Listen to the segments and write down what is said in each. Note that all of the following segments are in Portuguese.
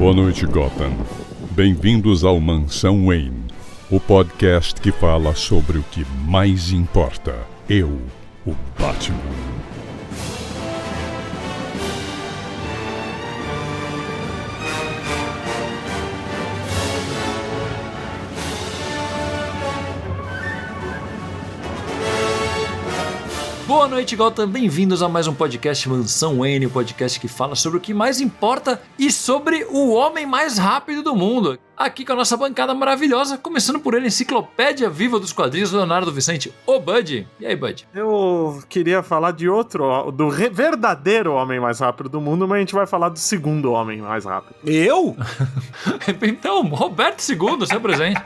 Boa noite, Gotham. Bem-vindos ao Mansão Wayne, o podcast que fala sobre o que mais importa. Eu, o Batman. Boa noite, Gotham. Bem-vindos a mais um podcast Mansão Wayne, o podcast que fala sobre o que mais importa e sobre o homem mais rápido do mundo. Aqui com a nossa bancada maravilhosa, começando por ele, enciclopédia viva dos quadrinhos, Leonardo Vicente, o Bud. E aí, Bud? Eu queria falar de outro, do verdadeiro homem mais rápido do mundo, mas a gente vai falar do segundo homem mais rápido. Eu? Então, Roberto II, seu presente.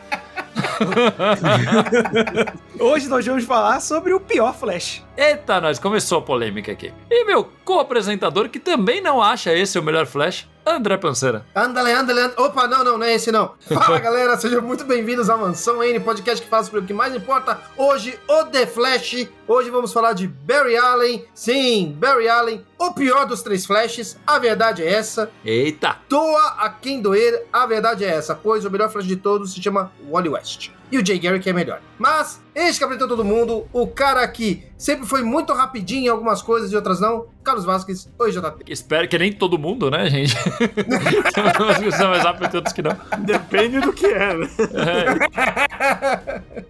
Hoje nós vamos falar sobre o pior Flash. Eita, nós começou a polêmica aqui. E meu co-apresentador, que também não acha esse o melhor Flash, André Panceira. Andale. Opa, não é esse não. Fala, galera, sejam muito bem-vindos à Mansão Wayne, podcast que fala sobre o que mais importa. Hoje, o The Flash. Hoje vamos falar de Barry Allen. Sim, Barry Allen, o pior dos três Flashes. A verdade é essa. Eita. Doa a quem doer, a verdade é essa. Pois o melhor Flash de todos se chama Wally West. E o Jay Garrick é melhor. Mas, este que apresentou todo mundo, o cara que sempre foi muito rapidinho em algumas coisas e outras não, Carlos Vasquez, oi JP. Espero que nem todo mundo, né, gente? Tem umas que são mais rápidas e outras que não. Depende do que é, né?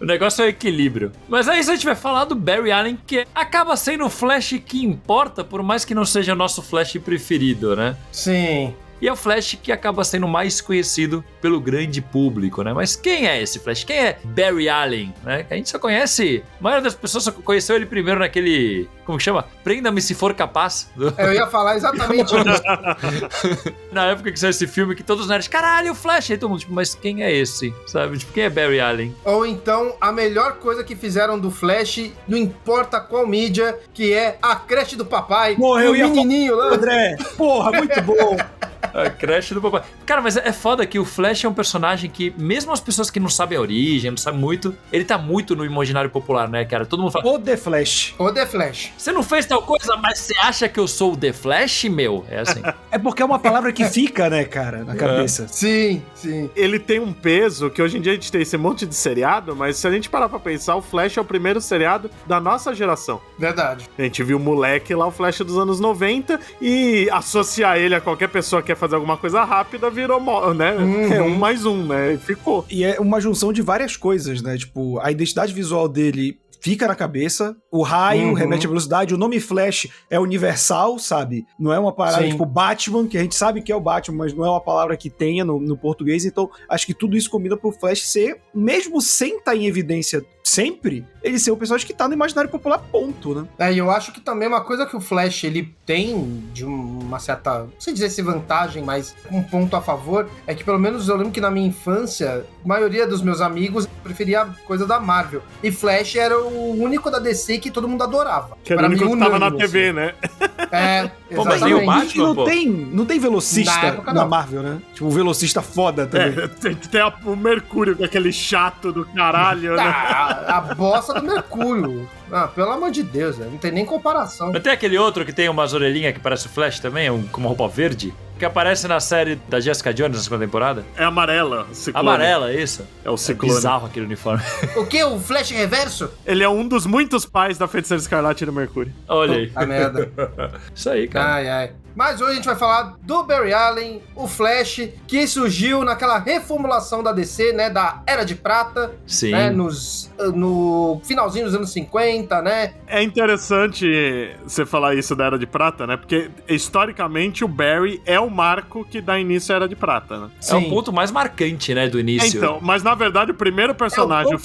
O negócio é o equilíbrio. Mas é isso, a gente vai falar do Barry Allen, que acaba sendo o Flash que importa, por mais que não seja o nosso Flash preferido, né? Sim. E é o Flash que acaba sendo mais conhecido pelo grande público, né? Mas quem é esse Flash? Quem é Barry Allen? Né? A gente só conhece... A maioria das pessoas só conheceu ele primeiro naquele... Como que chama? Prenda-me se for capaz. Eu ia falar exatamente isso. Na época que saiu esse filme, que todos os nerds... Caralho, o Flash! Aí todo mundo, tipo, mas quem é esse? Sabe? Tipo, quem é Barry Allen? Ou então, a melhor coisa que fizeram do Flash, não importa qual mídia, que é a creche do papai. Porra, eu o ia menininho lá. André, porra, muito bom. A creche do papai. Cara, mas é foda que o Flash é um personagem que, mesmo as pessoas que não sabem a origem, não sabem muito, ele tá muito no imaginário popular, né, cara? Todo mundo fala... O The Flash. O The Flash. Você não fez tal coisa, mas você acha que eu sou o The Flash, meu? É assim. É porque é uma palavra que fica, né, cara, na cabeça. Sim. Ele tem um peso que hoje em dia a gente tem esse monte de seriado, mas se a gente parar pra pensar, o Flash é o primeiro seriado da nossa geração. Verdade. A gente viu o moleque lá, o Flash dos anos 90, e associar ele a qualquer pessoa que quer fazer alguma coisa rápida virou, né? É 1 mais 1, né? E ficou. E é uma junção de várias coisas, né? Tipo, a identidade visual dele fica na cabeça, o raio remete à velocidade, o nome Flash é universal, sabe? Não é uma parada tipo Batman, que a gente sabe que é o Batman, mas não é uma palavra que tenha no português, então acho que tudo isso combina pro Flash ser, mesmo sem estar em evidência sempre, ele ser um personagem que tá no imaginário popular, ponto, né? E eu acho que também uma coisa que o Flash, ele tem de uma certa, não sei dizer se vantagem, mas um ponto a favor, é que pelo menos eu lembro que na minha infância, a maioria dos meus amigos preferia coisa da Marvel, e Flash era o único da DC que todo mundo adorava. Que era o único que tava na TV, né? Pô, mas nem o exatamente. Batman, E não tem velocista na Marvel, né? Tipo, um velocista foda também. Tem o Mercúrio, que é aquele chato do caralho, né? A bosta do Mercúrio. Pelo amor de Deus, velho. Não tem nem comparação. Não tem aquele outro que tem umas orelhinhas que parece o Flash também, com uma roupa verde? Que aparece na série da Jessica Jones na segunda temporada? É amarela, o Ciclone. Amarela, isso? É o Ciclone. Bizarro aquele uniforme. O que? O Flash reverso? Ele é um dos muitos pais da Feiticeira Escarlate do Mercúrio. Olha aí. A merda. Isso aí, cara. Ai. Mas hoje a gente vai falar do Barry Allen, o Flash, que surgiu naquela reformulação da DC, né, da Era de Prata, Sim. Né, no finalzinho dos anos 50, né? É interessante você falar isso da Era de Prata, né, porque historicamente o Barry é o marco que dá início à Era de Prata, né? É o ponto mais marcante, né, do início. Então, mas na verdade o primeiro personagem o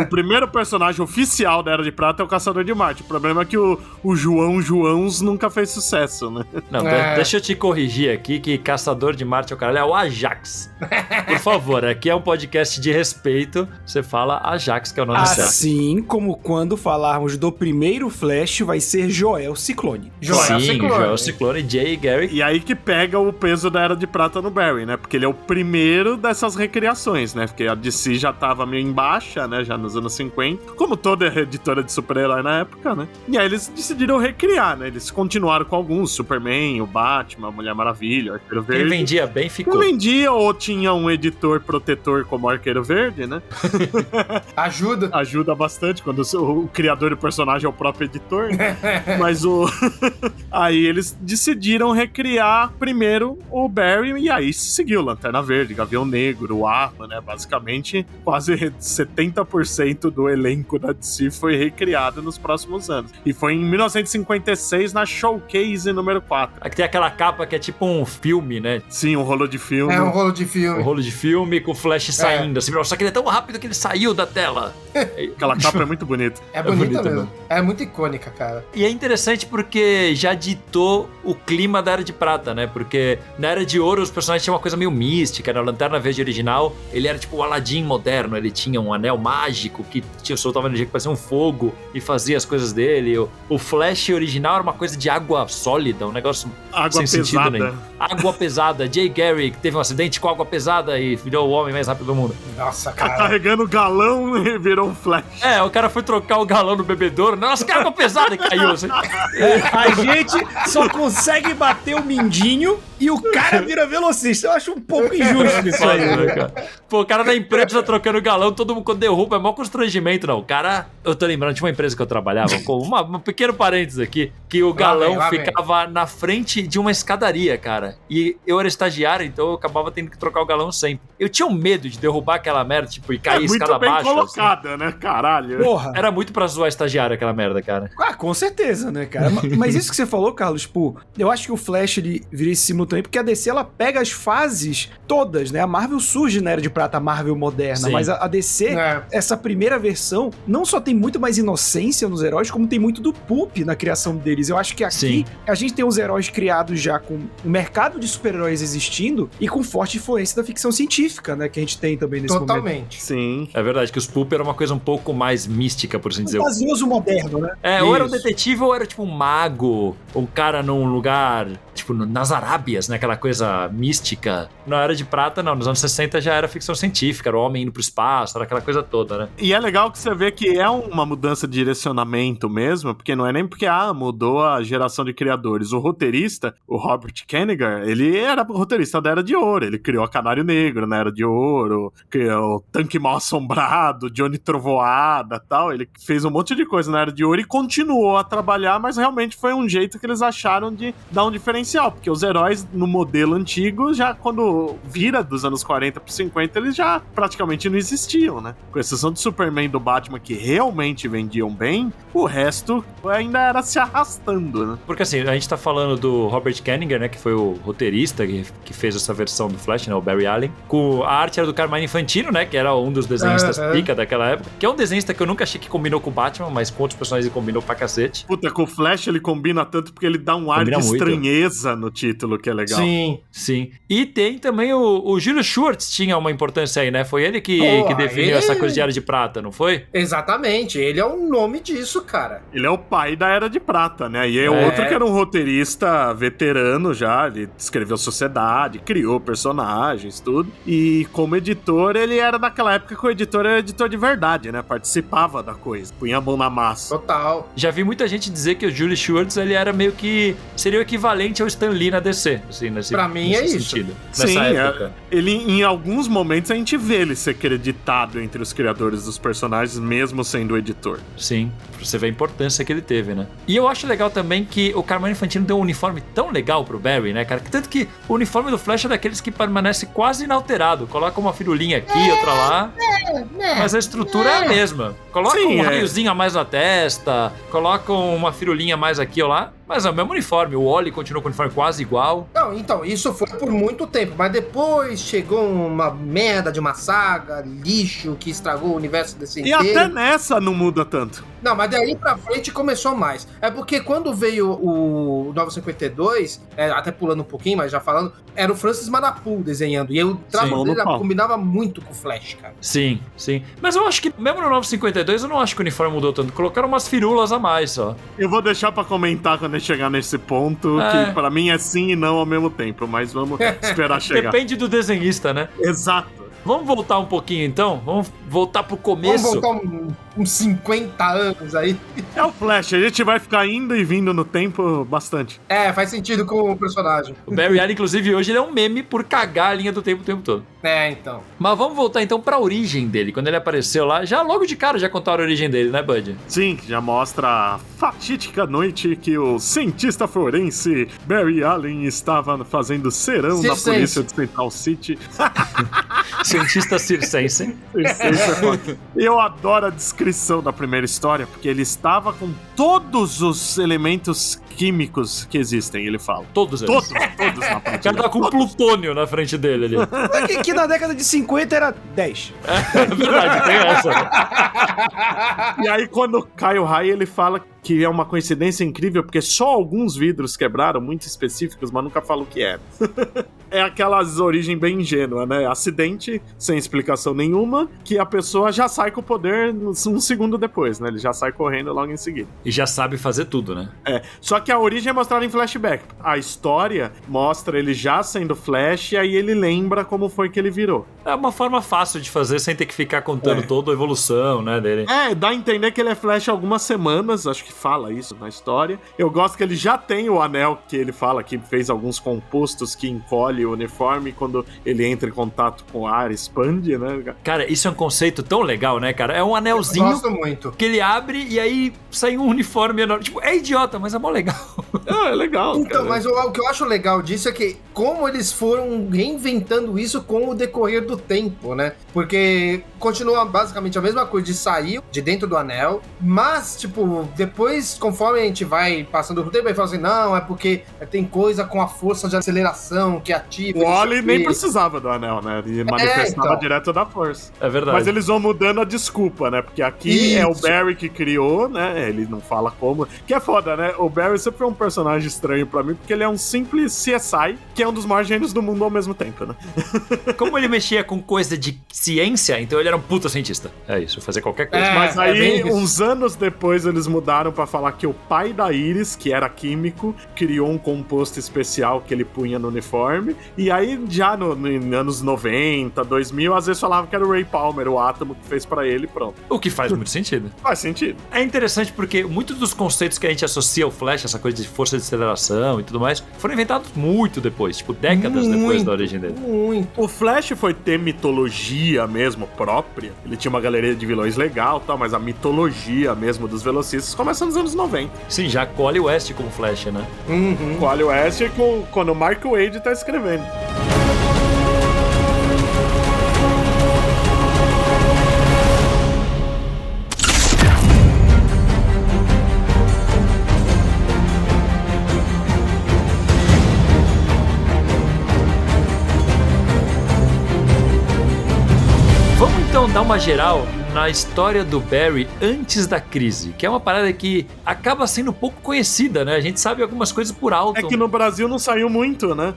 o primeiro personagem oficial da Era de Prata é o Caçador de Marte. O problema é que o Joãos nunca fez sucesso, né? Não, deixa eu te corrigir aqui que Caçador de Marte é o caralho, é o Ajax. Por favor, aqui é um podcast de respeito, você fala Ajax, que é o nome certo. Assim como quando falarmos do primeiro Flash, vai ser Joel Ciclone. Joel Ciclone, Jay Garrick. E aí que pega o peso da Era de Prata no Barry, né? Porque ele é o primeiro dessas recriações, né? Porque a DC já tava meio em baixa, né, já nos anos 50, como toda editora de super-herói na época, né? E aí eles decidiram recriar, né? Eles continuaram com alguns, Superman, o Batman, a Mulher Maravilha, o Arqueiro Verde. Quem vendia bem ficou. Quem vendia ou tinha um editor protetor como o Arqueiro Verde, né? Ajuda bastante quando o criador do personagem é o próprio editor, né? Mas aí eles decidiram recriar primeiro o Barry e aí seguiu Lanterna Verde, Gavião Negro, o Arma, né? Basicamente, quase 70% do elenco da DC foi recriado nos próximos anos. E foi em 1956 na Showcase número 4. Aqui tem aquela capa que é tipo um filme, né? Sim, um rolo de filme. É um rolo de filme. Um rolo de filme com o Flash saindo, assim, só que ele é tão rápido que ele saiu da tela. Aquela capa é muito bonita. É bonita mesmo. Mesmo. É muito icônica, cara. E é interessante porque já ditou o clima da Era de Prata, né? Porque na Era de Ouro os personagens tinham uma coisa meio mística, né? A Lanterna Verde original, ele era tipo o Aladdin moderno, ele tinha um anel mágico que soltava energia que parecia um fogo e fazia as coisas dele. O Flash original era uma coisa de água sólida, um negócio sem sentido nenhum. Água pesada. Jay Garrick teve um acidente com água pesada e virou o homem mais rápido do mundo. Nossa, Tá cara. carregando o galão e virou um Flash. O cara foi trocar o galão no bebedouro. Nossa, que água pesada que caiu. Assim. A gente só consegue bater o mindinho e o cara vira velocista. Eu acho um pouco injusto isso aí, né, cara? Pô, o cara da empresa trocando galão, todo mundo quando derruba, é maior constrangimento, não. O cara, eu tô lembrando de uma empresa que eu trabalhava, com um pequeno parênteses aqui, que o galão ficava na frente de uma escadaria, cara. E eu era estagiário, então eu acabava tendo que trocar o galão sempre. Eu tinha um medo de derrubar aquela merda, tipo, e cair escada abaixo. Muito bem colocada, assim, né? Caralho. Porra. Era muito pra zoar estagiário aquela merda, cara. Ah, com certeza, né, cara? Mas isso que você falou, Carlos, tipo, eu acho que o Flash, ele vira esse simultâneo, porque a DC, ela pega as fases todas, né? A Marvel surge na Era de Prata, a Marvel moderna, Sim. mas a DC, essa primeira versão, não só tem muito mais inocência nos heróis, como tem muito do pulp na criação deles. Eu acho que aqui, a gente tem os heróis criados já com o mercado de super-heróis existindo e com forte influência da ficção científica, né? Que a gente tem também nesse momento. Totalmente. Sim. É verdade que os pulp era uma coisa um pouco mais mística, por assim dizer. Um vazioso moderno, né? Ou era um detetive ou era tipo um mago, um cara num lugar, tipo, nas Arábias, né? Aquela coisa mística. Na Era de Prata, não. Nos anos 60 já era ficção científica, era o homem indo pro espaço, era aquela coisa toda, né? E é legal que você vê que é uma mudança de direcionamento mesmo, porque não é nem porque, mudou a geração de criadores. O roteirista, o Robert Kanigher, ele era roteirista da Era de Ouro, ele criou a Canário Negro na Era de Ouro, criou o Tanque Mal Assombrado, Johnny Trovoada e tal, ele fez um monte de coisa na Era de Ouro e continuou a trabalhar, mas realmente foi um jeito que eles acharam de dar um diferencial, porque os heróis no modelo antigo, já quando vira dos anos 40 para 50, eles já praticamente não existiam, né? Com exceção do Superman e do Batman, que realmente vendiam bem, o resto ainda era se arrastando, né? Porque assim, a gente tá falando do Robert Kanigher, né, que foi o roteirista que fez essa versão do Flash, né, o Barry Allen, com a arte era do Carmine Infantino, né, que era um dos desenhistas pica daquela época, que é um desenhista que eu nunca achei que combinou com o Batman, mas com outros personagens ele combinou pra cacete. Puta, com o Flash ele combina tanto porque ele dá um ar de estranheza no título, que é legal. Sim. E tem também o Julius Schwartz tinha uma importância aí, né, foi ele que definiu essa coisa de Era de Prata, não foi? Exatamente, ele é o nome disso, cara. Ele é o pai da Era de Prata, né? E outro que era um roteirista veterano já, ele escreveu Sociedade, criou personagens, tudo. E como editor, ele era naquela época que o editor era editor de verdade, né? Participava da coisa, punha a mão na massa. Total. Já vi muita gente dizer que o Julius Schwartz, ele era meio que... seria o equivalente ao Stan Lee na DC, assim, pra mim é isso. Sim, nessa época. Ele, em alguns momentos, a gente vê ele ser creditado entre os criadores dos personagens, mesmo sendo o editor. Sim, pra você ver a importância que ele teve, né? E eu acho legal também que o Carmine Infantino deu um uniforme tão legal pro Barry, né, cara? Tanto que o uniforme do Flash é daqueles que permanece quase inalterado. Coloca uma firulinha aqui, outra lá. Mas a estrutura é a mesma. Coloca um raiozinho a mais na testa, coloca uma firulinha a mais aqui ou lá. Mas é o mesmo uniforme, o Wally continua com o uniforme quase igual. Não, então, isso foi por muito tempo, mas depois chegou uma merda de uma saga, lixo, que estragou o universo desse inteiro. E até nessa não muda tanto. Não, mas daí pra frente começou mais. É porque quando veio o 952, até pulando um pouquinho, mas já falando, era o Francis Manapul desenhando, e o traço dele combinava muito com o Flash, cara. Sim. Mas eu acho que, mesmo no 952, eu não acho que o uniforme mudou tanto. Colocaram umas firulas a mais só. Eu vou deixar pra comentar quando a gente chegar nesse ponto, que pra mim é sim e não ao mesmo tempo, mas vamos esperar chegar. Depende do desenhista, né? Exato. Vamos voltar um pouquinho então? Vamos voltar pro começo? Vamos voltar uns 50 anos aí. É o Flash, a gente vai ficar indo e vindo no tempo bastante. Faz sentido com o personagem. O Barry Allen, inclusive, hoje ele é um meme por cagar a linha do tempo o tempo todo. Então. Mas vamos voltar então pra origem dele. Quando ele apareceu lá, já logo de cara já contaram a origem dele, né, Bud? Sim, já mostra a fatídica noite que o cientista forense Barry Allen estava fazendo serão na polícia de Central City. Cientista circense. Eu adoro a descrição da primeira história, porque ele estava com todos os elementos químicos que existem, ele fala. Todos eles. Todos na O cara partida. tava com plutônio na frente dele ali. Que na década de 50 era 10. É verdade, tem essa. Né? E aí, quando cai o raio, ele fala que é uma coincidência incrível, porque só alguns vidros quebraram, muito específicos, mas nunca fala o que era. É aquelas origem bem ingênua, né? Acidente, sem explicação nenhuma, que a pessoa já sai com o poder um segundo depois, né? Ele já sai correndo logo em seguida. E já sabe fazer tudo, né? Só que a origem é mostrada em flashback. A história mostra ele já sendo Flash, e aí ele lembra como foi que ele virou. É uma forma fácil de fazer, sem ter que ficar contando toda a evolução, né, dele. Dá a entender que ele é Flash há algumas semanas, acho que fala isso na história. Eu gosto que ele já tem o anel, que ele fala que fez alguns compostos que encolhe o uniforme quando ele entra em contato com o ar, expande, né? Cara, isso é um conceito tão legal, né, cara? É um anelzinho Gosto muito. que ele abre e aí sai um uniforme enorme. Tipo, é idiota, mas é mó legal. É legal, Então, cara. mas o que eu acho legal disso é que como eles foram reinventando isso com o decorrer do tempo, né? Porque continua basicamente a mesma coisa de sair de dentro do anel, mas, tipo, depois, conforme a gente vai passando o tempo, ele fala assim, não, é porque tem coisa com a força de aceleração que ativa. O Wally nem precisava do anel, né? Ele manifestava então. direto da força. É verdade. Mas eles vão mudando a desculpa, né? Porque aqui é o Barry que criou, né? Ele não fala como. Que é foda, né? O Barry sempre foi um personagem estranho pra mim, porque ele é um simples CSI, que é um dos maiores gênios do mundo ao mesmo tempo, né? Como ele mexia com coisa de ciência, então ele era um puta cientista. É isso, fazer qualquer coisa. Mas é aí, bem isso. uns anos depois, eles mudaram pra falar que o pai da Iris, que era químico, criou um composto especial que ele punha no uniforme. E aí, já nos anos 90, 2000, às vezes falavam que era o Ray Palmer, o átomo que fez pra ele, pronto. O que faz muito sentido. Faz sentido. É interessante porque muitos dos conceitos que a gente associa ao Flash, essa coisa de força de aceleração e tudo mais, foram inventados muito depois, tipo décadas depois da origem dele. Muito. O Flash foi ter mitologia mesmo própria. Ele tinha uma galeria de vilões legal e tal, mas a mitologia mesmo dos velocistas começa nos anos 90. Sim, já Wally West como Flash, né? Com o Wally West e quando o Mark Waid tá escrevendo. Vamos então dar uma geral na história do Barry antes da crise, que é uma parada que acaba sendo pouco conhecida, né? A gente sabe algumas coisas por alto. É que no Brasil não saiu muito, né?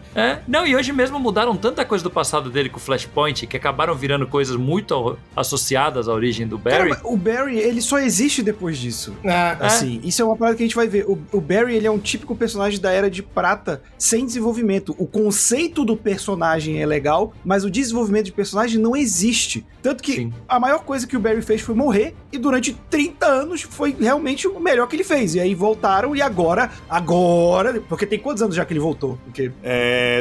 Não, e hoje mesmo mudaram tanta coisa do passado dele com o Flashpoint que acabaram virando coisas muito associadas à origem do Barry. Cara, o Barry, ele só existe depois disso. É. Assim, isso é uma parada que a gente vai ver. O Barry, ele é um típico personagem da Era de Prata sem desenvolvimento. O conceito do personagem é legal, mas o desenvolvimento de personagem não existe. Tanto que Sim. a maior coisa que o Barry fez foi morrer, e durante 30 anos foi realmente o melhor que ele fez. E aí voltaram, e agora, porque tem quantos anos já que ele voltou? Porque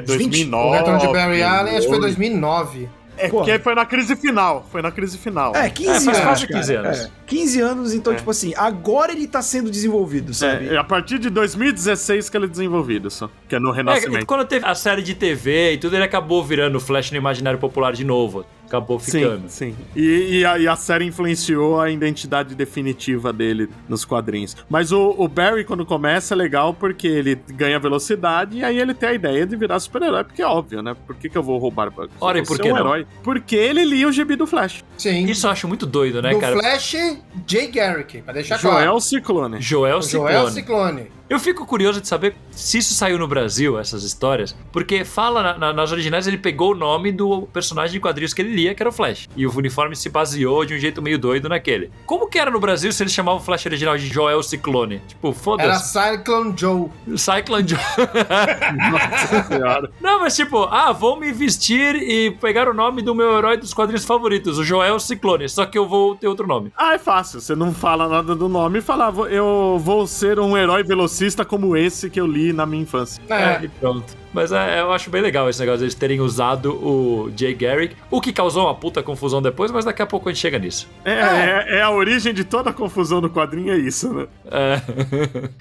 2009. O retorno de Barry Allen, acho que foi 2009. Porque foi na crise final. 15 anos. faz quase cara. 15 anos. 15 anos, então, tipo assim, agora ele tá sendo desenvolvido, sabe? A partir de 2016 que ele é desenvolvido, só. Que é no Renascimento. Quando teve a série de TV e tudo, ele acabou virando o Flash no imaginário popular de novo. Acabou ficando. Sim. E a série influenciou a identidade definitiva dele nos quadrinhos. Mas o Barry, quando começa, é legal porque ele ganha velocidade e aí ele tem a ideia de virar super-herói, porque é óbvio, né? Por que eu vou roubar bugs? Ora, e por que não? Herói. Porque ele lia o gibi do Flash. Sim. Isso eu acho muito doido, né, do cara? Flash, Jay Garrick, pra deixar Joel claro. Ciclone. Joel Joel Ciclone. Ciclone. Eu fico curioso de saber se isso saiu no Brasil, essas histórias, porque fala nas originais ele pegou o nome do personagem de quadrinhos que ele lia, que era o Flash. E o uniforme se baseou de um jeito meio doido naquele. Como que era no Brasil se eles chamavam o Flash original de Joel Ciclone? Tipo, foda-se. Era Cyclone Joe. Cyclone Joe. Nossa senhora. Não, mas tipo, vou me vestir e pegar o nome do meu herói dos quadrinhos favoritos, o Joel Ciclone, só que eu vou ter outro nome. É fácil. Você não fala nada do nome e fala, eu vou ser um herói velocista como esse que eu li na minha infância. E pronto. Mas eu acho bem legal esse negócio de eles terem usado o Jay Garrick, o que causou uma puta confusão depois, mas daqui a pouco a gente chega nisso. É a origem de toda a confusão do quadrinho, é isso, né?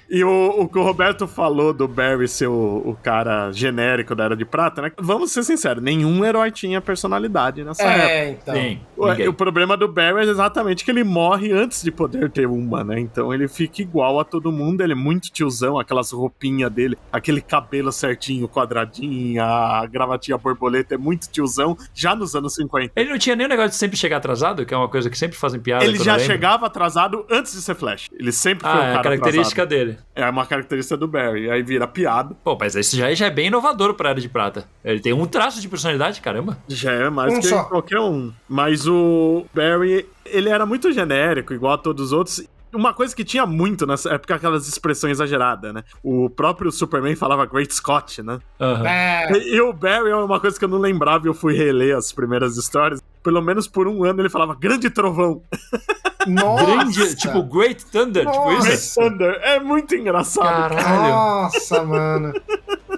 E o que o Roberto falou do Barry ser o cara genérico da Era de Prata, né? Vamos ser sinceros, nenhum herói tinha personalidade nessa época. Então. Sim, O problema do Barry é exatamente que ele morre antes de poder ter uma, né? Então ele fica igual a todo mundo, ele é muito tiozão, aquelas roupinhas dele, aquele cabelo certinho, quadradinho, a gravatinha borboleta, é muito tiozão, já nos anos 50. Ele não tinha nem o negócio de sempre chegar atrasado, que é uma coisa que sempre fazem piada. Ele já chegava atrasado antes de ser Flash. Ele sempre foi um cara é a característica atrasado. dele. É uma característica do Barry, aí vira piada. Pô, mas isso já é bem inovador pra Era de Prata. Ele tem um traço de personalidade, caramba. Já é mais que só. qualquer um. Mas o Barry, ele era muito genérico, igual a todos os outros. Uma coisa que tinha muito nessa época, aquelas expressões exageradas, né? O próprio Superman falava Great Scott, né? Uhum. E o Barry é uma coisa que eu não lembrava e eu fui reler as primeiras histórias. Pelo menos por um ano ele falava Grande Trovão. Nossa! Grande, tipo Great Thunder, tipo Great isso? Thunder. É muito engraçado. Caralho. Nossa, mano.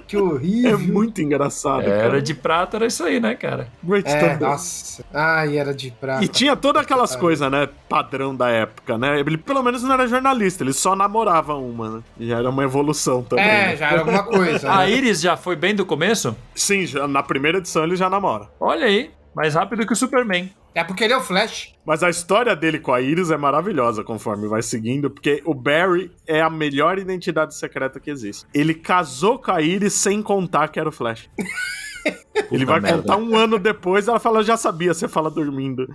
Que horrível. É muito engraçado, cara. Era de Prata, era isso aí, né, cara? Great Thunder. Nossa. Ai, Era de Prata. E tinha todas aquelas coisas, né, padrão da época, né? Ele pelo menos não era jornalista, ele só namorava uma, né? E era uma evolução também. né? Já era alguma coisa. A né? Iris já foi bem do começo? Sim, já, na primeira edição ele já namora. Olha aí, mais rápido que o Superman. É porque ele é o Flash. Mas a história dele com a Iris é maravilhosa conforme vai seguindo, porque o Barry é a melhor identidade secreta que existe. Ele casou com a Iris sem contar que era o Flash. Ele vai merda. contar um ano depois, ela fala, eu já sabia, você fala dormindo.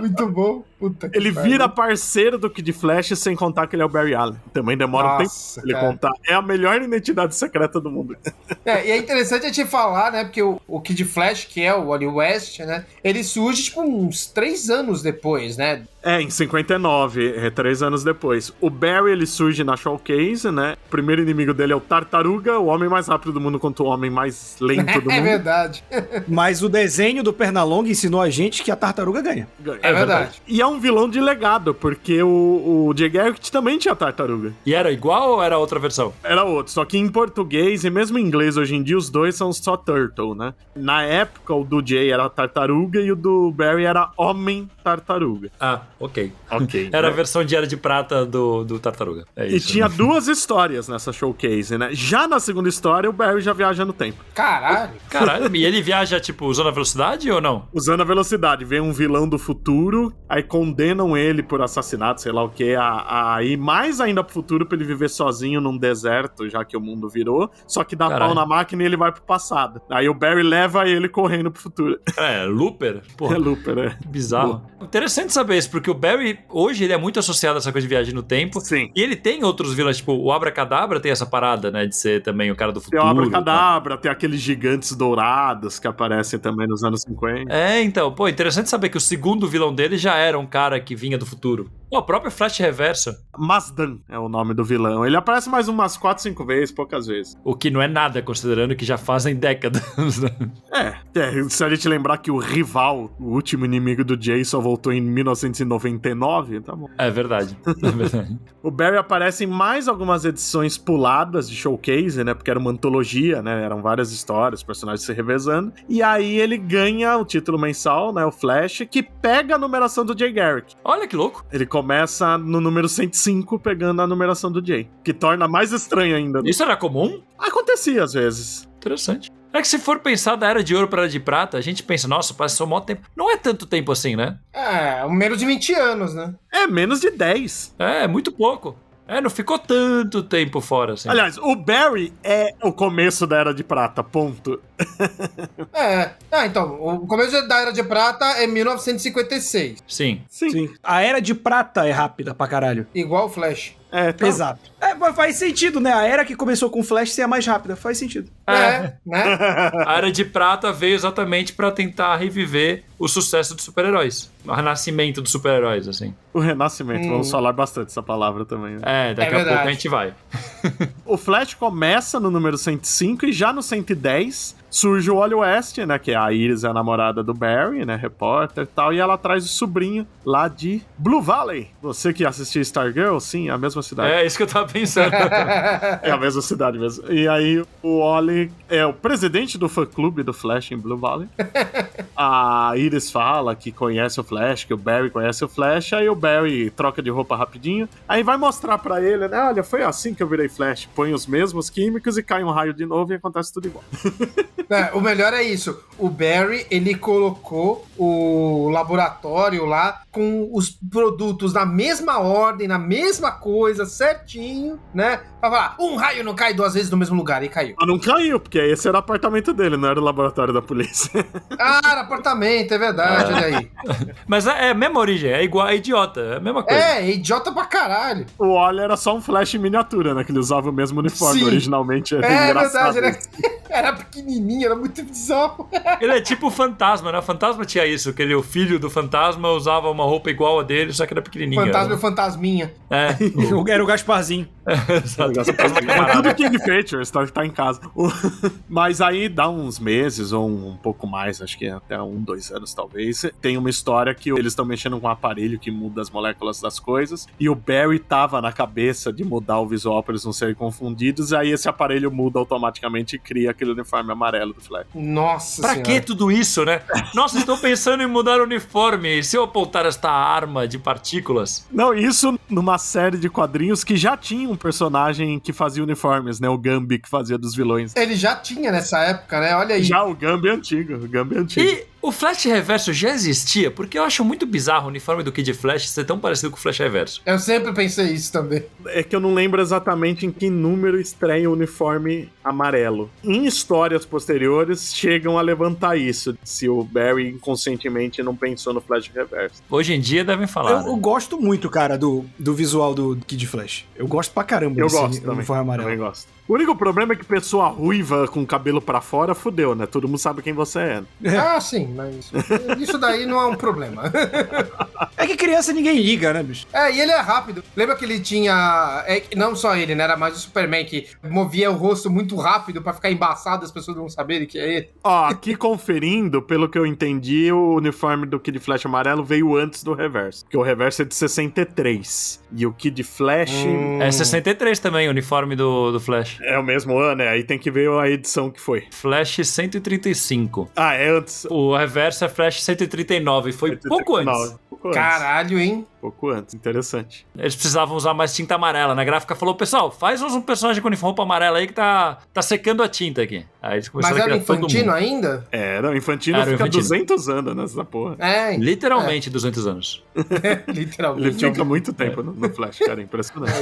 Muito bom. Puta que Ele pariu. vira parceiro do Kid Flash sem contar que ele é o Barry Allen. Também demora um tempo Nossa, pra ele cara. contar. É a melhor identidade secreta do mundo. E é interessante a gente falar, né? Porque o Kid Flash, que é o Wally West, né? Ele surge, tipo, uns 3 anos depois, né? Em 59, 3 anos depois. O Barry, ele surge na Showcase, né? O primeiro inimigo dele é o Tartaruga, o homem mais rápido do mundo contra o homem mais lento do É mundo. verdade. Mas o desenho do Pernalonga ensinou a gente que a tartaruga ganha. É verdade. E é um vilão de legado, porque o Jay Garrick também tinha tartaruga. E era igual ou era outra versão? Era outro, só que em português e mesmo em inglês hoje em dia os dois são só Turtle, né? Na época o do Jay era tartaruga e o do Barry era homem tartaruga. Ok. Ok. Era a né? versão de Era de Prata do Tartaruga. É E isso. tinha 2 histórias nessa showcase, né? Já na segunda história, o Barry já viaja no tempo. Caralho. Caralho, e ele viaja, tipo, usando a velocidade ou não? Usando a velocidade. Vem um vilão do futuro, aí condenam ele por assassinato, sei lá o que, a ir mais ainda pro futuro pra ele viver sozinho num deserto, já que o mundo virou. Só que dá Caralho. pau na máquina e ele vai pro passado. Aí o Barry leva ele correndo pro futuro. Looper? Porra, É Looper, né? bizarro. Interessante saber isso, porque o Barry, hoje, ele é muito associado a essa coisa de viagem no tempo. Sim. E ele tem outros vilões, tipo, o Abracadabra tem essa parada, né, de ser também o cara do futuro. Tem o e tal. Abracadabra, tem aqueles gigantes dourados que aparecem também nos anos 50. Então, pô, interessante saber que o segundo vilão dele já era um cara que vinha do futuro. Pô, o próprio Flash Reverso, Mazdan é o nome do vilão. Ele aparece mais umas 4, 5 vezes, poucas vezes. o que não é nada, considerando que já fazem décadas. Se a gente lembrar que o rival, o último inimigo do Jay, só voltou em 1999, tá bom. É verdade, é verdade. O Barry aparece em mais algumas edições puladas de Showcase, né? Porque era uma antologia, né? Eram várias histórias, personagens se revezando. E aí ele ganha o título mensal, né? O Flash, que pega a numeração do Jay Garrick. Olha que louco. Ele começa no número 105, pegando a numeração do Jay. Que torna mais estranho ainda. Isso era comum? Acontecia às vezes. Interessante. É que se for pensar da Era de Ouro para a Era de Prata, a gente pensa, nossa, passou mó tempo. Não é tanto tempo assim, né? Menos de 20 anos, né? É menos de 10. É muito pouco. Não ficou tanto tempo fora, assim. Aliás, o Barry é o começo da Era de Prata, ponto. Então, o começo da Era de Prata é 1956. Sim. A Era de Prata é rápida pra caralho. Igual o Flash. Tá. Exato. Faz sentido, né? A era que começou com o Flash ser a mais rápida. Faz sentido. Né? A Era de Prata veio exatamente pra tentar reviver o sucesso dos super-heróis. O renascimento dos super-heróis, assim. O renascimento, vamos falar bastante essa palavra também. Né? Daqui a pouco a gente vai. O Flash começa no número 105 e já no 110 surge o Wally West, né? Que a Iris é a namorada do Barry, né? Repórter e tal. E ela traz o sobrinho lá de Blue Valley. Você que assistiu Stargirl, sim, a mesma cidade. É isso que eu tava pensando. É a mesma cidade mesmo. E aí o Wally é o presidente do fã-clube do Flash em Blue Valley. A Iris fala que conhece o Flash, que o Barry conhece o Flash. Aí o Barry troca de roupa rapidinho. Aí vai mostrar pra ele, né? Olha, foi assim que eu virei Flash. Põe os mesmos químicos e cai um raio de novo e acontece tudo igual. O melhor é isso. O Barry, ele colocou o laboratório lá com os produtos na mesma ordem, na mesma coisa, certinho, né? Pra falar, um raio não cai 2 vezes no mesmo lugar, e caiu. Mas não caiu, porque esse era o apartamento dele, não era o laboratório da polícia. Era apartamento, é verdade, olha aí. Mas é a mesma origem, é igual, é idiota, é a mesma coisa. É idiota pra caralho. O Wally era só um Flash em miniatura, né? Que ele usava o mesmo uniforme. Sim. Originalmente era É engraçado. verdade, era pequenininho, era muito bizarro. Ele é tipo o Fantasma, né? O Fantasma tinha isso, que ele, o filho do Fantasma usava uma roupa igual a dele, só que era pequenininho. Fantasma e o Fantasminha. Era o Gasparzinho. Exato. É tudo King Features, tá em casa. Mas aí dá uns meses, ou um pouco mais, acho que até 2 anos talvez, tem uma história que eles estão mexendo com um aparelho que muda as moléculas das coisas, e o Barry tava na cabeça de mudar o visual pra eles não serem confundidos, e aí esse aparelho muda automaticamente e cria aquele uniforme amarelo do Flash. Nossa Pra senhora. que tudo isso, né? Nossa, estou pensando em mudar o uniforme. E se eu apontar esta arma de partículas? Não, isso numa série de quadrinhos que já tinha um personagem que fazia uniformes, né? O Gumby, que fazia dos vilões. Ele já tinha nessa época, né? Olha aí. Já o Gumby é antigo, E o Flash Reverso já existia? Porque eu acho muito bizarro o uniforme do Kid Flash ser tão parecido com o Flash Reverso. Eu sempre pensei isso também. É que eu não lembro exatamente em que número estreia o uniforme amarelo. Em histórias posteriores, chegam a levantar isso, se o Barry inconscientemente não pensou no Flash Reverso. Hoje em dia devem falar. Eu gosto muito, cara, do visual do Kid Flash. Eu gosto pra caramba Eu desse gosto também, uniforme amarelo. também gosto. O único problema é que pessoa ruiva com cabelo pra fora fudeu, né? Todo mundo sabe quem você é. Ah, sim, mas isso daí não é um problema. É que criança ninguém liga, né, bicho? E ele é rápido. Lembra que ele tinha... não só ele, né? Era mais o Superman que movia o rosto muito rápido pra ficar embaçado e as pessoas não saberem que é ele. Ó, aqui conferindo, pelo que eu entendi, o uniforme do Kid Flash amarelo veio antes do Reverso. Porque o Reverso é de 63. E o Kid Flash... É 63 também, o uniforme do Flash. É o mesmo ano, né? Aí tem que ver a edição que foi. Flash 135. Ah, é antes. O Reverso é Flash 139, foi 139, pouco antes. Pouco antes. Caralho, hein? Pouco antes, interessante. Eles precisavam usar mais tinta amarela. Na gráfica falou, pessoal, faz um personagem com uniforme amarela aí que tá secando a tinta aqui. Aí eles começaram Mas a era criar todo Infantino mundo. ainda? Era, o Infantino Era o fica Infantino. 200 anos nessa porra. Literalmente 200 anos. Literalmente. Ele fica muito tempo no Flash, cara, é impressionante.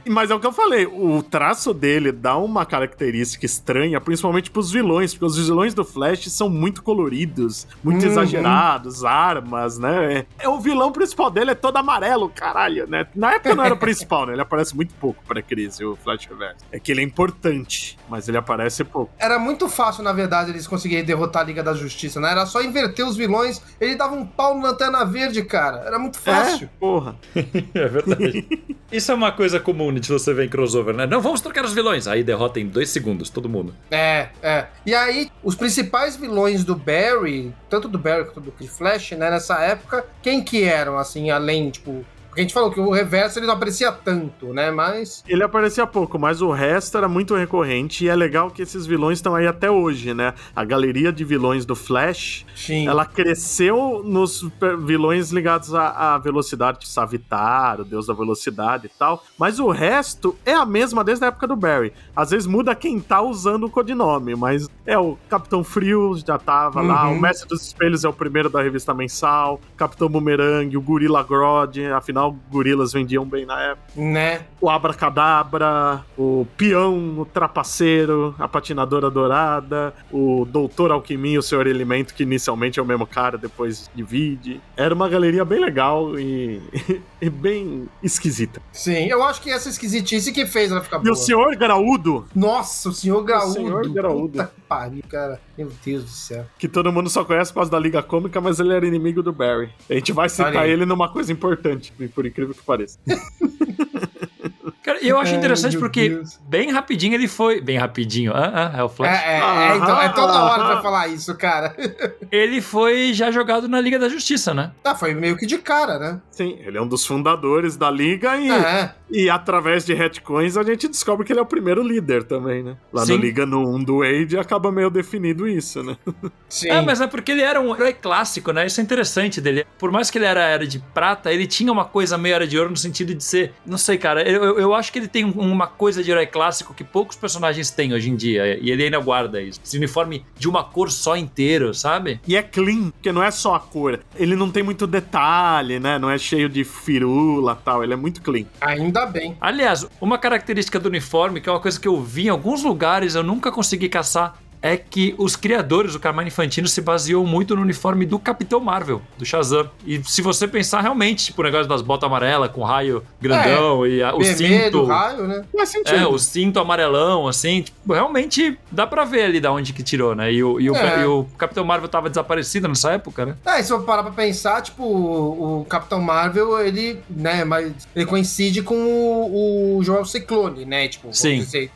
Mas é o que eu falei, o traço dele dá uma característica estranha, principalmente pros vilões, porque os vilões do Flash são muito coloridos, muito exagerados, armas, né? O vilão principal dele é todo amarelo, caralho, né? Na época não era o principal, né? Ele aparece muito pouco pra crise, o Flash Reverso. É que ele é importante, mas ele aparece pouco. Era muito fácil, na verdade, eles conseguirem derrotar a Liga da Justiça, né? Era só inverter os vilões, ele dava um pau no Lanterna Verde, cara. Era muito fácil. Porra. É verdade. Isso é uma coisa comum de você ver em crossover, né? Não, vamos trocar os vilões. Aí derrota em 2 segundos, todo mundo. E aí, os principais vilões do Barry, tanto do Barry quanto do Kid Flash, né, nessa época, quem que eram, assim, além, tipo... Porque a gente falou que o Reverso ele não aparecia tanto, né? Mas... Ele aparecia pouco, mas o resto era muito recorrente. E é legal que esses vilões estão aí até hoje, né? A galeria de vilões do Flash, Sim. ela cresceu nos vilões ligados à velocidade, de Savitar, o deus da velocidade e tal. Mas o resto é a mesma desde a época do Barry. Às vezes muda quem tá usando o codinome, mas o Capitão Frio já tava lá, o Mestre dos Espelhos é o primeiro da revista mensal, Capitão Boomerang, o Gorilla Grodd, afinal sinal, gorilas vendiam bem na época. Né? O Abracadabra, o Peão, o Trapaceiro, a Patinadora Dourada, o Doutor Alquimia, o Senhor Elemento, que inicialmente é o mesmo cara, depois divide. Era uma galeria bem legal e bem esquisita. Sim, eu acho que essa esquisitice que fez ela ficar E boa. o Senhor Graúdo, Nossa, o Senhor Graúdo. Senhor Graúdo. Puta que pariu, cara. Meu Deus do céu. que todo mundo só conhece por causa da Liga Cômica, mas ele era inimigo do Barry. A gente vai citar Olha aí. ele numa coisa importante, por incrível que pareça. Cara, eu acho interessante meu porque Deus. bem rapidinho ele foi... Bem rapidinho, é o Flash. Então, é toda hora pra falar isso, cara. Ele foi já jogado na Liga da Justiça, né? Foi meio que de cara, né? Sim, ele é um dos fundadores da Liga e através de retcons a gente descobre que ele é o primeiro líder também, né? Lá Sim. no Liga no 1 do Wade acaba meio definido isso, né? Sim. Mas é porque ele era um herói clássico, né? Isso é interessante dele. Por mais que ele era de prata, ele tinha uma coisa meio era de ouro no sentido de ser... Não sei, cara. Eu acho que ele tem uma coisa de herói clássico que poucos personagens têm hoje em dia. E ele ainda guarda isso. Esse uniforme de uma cor só inteiro, sabe? E é clean, porque não é só a cor. Ele não tem muito detalhe, né? Não é cheio de firula e tal. Ele é muito clean. Ainda bem. Aliás, uma característica do uniforme, que é uma coisa que eu vi em alguns lugares, eu nunca consegui caçar, é que os criadores do Carmine Infantino se baseou muito no uniforme do Capitão Marvel, do Shazam. E se você pensar realmente, tipo, o negócio das botas amarelas com raio grandão e o Vermelho, cinto... raio, né? Faz sentido. o cinto amarelão, assim, tipo, realmente dá pra ver ali da onde que tirou, né? E o Capitão Marvel tava desaparecido nessa época, né? Se eu parar pra pensar, tipo, o Capitão Marvel, ele, né, mas ele coincide com o Joel Ciclone, né? Tipo, vamos Sim. dizer,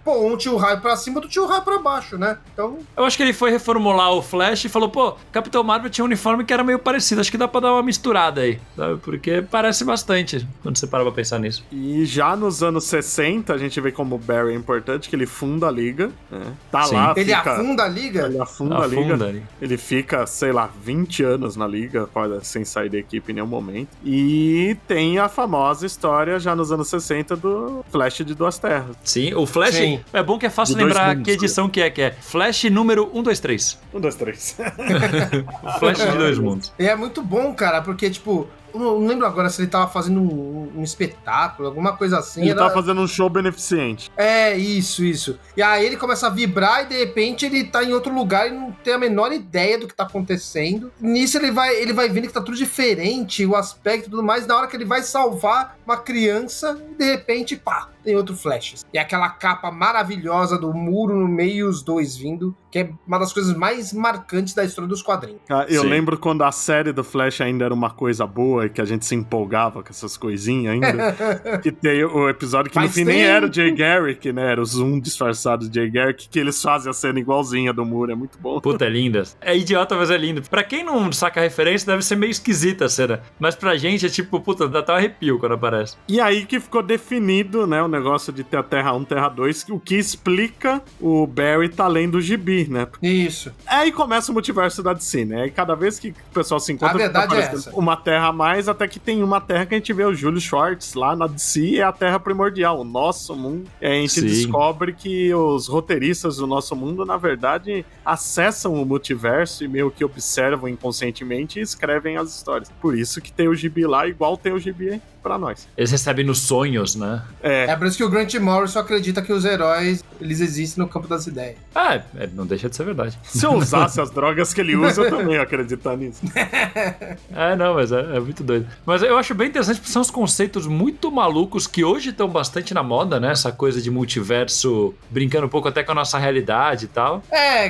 pô, um tinha o raio pra cima, outro tinha o raio pra baixo, né? Então, Eu acho que ele foi reformular o Flash e falou, pô, Capitão Marvel tinha um uniforme que era meio parecido, acho que dá pra dar uma misturada aí, sabe? Porque parece bastante quando você para pra pensar nisso. E já nos anos 60, a gente vê como o Barry é importante, que ele funda a Liga, né? Tá Sim. lá, ele fica... afunda a liga? Ele afunda a Liga. Afunda ali. Ele fica, sei lá, 20 anos na Liga, quase sem sair da equipe em nenhum momento. E tem a famosa história, já nos anos 60, do Flash de Duas Terras. Sim, o Flash... Sim. É bom que é fácil De dois lembrar mundos, que edição que é Flash número 123. 1, 2, 3. O Flash de dois mundos. E é muito bom, cara, porque, tipo, eu não lembro agora se ele tava fazendo um espetáculo, alguma coisa assim. Ele tá fazendo um show beneficente. Isso. E aí ele começa a vibrar e de repente ele tá em outro lugar e não tem a menor ideia do que tá acontecendo. Nisso ele vai vendo que tá tudo diferente, o aspecto e tudo mais. Na hora que ele vai salvar uma criança, de repente, pá, tem outro Flash. E aquela capa maravilhosa do muro no meio e os dois vindo, que é uma das coisas mais marcantes da história dos quadrinhos. Eu Sim. lembro quando a série do Flash ainda era uma coisa boa e que a gente se empolgava com essas coisinhas ainda. Que tem o episódio que no Faz fim nem tempo. era o Jay Garrick, né? Era o Zoom disfarçado de Jay Garrick, que eles fazem a cena igualzinha do muro. É muito bom. Puta, é linda. É idiota, mas é lindo. Pra quem não saca a referência, deve ser meio esquisita a cena. Mas pra gente é tipo, puta, dá até um arrepio quando aparece. E aí que ficou definido, né, o negócio de ter a Terra 1, Terra 2, o que explica o Barry tá lendo o gibi, né? Isso. Aí começa o multiverso da DC, né? E cada vez que o pessoal se encontra, A verdade fica é aparecendo essa. uma Terra a mais, até que tem uma Terra que a gente vê o Júlio Schwartz lá na DC, é a Terra primordial, o nosso mundo. E aí a gente Sim. descobre que os roteiristas do nosso mundo, na verdade, acessam o multiverso e meio que observam inconscientemente e escrevem as histórias. Por isso que tem o gibi lá, igual tem o gibi pra nós. Eles recebem nos sonhos, né? É por isso que o Grant Morrison acredita que os heróis, eles existem no campo das ideias. Não deixa de ser verdade. Se eu usasse as drogas que ele usa, eu também ia acreditar nisso. Não, mas é muito doido. Mas eu acho bem interessante porque são uns conceitos muito malucos que hoje estão bastante na moda, né? Essa coisa de multiverso brincando um pouco até com a nossa realidade e tal.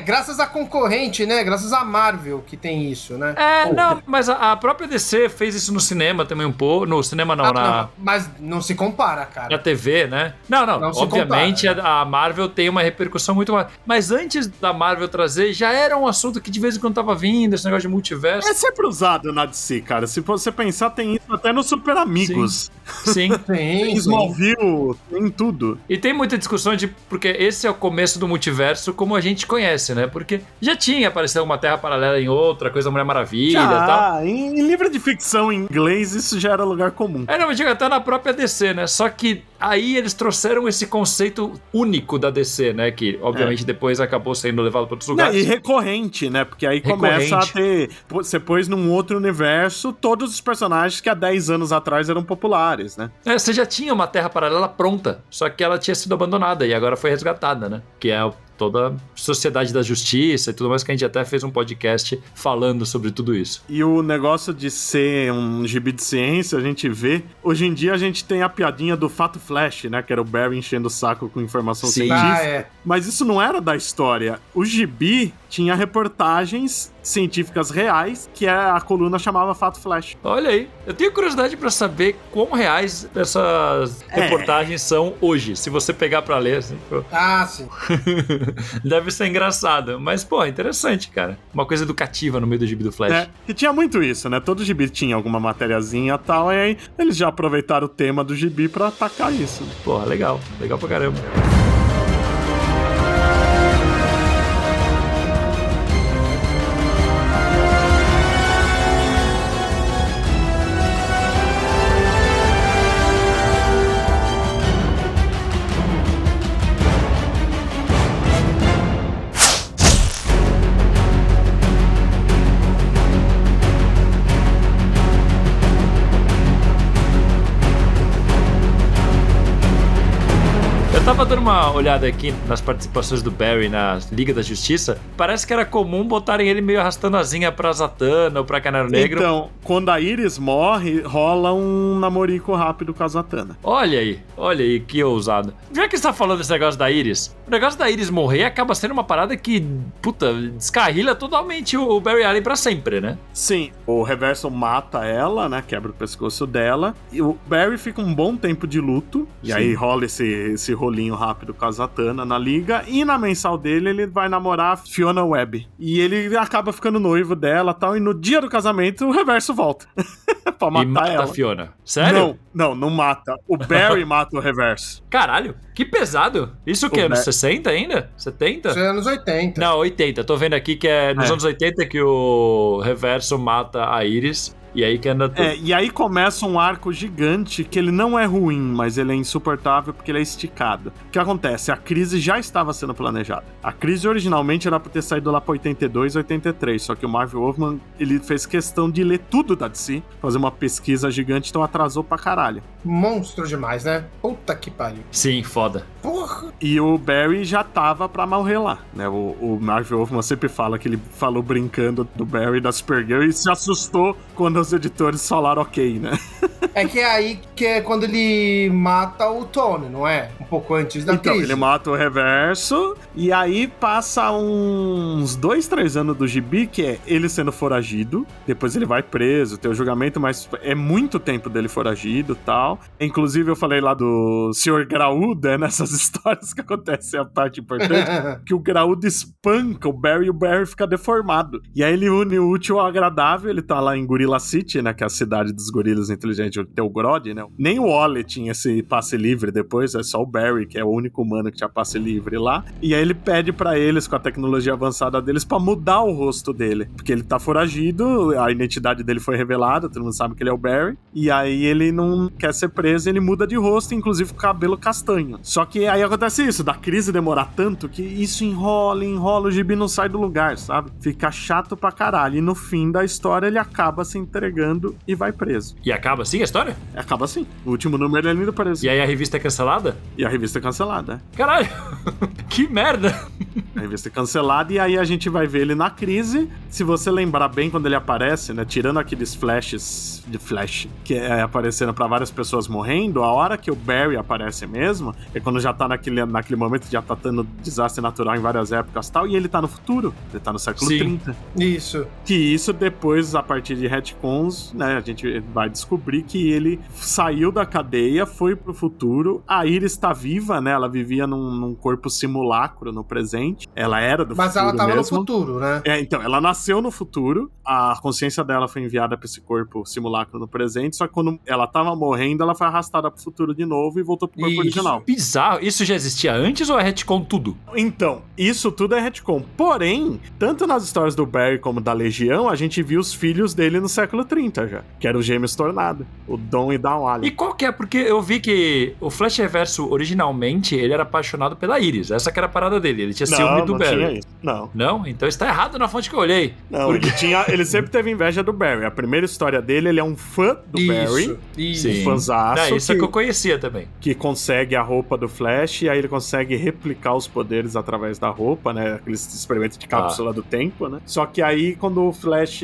Graças à concorrente, né? Graças à Marvel que tem isso, né? Não, mas a própria DC fez isso no cinema também um pouco. No cinema não, Não, mas não se compara, cara. na TV, né? Não se obviamente compara. a Marvel tem uma repercussão muito maior. Mas antes da Marvel trazer, já era um assunto que de vez em quando tava vindo, esse negócio de multiverso. É sempre usado na DC, cara. Se você pensar, tem isso até no Super Amigos. Sim. Tem Smallville, tem tudo. E tem muita discussão porque esse é o começo do multiverso como a gente conhece, né? Porque já tinha aparecido uma Terra paralela em outra, coisa da Mulher Maravilha e tal. Em livro de ficção em inglês, isso já era lugar comum. Não, mas digo, até na própria DC, né? Só que aí eles trouxeram esse conceito único da DC, né? Que, obviamente, depois acabou sendo levado para outros lugares. E recorrente, né? Porque aí começa a ter... Você pôs num outro universo todos os personagens que há 10 anos atrás eram populares, né? Você já tinha uma Terra paralela pronta, só que ela tinha sido abandonada e agora foi resgatada, né? Que é toda a Sociedade da Justiça e tudo mais, que a gente até fez um podcast falando sobre tudo isso. E o negócio de ser um gibi de ciência, a gente vê... Hoje em dia a gente tem a piadinha do Fato Flash, né? Que era o Barry enchendo o saco com informação científica. Mas isso não era da história. O gibi tinha reportagens científicas reais, que a coluna chamava Fato Flash. Olha aí. Eu tenho curiosidade pra saber quão reais essas reportagens são hoje. Se você pegar pra ler, assim. Sim. Deve ser engraçado. Mas, pô, interessante, cara. Uma coisa educativa no meio do gibi do Flash. E tinha muito isso, né? Todo gibi tinha alguma matériazinha e tal, e aí eles já aproveitaram o tema do gibi pra atacar isso. Porra, legal. Legal pra caramba. Tava dando uma olhada aqui nas participações do Barry na Liga da Justiça. Parece que era comum botarem ele meio arrastando asinha pra Zatanna ou pra Canário Negro. Então, quando a Iris morre, rola um namorico rápido com a Zatanna. Olha aí, que ousado. Já que você tá falando desse negócio da Iris, o negócio da Iris morrer acaba sendo uma parada que, descarrilha totalmente o Barry Allen pra sempre, né? Sim, o Reverso mata ela, né, quebra o pescoço dela, e o Barry fica um bom tempo de luto, e aí rola esse rolinho rápido com a Zatanna na liga, e na mensal dele ele vai namorar a Fiona Webb. E ele acaba ficando noivo dela e tal, e no dia do casamento o Reverso volta pra matar ela. E mata a Fiona. Sério? Não mata. O Barry mata o Reverso. Caralho, que pesado. Isso o quê? Anos 60 ainda? 70? Isso é anos 80. Não, 80. Tô vendo aqui que é nos anos 80 que o Reverso mata a Iris. E aí que anda tudo. E aí começa um arco gigante que ele não é ruim, mas ele é insuportável porque ele é esticado. O que acontece? A crise já estava sendo planejada. A crise originalmente era pra ter saído lá pra 82, 83, só que o Marv Wolfman, ele fez questão de ler tudo da DC, fazer uma pesquisa gigante, então atrasou pra caralho. Monstro demais, né? Puta que pariu. Sim, foda. Porra! E o Barry já tava pra morrer lá, né? O Marv Wolfman sempre fala que ele falou brincando do Barry da Supergirl e se assustou quando os editores falaram ok, né? É que é aí que é quando ele mata o Tony, não é? Um pouco antes da crise. Ele mata o Reverso, e aí passa uns 2, 3 anos do gibi, que é ele sendo foragido, depois ele vai preso, tem o julgamento, mas é muito tempo dele foragido e tal. Inclusive eu falei lá do Sr. Graúdo, nessas histórias que acontece a parte importante, que o Graúdo espanca o Barry e o Barry fica deformado. E aí ele une o útil ao agradável, ele tá lá em Gorilla City, né, que é a cidade dos gorilas inteligentes, tem o Grodd, né? Nem o Wally tinha esse passe livre depois, é só o Barry, que é o único humano que tinha passe livre lá. E aí ele pede pra eles, com a tecnologia avançada deles, pra mudar o rosto dele. Porque ele tá foragido, a identidade dele foi revelada, todo mundo sabe que ele é o Barry. E aí ele não quer ser preso, ele muda de rosto, inclusive com cabelo castanho. Só que aí acontece isso, da crise demorar tanto, que isso enrola, o gibi não sai do lugar, sabe? Fica chato pra caralho. E no fim da história ele acaba se entregando e vai preso. E acaba assim a história? Acaba assim. O último número ele ainda preso. E aí a revista é cancelada? E a revista é cancelada. Caralho! Que merda! A revista é cancelada e aí a gente vai ver ele na crise. Se você lembrar bem quando ele aparece, né? Tirando aqueles flashes de Flash que é aparecendo pra várias pessoas morrendo, a hora que o Barry aparece mesmo é quando já tá naquele momento, já tá tendo desastre natural em várias épocas e tal, e ele tá no futuro. Ele tá no século 30. Isso. Que isso depois, a partir de retcons, né? A gente vai descobrir que ele saiu da cadeia, foi pro futuro. A Iris tá viva, né? Ela vivia num corpo simulado simulacro no presente. Ela era do Mas futuro ela tava mesmo. no futuro, né? Então, ela nasceu no futuro, a consciência dela foi enviada pra esse corpo simulacro no presente, só que quando ela tava morrendo, ela foi arrastada pro futuro de novo e voltou pro corpo Isso. original. Bizarro. Isso já existia antes ou é retcon tudo? Então, isso tudo é retcon. Porém, tanto nas histórias do Barry como da Legião, a gente viu os filhos dele no século 30 já, que eram os gêmeos Tornado, o Dom e Dawn E Allen. qual que é? Porque eu vi que o Flash Reverso, originalmente, ele era apaixonado pela Iris. Essa que era a parada dele. Ele tinha ciúme do não Barry. tinha isso. Não. Não? Então está errado na fonte que eu olhei. Não, ele sempre teve inveja do Barry. A primeira história dele, ele é um fã do Barry. Isso. Sim. Um fãzaço Isso é que eu conhecia também. que consegue a roupa do Flash, e aí ele consegue replicar os poderes através da roupa, né? Aqueles experimentos de cápsula do tempo, né? Só que aí, quando o Flash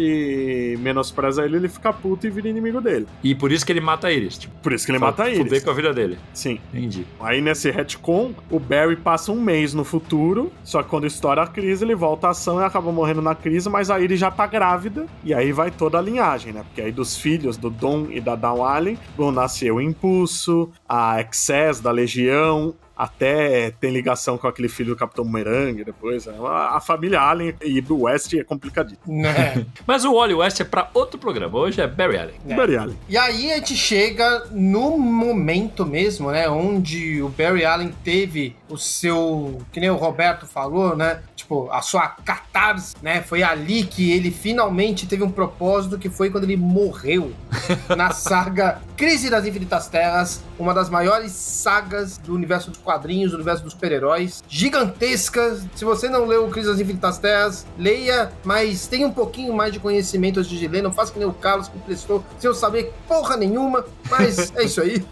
menospreza ele fica puto e vira inimigo dele. E por isso que ele mata a Iris. Tipo, Por isso que ele mata ele. fuder com a vida dele. Sim. Entendi. Aí nesse retcon, o Barry passa um mês no futuro, só que quando estoura a crise, ele volta à ação e acaba morrendo na crise, mas a Iris já tá grávida, e aí vai toda a linhagem, né? Porque aí dos filhos do Dom e da Dawn Allen vão nascer o Impulso, a Excess da Legião, até tem ligação com aquele filho do Capitão Boomerang depois. A família Allen e do West é complicadíssimo. Né? Mas o Wally West é pra outro programa. Hoje é Barry Allen. Barry Allen. E aí a gente chega no momento mesmo, né? Onde o Barry Allen teve o seu, que nem o Roberto falou, né? Tipo, a sua catarse, né? Foi ali que ele finalmente teve um propósito, que foi quando ele morreu na saga Crise das Infinitas Terras, uma das maiores sagas do universo dos quadrinhos, do universo dos super-heróis, gigantescas. Se você não leu Crise das Infinitas Terras, leia, mas tenha um pouquinho mais de conhecimento antes de ler, não faça que nem o Carlos, que prestou sem eu saber porra nenhuma, mas é isso aí.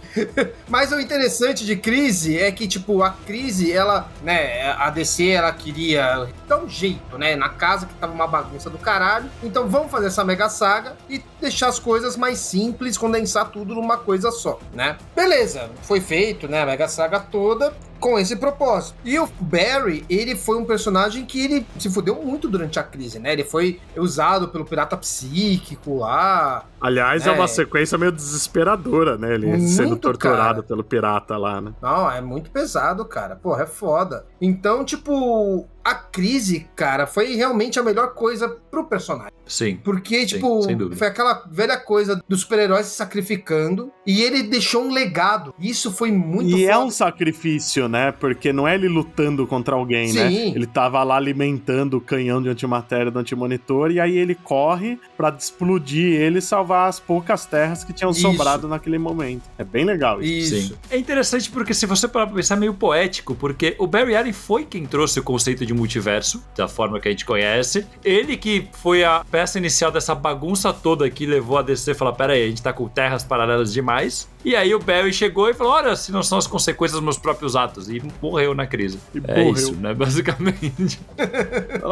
Mas o interessante de Crise é que, tipo, a Crise, ela, né, a DC, ela queria dar um jeito, né, na casa que tava uma bagunça do caralho, então vamos fazer essa mega saga e deixar as coisas mais simples, condensar tudo numa coisa só, né? Beleza, foi feito, né, a mega saga toda com esse propósito. E o Barry, ele foi um personagem que ele se fudeu muito durante a crise, né? Ele foi usado pelo pirata psíquico lá. Aliás, é uma sequência meio desesperadora, né? Ele Muito, sendo torturado cara. pelo pirata lá, né? Não, é muito pesado, cara. Porra, é foda. Então, tipo, a crise, cara, foi realmente a melhor coisa pro personagem. Sim. Porque, Sim, tipo, sem dúvida. foi aquela velha coisa dos super-heróis se sacrificando e ele deixou um legado. Isso foi muito E foda. é um sacrifício, né? Porque não é ele lutando contra alguém, né? Sim. Ele tava lá alimentando o canhão de antimatéria do antimonitor, e aí ele corre pra explodir ele e salvar as poucas terras que tinham Isso. sobrado naquele momento. É bem legal isso. Isso. Sim. É interessante porque se você parar pra pensar, é meio poético, porque o Barry Allen foi quem trouxe o conceito de multiverso, da forma que a gente conhece. Ele que foi a peça inicial dessa bagunça toda que levou a DC a falar, pera aí, a gente tá com terras paralelas demais. E aí o Barry chegou e falou, olha, se não são as consequências dos meus próprios atos. E morreu na crise. E É morreu. isso, né? Basicamente.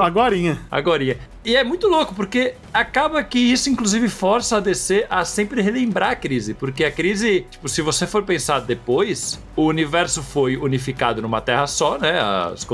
Agorinha. Agorinha. E é muito louco, porque acaba que isso, inclusive, força a DC a sempre relembrar a crise. Porque a crise, tipo, se você for pensar depois, o universo foi unificado numa terra só, né? As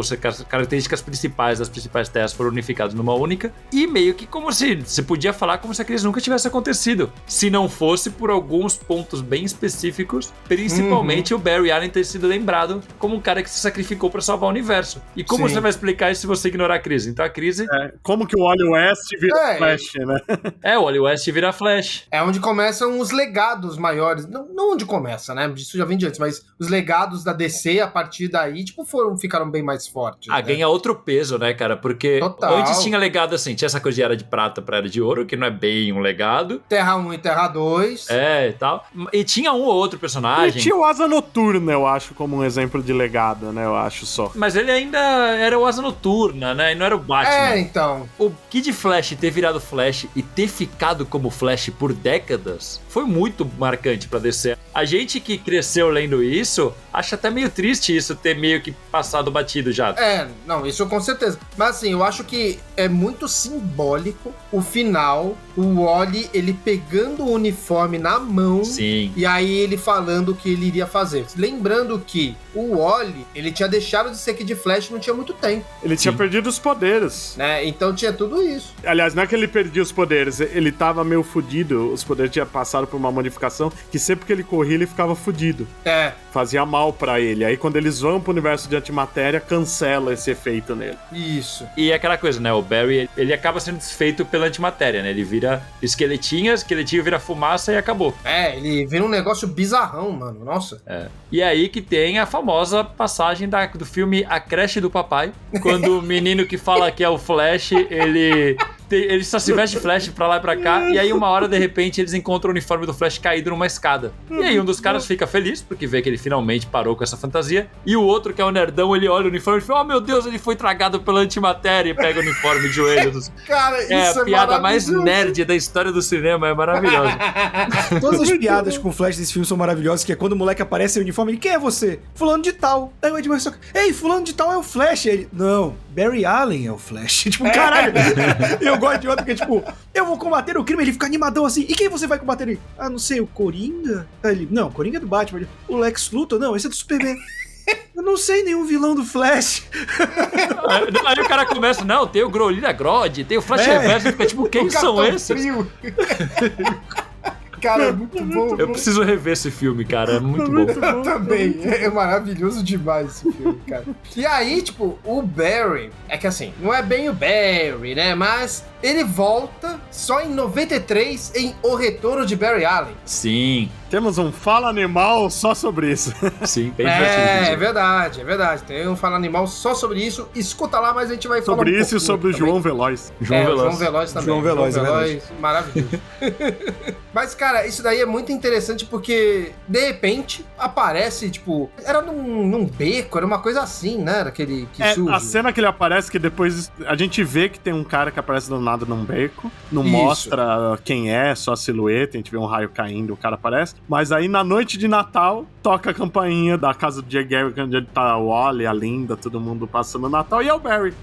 características principais das principais terras foram unificadas numa única. E meio que como se você podia falar como se a crise nunca tivesse acontecido. Se não fosse por alguns pontos bem específicos, principalmente o Barry Allen ter sido lembrado como um cara que se sacrificou pra salvar o universo. E como Sim. você vai explicar isso se você ignorar a crise? Então a crise Como que o Wally West vira É. Flash, né? o Wally West vira Flash. É onde começam os legados maiores. Não onde começa, né? Isso já vem de antes, mas os legados da DC, a partir daí, tipo, ficaram bem mais fortes. Ah, né? ganha outro peso, né, cara? Porque Total. antes tinha legado assim, tinha essa coisa de Era de Prata pra Era de Ouro, que não é bem um legado. Terra 1 e Terra 2. É, e tal. E tinha um ou outro E personagem. tinha o Asa Noturna, eu acho, como um exemplo de legado, né? Eu acho só. Mas ele ainda era o Asa Noturna, né? E não era o Batman. É, então. O Kid Flash ter virado Flash e ter ficado como Flash por décadas foi muito marcante pra DC. A gente que cresceu lendo isso, acha até meio triste isso ter meio que passado batido já. É, não, isso com certeza. Mas assim, eu acho que é muito simbólico o final, o Wally, ele pegando o uniforme na mão. Sim. E aí aí ele falando o que ele iria fazer. Lembrando que o Wally, ele tinha deixado de ser Kid Flash não tinha muito tempo. Ele tinha perdido os poderes. Né? Então tinha tudo isso. Aliás, não é que ele perdia os poderes, ele tava meio fudido, os poderes tinham passado por uma modificação, que sempre que ele corria, ele ficava fudido. Fazia mal pra ele. Aí quando eles vão pro universo de antimatéria, cancela esse efeito nele. Isso. E é aquela coisa, né? O Barry, ele acaba sendo desfeito pela antimatéria, né? Ele vira esqueletinho vira fumaça e acabou. Ele vira um negócio bizarrão, mano. Nossa. E aí que tem a famosa passagem do filme A Creche do Papai, quando o menino que fala que é o Flash, ele só se veste Flash pra lá e pra cá, e aí uma hora, de repente, eles encontram o uniforme do Flash caído numa escada. E aí um dos caras fica feliz, porque vê que ele finalmente parou com essa fantasia, e o outro, que é o nerdão, ele olha o uniforme e fala, oh meu Deus, ele foi tragado pela antimatéria, e pega o uniforme de joelho. Cara, isso a piada mais nerd da história do cinema, é maravilhosa. Todas as piadas com o Flash desse filme são maravilhosas, que é quando o moleque aparece em uniforme, ele, quem é você? Fulano de tal. Aí o Ed Murphy, ei, fulano de tal é o Flash. Ele, não, Barry Allen é o Flash. Tipo, caralho. Eu gosto de outro que é tipo, eu vou combater o crime, ele fica animadão assim. E quem você vai combater ele? Ah, não sei, o Coringa? Aí ele, não, o Coringa é do Batman. Ele, o Lex Luthor? Não, esse é do Superman. Eu não sei nenhum vilão do Flash. Aí o cara começa, não, tem o Grolina Grodd, tem o Flash Reverso, fica tipo, quem são esses? Cara, é muito bom. Eu preciso rever esse filme, cara. É muito bom. Eu também. É maravilhoso demais esse filme, cara. E aí, tipo, o Barry... É que assim, não é bem o Barry, né? Mas ele volta só em 93 em O Retorno de Barry Allen. Sim. Temos um Fala Animal só sobre isso. Sim, bem divertido. É verdade. Tem um Fala Animal só sobre isso. Escuta lá, mas a gente vai falar sobre um isso e sobre o João Veloz. João Veloz também. João Veloz, maravilhoso. Mas, cara, isso daí é muito interessante porque, de repente, aparece, tipo... Era num beco, era uma coisa assim, né? Aquele que surge. A cena que ele aparece, que depois a gente vê que tem um cara que aparece do nada num beco. Não Isso. mostra quem é, só a silhueta. A gente vê um raio caindo, o cara aparece. Mas aí, na noite de Natal, toca a campainha da casa do Jay Garrick, onde ele tá o Wally, a Linda, todo mundo passando o Natal. E é o Barry.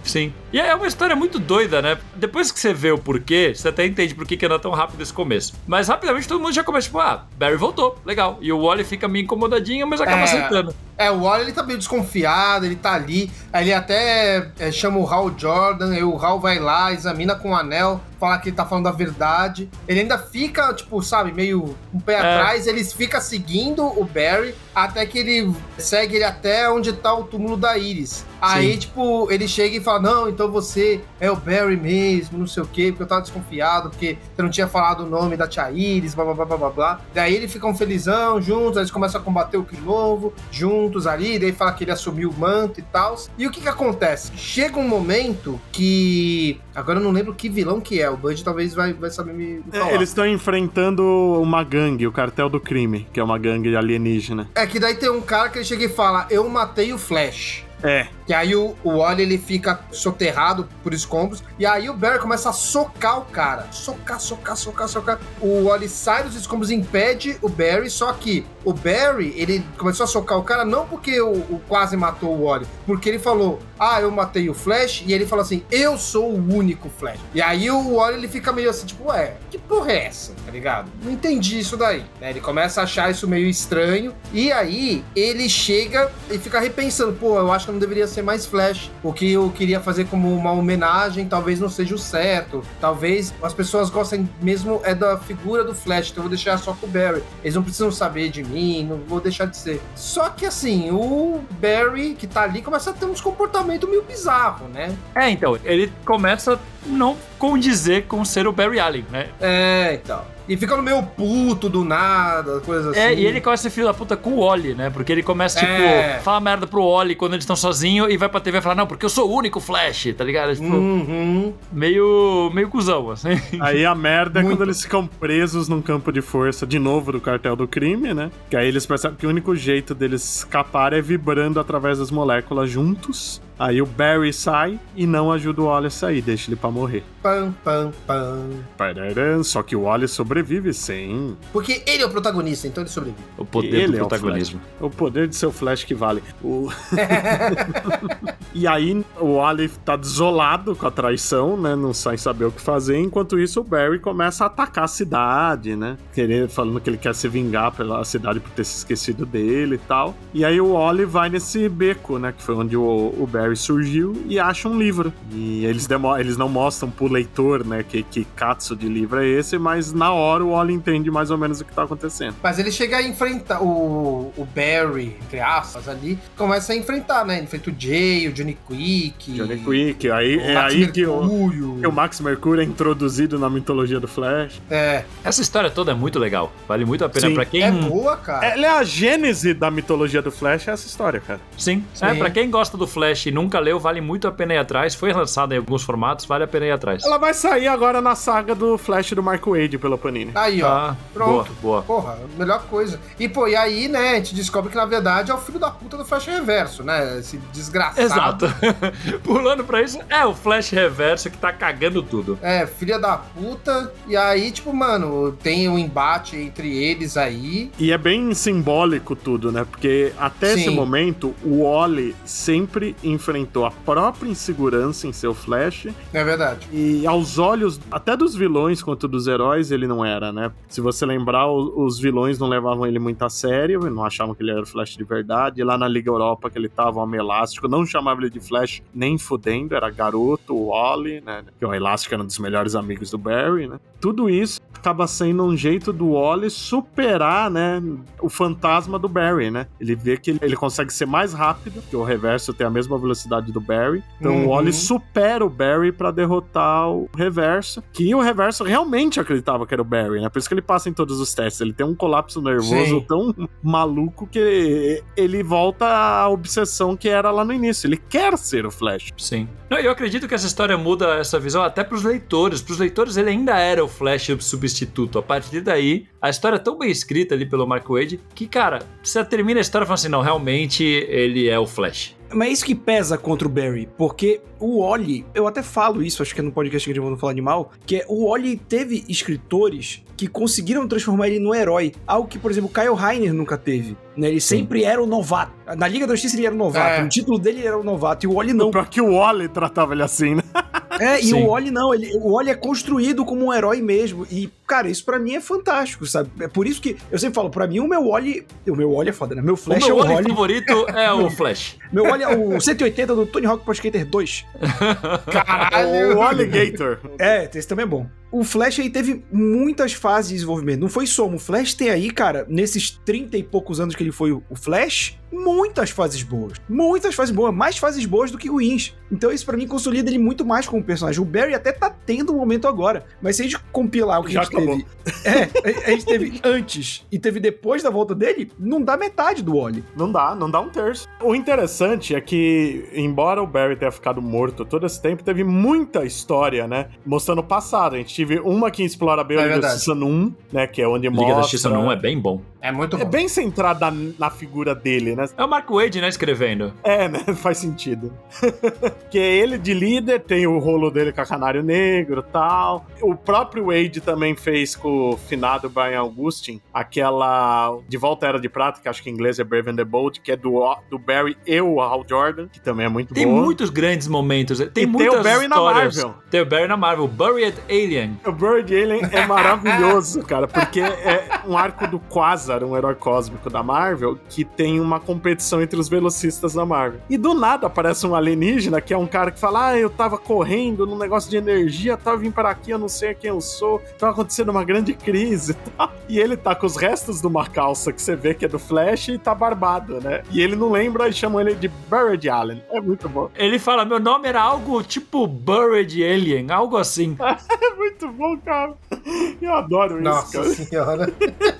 Sim. E é uma história muito doida, né? Depois que você vê o porquê, você até entende por que anda tão rápido esse começo. Mas rapidamente todo mundo já começa, tipo, Barry voltou, legal. E o Wally fica meio incomodadinho, mas acaba aceitando. O Wally, ele tá meio desconfiado, ele tá ali. Aí ele até chama o Hal Jordan, aí o Hal vai lá, examina com o anel, fala que ele tá falando a verdade. Ele ainda fica, tipo, sabe, meio um pé atrás, ele fica seguindo o Barry, até que ele segue ele até onde tá o túmulo da Iris. Aí, tipo, ele chega e fala, não, então você é o Barry mesmo, não sei o quê, porque eu tava desconfiado, porque você não tinha falado o nome da tia Iris, blá, blá, blá, blá, blá, blá. Daí eles ficam felizão juntos, aí eles começam a combater o crime novo, juntos ali, daí fala que ele assumiu o manto e tal. E o que acontece? Chega um momento que... Agora eu não lembro que vilão que é, o Bud talvez vai saber me falar. Eles estão enfrentando uma gangue, o Cartel do Crime, que é uma gangue alienígena. É que daí tem um cara que ele chega e fala, eu matei o Flash. Que aí o Wally, ele fica soterrado por escombros. E aí o Barry começa a socar o cara. Socar. O Wally sai dos escombros e impede o Barry. Só que o Barry, ele começou a socar o cara não porque o quase matou o Wally. Porque ele falou, eu matei o Flash. E ele falou assim, eu sou o único Flash. E aí o Wally, ele fica meio assim, tipo, que porra é essa? Tá ligado? Não entendi isso daí. Ele começa a achar isso meio estranho. E aí ele chega e fica repensando, eu acho que não deveria ser mais Flash. O que eu queria fazer como uma homenagem talvez não seja o certo. Talvez as pessoas gostem mesmo da figura do Flash, então eu vou deixar só com o Barry. Eles não precisam saber de mim, não vou deixar de ser. Só que assim, o Barry que tá ali começa a ter uns comportamentos meio bizarros, né? Então, ele começa a não condizer com ser o Barry Allen, né? Então. E fica no meio puto do nada, coisa assim. E ele começa a ser filho da puta com o Wally, né? Porque ele começa, tipo, falar merda pro Wally quando eles estão sozinhos e vai pra TV e fala, não, porque eu sou o único Flash, tá ligado? Tipo, meio cuzão, assim. Aí a merda é quando eles ficam presos num campo de força, de novo, do Cartel do Crime, né? Que aí eles percebem que o único jeito deles escapar é vibrando através das moléculas juntos. Aí o Barry sai e não ajuda o Wally a sair, deixa ele pra morrer. Pam. Pararam, só que o Wally sobrevive, sim. Porque ele é o protagonista, então ele sobrevive. O poder do protagonismo. O poder de ser o Flash que vale. E aí o Wally tá desolado com a traição, né? Não sai saber o que fazer. Enquanto isso, o Barry começa a atacar a cidade, né? Falando que ele quer se vingar pela cidade por ter se esquecido dele e tal. E aí o Wally vai nesse beco, né? Que foi onde o Barry surgiu e acha um livro. E eles não mostram pro leitor, né? Que catso de livro é esse, mas na hora o Wally entende mais ou menos o que tá acontecendo. Mas ele chega a enfrentar o Barry, entre aspas, ali, começa a enfrentar, né? Enfrenta o Jay, o Johnny Quick. Aí é aí que o Max Mercúrio é introduzido na mitologia do Flash. Essa história toda é muito legal. Vale muito a pena. Sim. Pra quem... É boa, cara. Ela é a gênese da mitologia do Flash, é essa história, cara. Sim. Pra quem gosta do Flash e nunca leu, vale muito a pena ir atrás. Foi lançada em alguns formatos, vale a pena ir atrás. Ela vai sair agora na saga do Flash do Mark Waid pela Panini. Aí, ó. Pronto. Boa. Porra, melhor coisa. E aí, né, a gente descobre que na verdade é o filho da puta do Flash Reverso, né? Esse desgraçado. Exato. Pulando pra isso, é o Flash Reverso que tá cagando tudo. Filha da puta. E aí, tipo, mano, tem um embate entre eles aí. E é bem simbólico tudo, né? Porque até esse momento, o Wally sempre enfrentou a própria insegurança em seu Flash. É verdade. E aos olhos, até dos vilões quanto dos heróis, ele não era, né? Se você lembrar, os vilões não levavam ele muito a sério, não achavam que ele era o Flash de verdade. E lá na Liga Europa, que ele tava um homem elástico, não chamava ele de Flash nem fudendo, era garoto, o Wally, né? Que o Elástico era um dos melhores amigos do Barry, né? Tudo isso acaba sendo um jeito do Wally superar, né, o fantasma do Barry, né? Ele vê que ele consegue ser mais rápido, que o Reverso tem a mesma velocidade do Barry. Então o Wally supera o Barry pra derrotar o Reverso, que o Reverso realmente acreditava que era o Barry, né? Por isso que ele passa em todos os testes. Ele tem um colapso nervoso tão maluco que ele volta à obsessão que era lá no início. Ele quer ser o Flash. Sim. Não, eu acredito que essa história muda essa visão até pros leitores. Pros leitores, ele ainda era o Flash substituto. A partir daí, a história é tão bem escrita ali pelo Mark Waid que, cara, você termina a história falando assim, não, realmente ele é o Flash. Mas é isso que pesa contra o Barry, porque o Wally, eu até falo isso, acho que é no podcast que a gente vai falar de mal, que é o Wally teve escritores que conseguiram transformar ele no herói, algo que, por exemplo, o Kyle Rayner nunca teve, né? Ele sempre era o novato. Na Liga da Justiça ele era o novato, no título dele ele era o novato, e o Wally não. Pior que o Wally tratava ele assim, né? E o Wally não, o Wally é construído como um herói mesmo, e, cara, isso pra mim é fantástico, sabe? É por isso que eu sempre falo, pra mim o meu Wally é foda, né? Meu Flash o meu é o Wally favorito é o Flash. Meu Wally é o 180 do Tony Hawk Pro Skater 2. Caralho! O Alligator. Esse também é bom. O Flash aí teve muitas fases de desenvolvimento. Não foi só. O Flash tem aí, cara, nesses 30 e poucos anos que ele foi o Flash, muitas fases boas. Muitas fases boas. Mais fases boas do que ruins. Então isso pra mim consolida ele muito mais como personagem. O Barry até tá tendo um momento agora. Mas se a gente compilar o que a gente teve... a gente teve antes e teve depois da volta dele, não dá metade do Wally. Não dá um terço. O interessante é que, embora o Barry tenha ficado morto todo esse tempo, teve muita história, né? Mostrando o passado. A gente tive uma que explora bem o Liga da Justiça 1, né? Que é onde mostra... Liga da Justiça 1 é bem bom. É muito bom. É bem centrada na figura dele, né? É o Mark Waid, né, escrevendo. Né? Faz sentido. Que é ele de líder, tem o rolo dele com a Canário Negro e tal. O próprio Wade também fez com o finado Brian Augustine aquela De Volta à Era de Prata, que acho que em inglês é Brave and the Bold, que é do Barry e o Hal Jordan, que também é muito tem boa. Tem muitos grandes momentos. Tem muitas o Barry histórias. na Marvel. Tem o Barry na Marvel. Buried Alien. O Buried Alien é maravilhoso, cara, porque é um arco do Quasar, um herói cósmico da Marvel, que tem uma competição entre os velocistas da Marvel. E do nada aparece um alienígena, que é um cara que fala, eu tava correndo num negócio de energia, tava vindo para aqui, eu não sei quem eu sou, tava acontecendo uma grande crise e tal. E ele tá com os restos de uma calça que você vê que é do Flash e tá barbado, né? E ele não lembra e chamam ele de Buried Alien. É muito bom. Ele fala, meu nome era algo tipo Buried Alien, algo assim. É muito bom, cara. Eu adoro isso, Nossa cara. Senhora.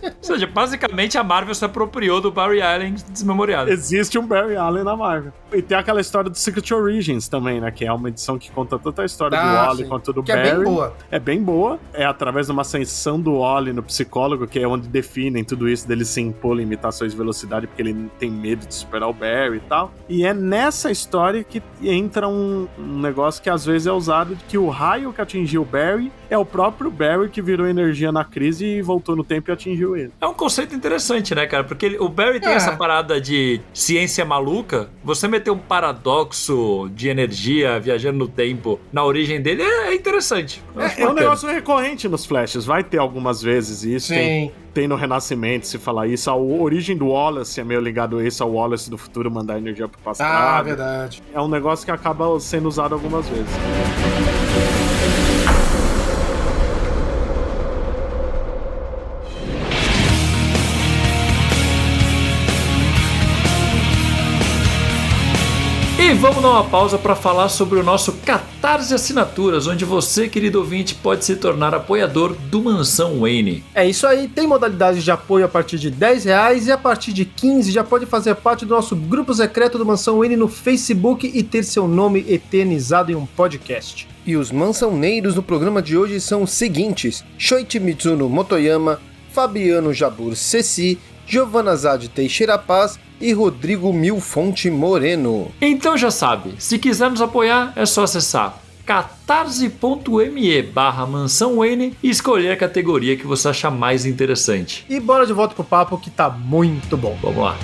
Ou seja, basicamente a Marvel se apropriou do Barry Allen desmemoriado. Existe um Barry Allen na Marvel. E tem aquela história do Secret Origins também, né? Que é uma edição que conta toda a história do Wally quanto do Barry. É bem boa. É bem boa. É através de uma ascensão do Wally no psicólogo, que é onde definem tudo isso dele se impor limitações de velocidade, porque ele tem medo de superar o Barry e tal. E é nessa história que entra um negócio que às vezes é usado, de que o raio que atingiu o Barry é o próprio Barry que virou energia na crise e voltou no tempo e atingiu ele. É um conceito interessante, né, cara? Porque o Barry tem essa parada de ciência maluca, você meter um paradoxo de energia viajando no tempo na origem dele é interessante. É um negócio recorrente nos Flashes, vai ter algumas vezes isso. Sim. Tem no Renascimento, se falar isso. A origem do Wallace é meio ligado a isso, ao Wallace do futuro mandar energia pro passado. Ah, verdade. É um negócio que acaba sendo usado algumas vezes. E vamos dar uma pausa para falar sobre o nosso Catarse Assinaturas, onde você, querido ouvinte, pode se tornar apoiador do Mansão Wayne. É isso aí, tem modalidades de apoio a partir de R$10 e a partir de 15 já pode fazer parte do nosso grupo secreto do Mansão Wayne no Facebook e ter seu nome eternizado em um podcast. E os mansãoneiros do programa de hoje são os seguintes: Shoichi Mitsuno Motoyama, Fabiano Jabur Ceci, Giovanna Zade Teixeira Paz e Rodrigo Milfonte Moreno. Então já sabe, se quiser nos apoiar é só acessar catarse.me/Mansão Wayne e escolher a categoria que você achar mais interessante. E bora de volta pro papo que tá muito bom. Vamos lá.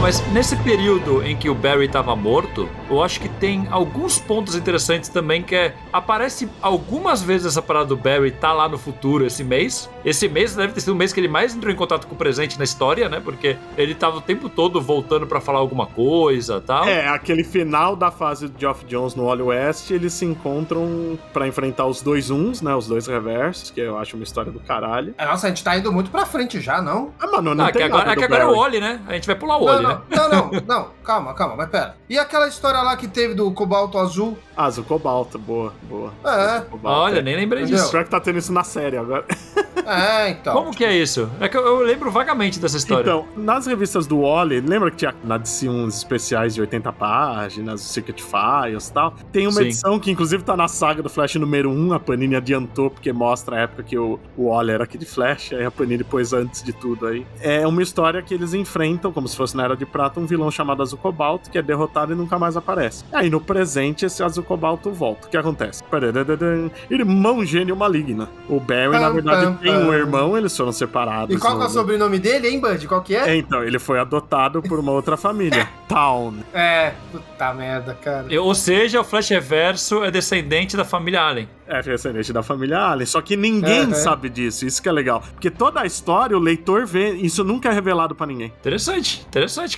Mas nesse período em que o Barry estava morto, eu acho que tem alguns pontos interessantes também, que aparece algumas vezes essa parada do Barry tá lá no futuro esse mês. Esse mês deve ter sido o mês que ele mais entrou em contato com o presente na história, né? Porque ele tava o tempo todo voltando pra falar alguma coisa e tal. Aquele final da fase do Geoff Johns no Wally West, eles se encontram pra enfrentar os dois uns, né? Os dois reversos, que eu acho uma história do caralho. Nossa, a gente tá indo muito pra frente já, não? Mano, não tem agora, nada do agora é Barry. o Wally, né? A gente vai pular o Wally, né? Não, calma, mas pera. E aquela história lá que teve do cobalto azul? Azul Cobalto, boa. Cobalto, Olha, nem lembrei Entendeu? disso. Pior que tá tendo isso na série agora. Então. Como que é isso? É que eu lembro vagamente dessa história. Então, nas revistas do Wally, lembra que tinha na DC uns especiais de 80 páginas, Secret Files e tal? Tem uma Sim. edição que inclusive tá na saga do Flash número 1, a Panini adiantou, porque mostra a época que o Wally era aqui de Flash, aí a Panini pôs antes de tudo aí. É uma história que eles enfrentam, como se fosse na Era de Prata, um vilão chamado Azul Cobalto, que é derrotado e nunca mais aparece. Aí no presente, esse Azul Cobalto volta. O que acontece? Irmão gênio maligno. O Barry, na verdade, tem um irmão, eles foram separados. E qual que é o sobrenome dele, hein, Bud? Qual que é? Então, ele foi adotado por uma outra família. Town. Puta merda, cara. Ou seja, o Flash Reverso é descendente da família Allen. É descendente da família Allen, só que ninguém sabe disso, isso que é legal. Porque toda a história, o leitor vê, isso nunca é revelado pra ninguém. Interessante,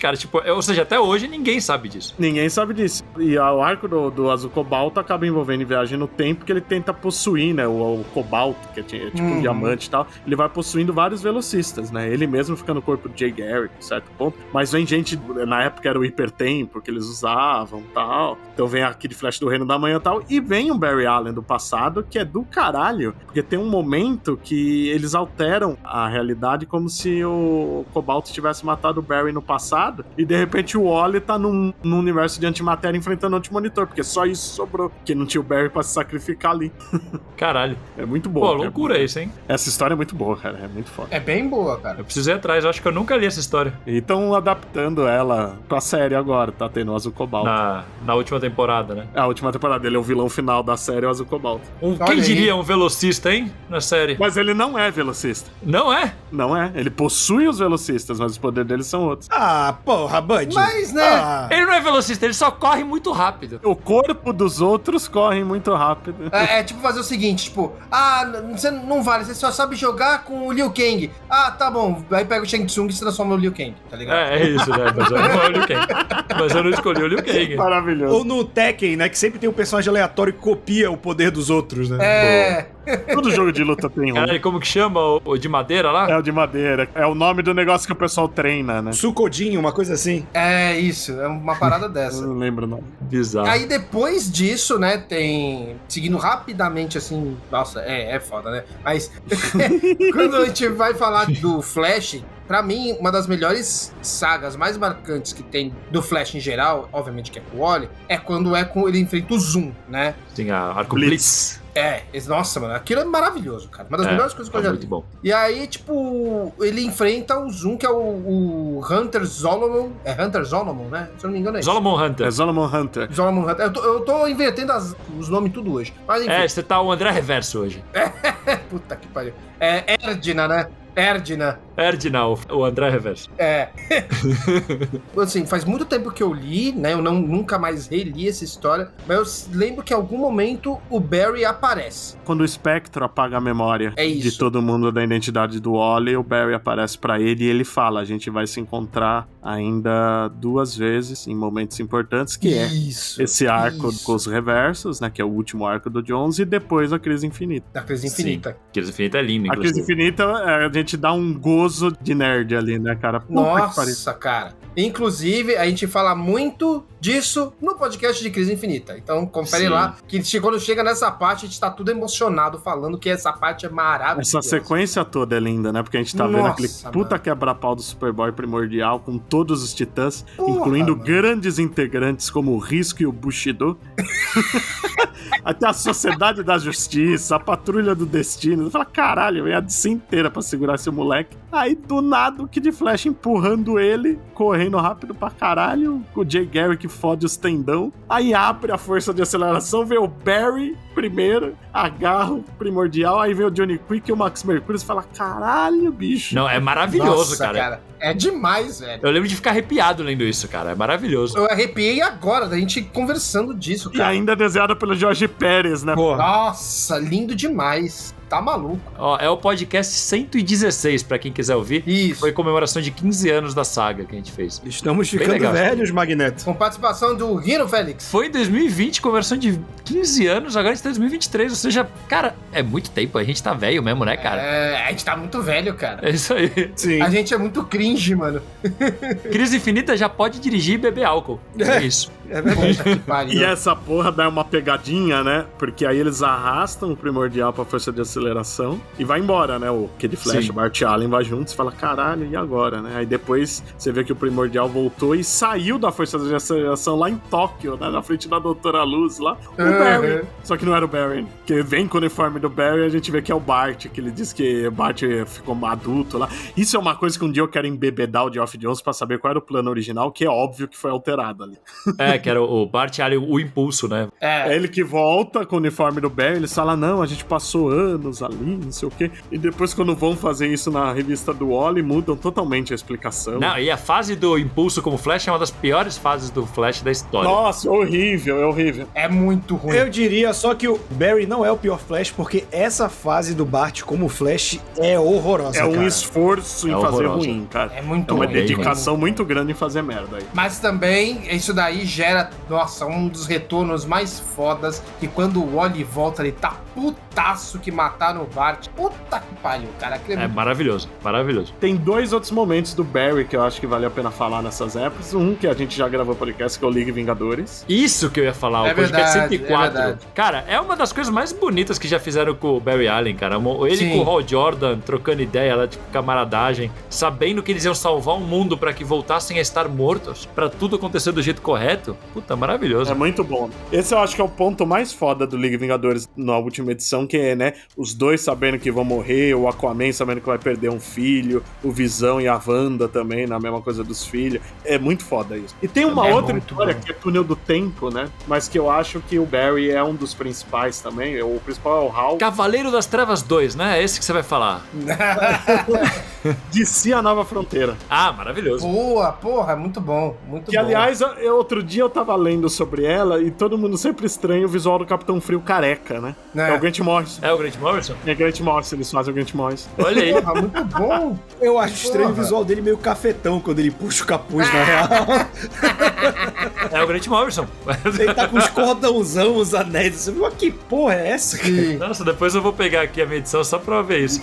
cara. Tipo, ou seja, até hoje ninguém sabe disso. Ninguém sabe disso. E o arco do Azul Cobalto acaba envolvendo viagem no tempo, que ele tenta possuir, né, o Cobalto, que é tipo um diamante e tal. Ele vai possuindo vários velocistas, né? Ele mesmo fica no corpo de Jay Garrick, em certo ponto. Mas vem gente, na época era o hipertempo que eles usavam e tal. Então vem a Kid Flash do Reino da Manhã e tal. E vem um Barry Allen do passado, que é do caralho, porque tem um momento que eles alteram a realidade como se o Cobalto tivesse matado o Barry no passado, e de repente o Wally tá num universo de antimatéria enfrentando o Antimonitor, porque só isso sobrou, porque não tinha o Barry pra se sacrificar ali. Caralho. É muito bom. Pô, loucura isso, hein? Essa história é muito boa, cara, é muito foda. É bem boa, cara. Eu preciso ir atrás, eu acho que eu nunca li essa história. E estão adaptando ela pra série agora, tá tendo o Azul Cobalto. Na última temporada, né? A última temporada, ele é o vilão final da série, o Azul Cobalto. Quem diria um velocista, hein? Na série. Mas ele não é velocista. Não é? Não é. Ele possui os velocistas, mas os poderes deles são outros. Ah, porra, Bud. Mas, né? Ele não é velocista, ele só corre muito rápido. O corpo dos outros corre muito rápido. É tipo fazer o seguinte, tipo, você não vale, você só sabe jogar com o Liu Kang. Tá bom, aí pega o Shang Tsung e se transforma no Liu Kang, tá ligado? É isso, né? Mas eu não é o Liu Kang. Mas eu não escolhi o Liu Kang. Maravilhoso. Ou no Tekken, né? Que sempre tem um personagem aleatório que copia o poder dos outros, né? Todo jogo de luta tem um. Caralho, como que chama o de madeira lá? É o de madeira. É o nome do negócio que o pessoal treina, né? Sucodinho, uma coisa assim. É isso, é uma parada dessa. Eu não lembro o nome. Bizarro. Aí depois disso, né, tem... Seguindo rapidamente, assim... Nossa, é foda, né? Mas quando a gente vai falar do Flash... pra mim, uma das melhores sagas mais marcantes que tem do Flash em geral, obviamente que é com o Wally, é quando ele enfrenta o Zoom, né? Sim, a Arco Blitz. Nossa, mano, aquilo é maravilhoso, cara. Uma das melhores coisas que eu já vi. Muito bom. E aí, tipo, ele enfrenta o Zoom, que é o Hunter Zolomon. É Hunter Zolomon, né? Se eu não me engano é isso. Solomon Hunter. É Solomon Hunter. Zolomon Hunter. Eu tô invertendo os nomes tudo hoje. Mas enfim. Você tá o André Reverso hoje. Puta que pariu. É Erdina, né? Erdina, o André Reverso. Assim, faz muito tempo que eu li, né? Eu nunca mais reli essa história. Mas eu lembro que em algum momento o Barry aparece. Quando o Espectro apaga a memória de todo mundo da identidade do Wally, o Barry aparece pra ele e ele fala: a gente vai se encontrar ainda 2 vezes em momentos importantes, que esse arco com os reversos, né? Que é o último arco do Jones, e depois a Crise Infinita. Da Crise Infinita. Sim. A Crise Infinita é linda, A inclusive. Crise Infinita, a gente dá um gozo de nerd ali, né, cara? Nossa, cara. Inclusive, a gente fala muito disso no podcast de Crise Infinita. Então, confere lá, que quando chega nessa parte, a gente tá tudo emocionado falando que essa parte é maravilhosa. Essa sequência toda é linda, né? Porque a gente tá vendo aquele puta quebra-pau do Superboy primordial com todos os titãs, incluindo grandes integrantes como o Risco e o Bushido. Até a Sociedade da Justiça, a Patrulha do Destino. Você fala, caralho, vem a DC inteira pra segurar esse moleque. Aí, do nada, o Kid Flash empurrando ele, correndo rápido pra caralho, com o Jay Garrick fode os tendão. Aí abre a força de aceleração, vê o Barry primeiro, agarra o primordial, aí vê o Johnny Quick e o Max Mercury, você fala, caralho, bicho. Não, é maravilhoso, Nossa, cara. É demais, velho. Eu lembro de ficar arrepiado lendo isso, cara. É maravilhoso. Eu arrepiei agora, da gente conversando disso, cara. E ainda desenhado pelo Jorge Pérez, né? Porra. Nossa, lindo demais. Tá maluco. Ó, é o podcast 116, pra quem quiser ouvir. Isso. Foi comemoração de 15 anos da saga que a gente fez. Estamos ficando velhos, Magneto. Com participação do Rino Félix. Foi em 2020, comemoração de 15 anos, agora a gente tá em 2023. Ou seja, cara, é muito tempo. A gente tá velho mesmo, né, cara? A gente tá muito velho, cara. É isso aí. Sim. A gente é muito cringe, mano. Crise Infinita já pode dirigir e beber álcool. É isso. É verdade. Puta que pariu. E essa porra dá uma pegadinha, né? Porque aí eles arrastam o primordial pra força de aceleração e vai embora, né? O Kid Flash, o Bart Allen vai junto e fala, caralho, e agora, né? Aí depois você vê que o primordial voltou e saiu da força de aceleração lá em Tóquio, né? Na frente da Doutora Luz lá. O Barry. Só que não era o Barry. Que vem com o uniforme do Barry e a gente vê que é o Bart, que ele diz que o Bart ficou adulto lá. Isso é uma coisa que um dia eu quero embebedar o Geoff Jones pra saber qual era o plano original, que é óbvio que foi alterado ali. Que era o Bart Allen, o impulso, né? É ele que volta com o uniforme do Barry, ele fala, não, a gente passou anos ali, não sei o quê. E depois, quando vão fazer isso na revista do Wally, mudam totalmente a explicação. Não, e a fase do impulso como Flash é uma das piores fases do Flash da história. Nossa, horrível, é horrível. É muito ruim. Eu diria só que o Barry não é o pior Flash, porque essa fase do Bart como Flash é horrorosa, É um cara. esforço em fazer ruim, cara. É muito É uma ruim. dedicação muito grande em fazer merda aí. Mas também, isso daí gera, nossa, um dos retornos mais fodas, que quando o Wally volta, ele tá putaço que mataram o Bart. Puta que pariu, cara. É maravilhoso, maravilhoso. Tem 2 outros momentos do Barry que eu acho que vale a pena falar nessas épocas. Um que a gente já gravou podcast, que é o League Vingadores. Isso que eu ia falar, É o podcast verdade, 104. é verdade. Cara, é uma das coisas mais bonitas que já fizeram com o Barry Allen, cara. Ele Sim. com o Hal Jordan, trocando ideia lá, tipo, camaradagem, sabendo que eles iam salvar o mundo pra que voltassem a estar mortos, pra tudo acontecer do jeito correto. Puta, maravilhoso. É muito bom. Esse eu acho que é o ponto mais foda do League Vingadores na última edição, que é, né, os dois sabendo que vão morrer, o Aquaman sabendo que vai perder um filho, o Visão e a Wanda também, na mesma coisa dos filhos. É muito foda isso. E tem uma outra história, que é Túnel do Tempo, né, mas que eu acho que o Barry é um dos principais também. O principal é o Hal. Cavaleiro das Trevas 2, né? É esse que você vai falar. DC a Nova Fronteira. Ah, maravilhoso. Boa, porra, muito bom. Muito Que, bom. aliás, outro dia eu tava lendo sobre ela e todo mundo sempre estranha o visual do Capitão Frio careca, né? É o Grant Morrison. É o Grant Morrison? É Grant Morrison, eles fazem o Grant Morrison. Olha aí. Porra, muito bom. Eu acho estranho o visual dele meio cafetão quando ele puxa o capuz, na real. É o Grant Morrison. Ele tá com os cordãozão, os anéis. Você viu, que porra é essa, cara? Nossa, depois eu vou pegar aqui a minha edição só pra ver isso.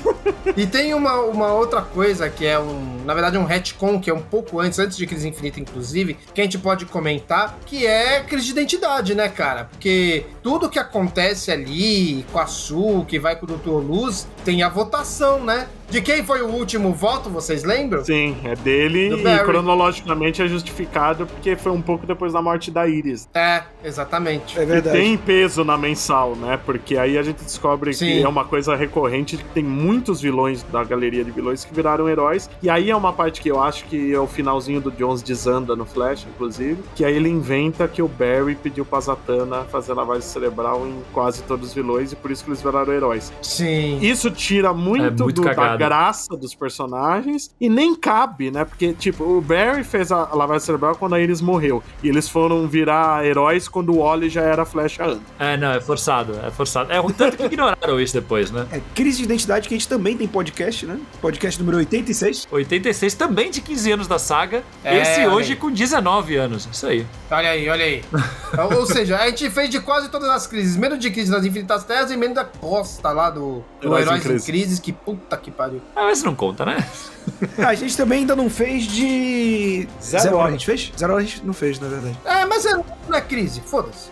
E tem uma outra coisa que é na verdade um retcon, que é um pouco antes de Crise Infinita, inclusive, que a gente pode comentar, que é crise de identidade, né, cara? Porque tudo que acontece ali com a Sue, que vai com o Dr. Luz, tem a votação, né? De quem foi o último voto, vocês lembram? Sim, é dele Do e Barry. cronologicamente é justificado porque foi um pouco depois da morte da Iris. É, exatamente. É E verdade. tem peso na mensal, né? Porque aí a gente descobre Sim. que é uma coisa recorrente, que tem muitos vilões da galeria de vilões que viraram heróis. E aí é uma parte que eu acho que é o finalzinho do Jones desanda no Flash, inclusive, que aí ele inventa que o Barry pediu pra Zatanna fazer lavagem cerebral em quase todos os vilões e por isso que eles viraram heróis. Sim. Isso tira muito, muito da cagado. graça dos personagens e nem cabe, né? Porque, tipo, o Barry fez a lavagem cerebral quando a Iris morreu. E eles foram virar heróis quando o Wally já era Flash há anos. Não, é forçado, é forçado. É tanto que ignoraram isso depois, né? É crise de identidade que a gente também tem podcast, né? Podcast número 86. 86 também de 15 anos da saga, É, esse olha hoje aí. com 19 anos, isso aí. Olha aí, olha aí. Ou seja, a gente fez de quase todas as crises, menos de crise das Infinitas Terras e menos da costa lá do Heróis em Crises, que puta que pariu. Mas não conta, né? A gente também ainda não fez de... Zero Hora. A gente fez? Zero Hora a gente não fez, na verdade. É, mas não é crise, foda-se.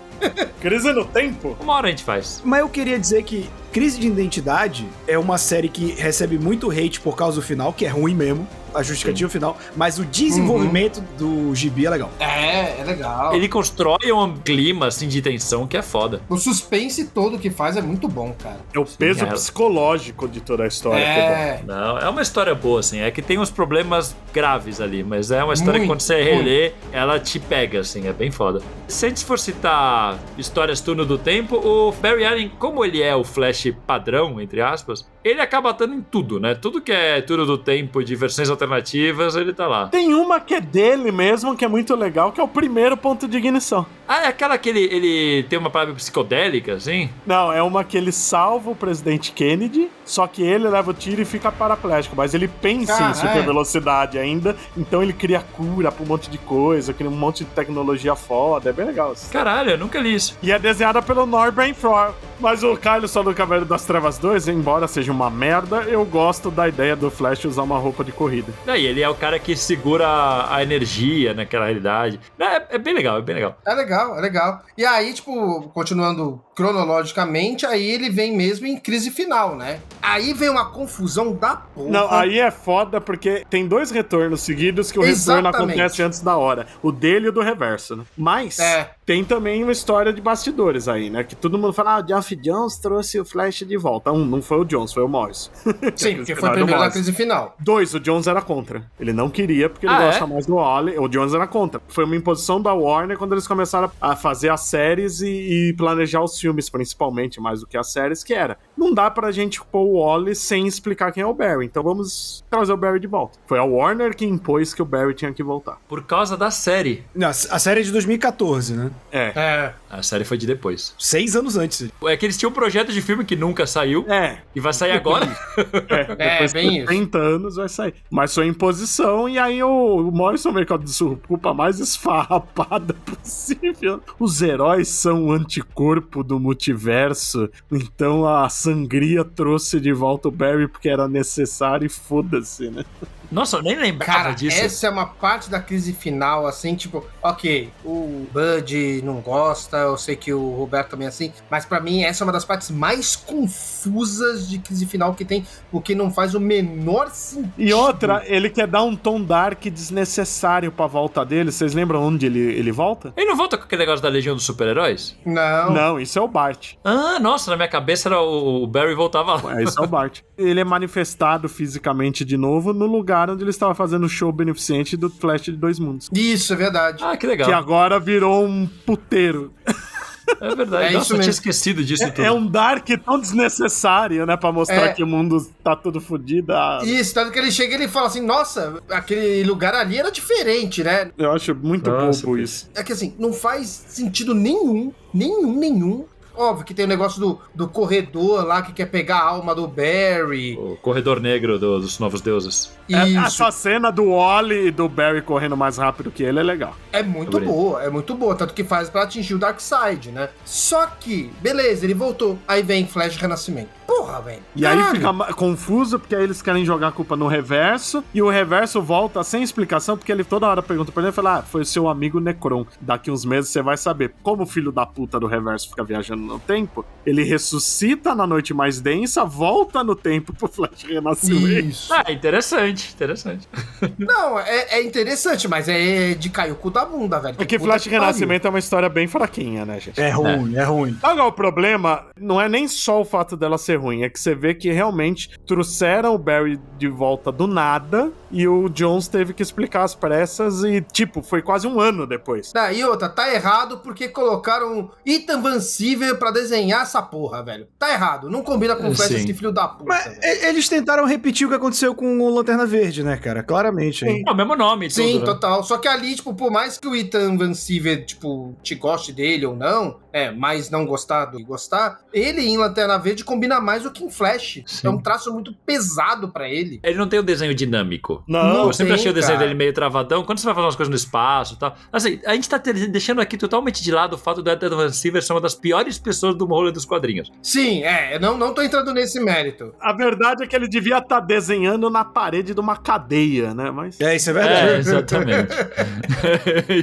Crise no tempo? Uma hora a gente faz. Mas eu queria dizer que Crise de Identidade é uma série que recebe muito hate por causa do final, que é ruim mesmo, a justificativa final, mas o desenvolvimento do gibi é legal. É legal. Ele constrói um clima assim de tensão que é foda. O suspense todo que faz é muito bom, cara. É o peso é. psicológico de toda a história. que é bom. Não, é uma história boa, assim. É que tem uns problemas graves ali, mas é uma história que Muito, quando você relê, ela te pega, assim, é bem foda. Se a gente for citar histórias turno do tempo, o Barry Allen, como ele é o Flash padrão, entre aspas, ele acaba estando em tudo, né? Tudo que é turno do tempo de versões alternativas, ele tá lá. Tem uma que é dele mesmo, que é muito legal, que é o primeiro ponto de ignição. Ah, é aquela que ele tem uma parada psicodélica, assim? Não, é uma que ele salva o presidente Kennedy, só que ele leva o tiro e fica paraplégico, mas ele pensa em super velocidade ainda, então ele cria cura pra um monte de coisa, cria um monte de tecnologia foda, é bem legal. Caralho, eu nunca li isso. E é desenhada pelo Norman Thor. Mas o Carlos só do Cavaleiro das Trevas 2, embora seja uma merda, eu gosto da ideia do Flash usar uma roupa de corrida. Daí ele é o cara que segura a energia naquela realidade. É bem legal, é bem legal. É legal. E aí, tipo, continuando cronologicamente, aí ele vem mesmo em crise final, né? Aí vem uma confusão da porra. Não, aí é foda porque tem dois retornos seguidos que o retorno Exatamente. acontece antes da hora. O dele e o do reverso, né? Mas tem também uma história de bastidores aí, né? Que todo mundo fala, o Geoff Jones trouxe o Flash de volta. Não foi o Jones, foi o Morris. Sim, porque foi primeiro na crise final. 2, o Jones era contra. Ele não queria porque ele gosta mais do Wally. O Jones era contra. Foi uma imposição da Warner quando eles começaram a fazer as séries e planejar os filmes, principalmente, mais do que as séries, que era. Não dá pra gente pôr o Wally sem explicar quem é o Barry. Então vamos trazer o Barry de volta. Foi a Warner que impôs que o Barry tinha que voltar. Por causa da série. Não, a série é de 2014, né? A série foi de depois. 6 anos antes. É que eles tinham um projeto de filme que nunca saiu. E vai sair agora. Depois de 30 anos vai sair. Mas foi imposição e aí o Morrison meio que a desculpa mais esfarrapada possível. Os heróis são o anticorpo do multiverso, então a sangria trouxe de volta o Barry porque era necessário e foda-se, né? Nossa, eu nem lembrava disso. Essa é uma parte da crise final, assim, tipo, ok, o Bud não gosta, eu sei que o Roberto também é assim, mas pra mim essa é uma das partes mais confusas de crise final que tem, porque não faz o menor sentido. E outra, ele quer dar um tom dark desnecessário pra volta dele. Vocês lembram onde ele volta? Ele não volta com aquele negócio da Legião dos Super-Heróis? Não, isso é o Bart. Ah, nossa, na minha cabeça era o Barry voltava lá. Isso é o Bart. Ele é manifestado fisicamente de novo no lugar onde ele estava fazendo o show beneficente do Flash de Dois Mundos. Isso, é verdade. Ah, que legal. Que agora virou um puteiro. É verdade. Nossa, eu tinha esquecido disso tudo. É um dark tão desnecessário, né? Pra mostrar que o mundo tá tudo fodido. Isso, tanto que ele chega e ele fala assim, nossa, aquele lugar ali era diferente, né? Eu acho muito bobo isso. É que assim, não faz sentido nenhum. Óbvio que tem o negócio do corredor lá que quer pegar a alma do Barry. O corredor negro dos Novos Deuses. Essa cena do Wally e do Barry correndo mais rápido que ele é legal. É muito boa, tanto que faz pra atingir o Darkseid, né? Só que, beleza, ele voltou. Aí vem Flash Renascimento. Porra, velho. E aí fica confuso, porque aí eles querem jogar a culpa no reverso, e o reverso volta sem explicação, porque ele toda hora pergunta pra ele, fala, foi o seu amigo Necron. Daqui uns meses você vai saber. Como o filho da puta do reverso fica viajando no tempo, ele ressuscita na Noite Mais Densa, volta no tempo pro Flash renascer. Isso. Interessante. Não, é interessante, mas é de cair o cu da bunda, velho. Porque Flash Renascimento é uma história bem fraquinha, né, gente? É ruim. Agora, o problema não é nem só o fato dela ser ruim, é que você vê que realmente trouxeram o Barry de volta do nada e o Jones teve que explicar as pressas e, tipo, foi quase um ano depois. E outra, tá errado porque colocaram Ethan Van Sciver pra desenhar essa porra, velho. Tá errado, não combina com o Flash, esse filho da puta. Mas eles tentaram repetir o que aconteceu com o Lanterna Verde, né, cara? Claramente. Hein? É o mesmo nome. Sim, tudo, né? total. Só que ali, tipo, por mais que o Ethan Van Sciver, tipo, te goste dele ou não, mas não gostar do que gostar, ele em Lanterna Verde combina mais do que em Flash. Sim. É um traço muito pesado pra ele. Ele não tem o desenho dinâmico. Não, Eu sempre achei o desenho cara. dele meio travadão. Quando você vai fazer umas coisas no espaço e tal. Assim, a gente tá deixando aqui totalmente de lado o fato do Ethan Van Sciver ser uma das piores pessoas do rolê dos quadrinhos. Sim, não tô entrando nesse mérito. A verdade é que ele devia estar desenhando na parede de uma cadeia, né? Mas... Isso é verdade. Exatamente.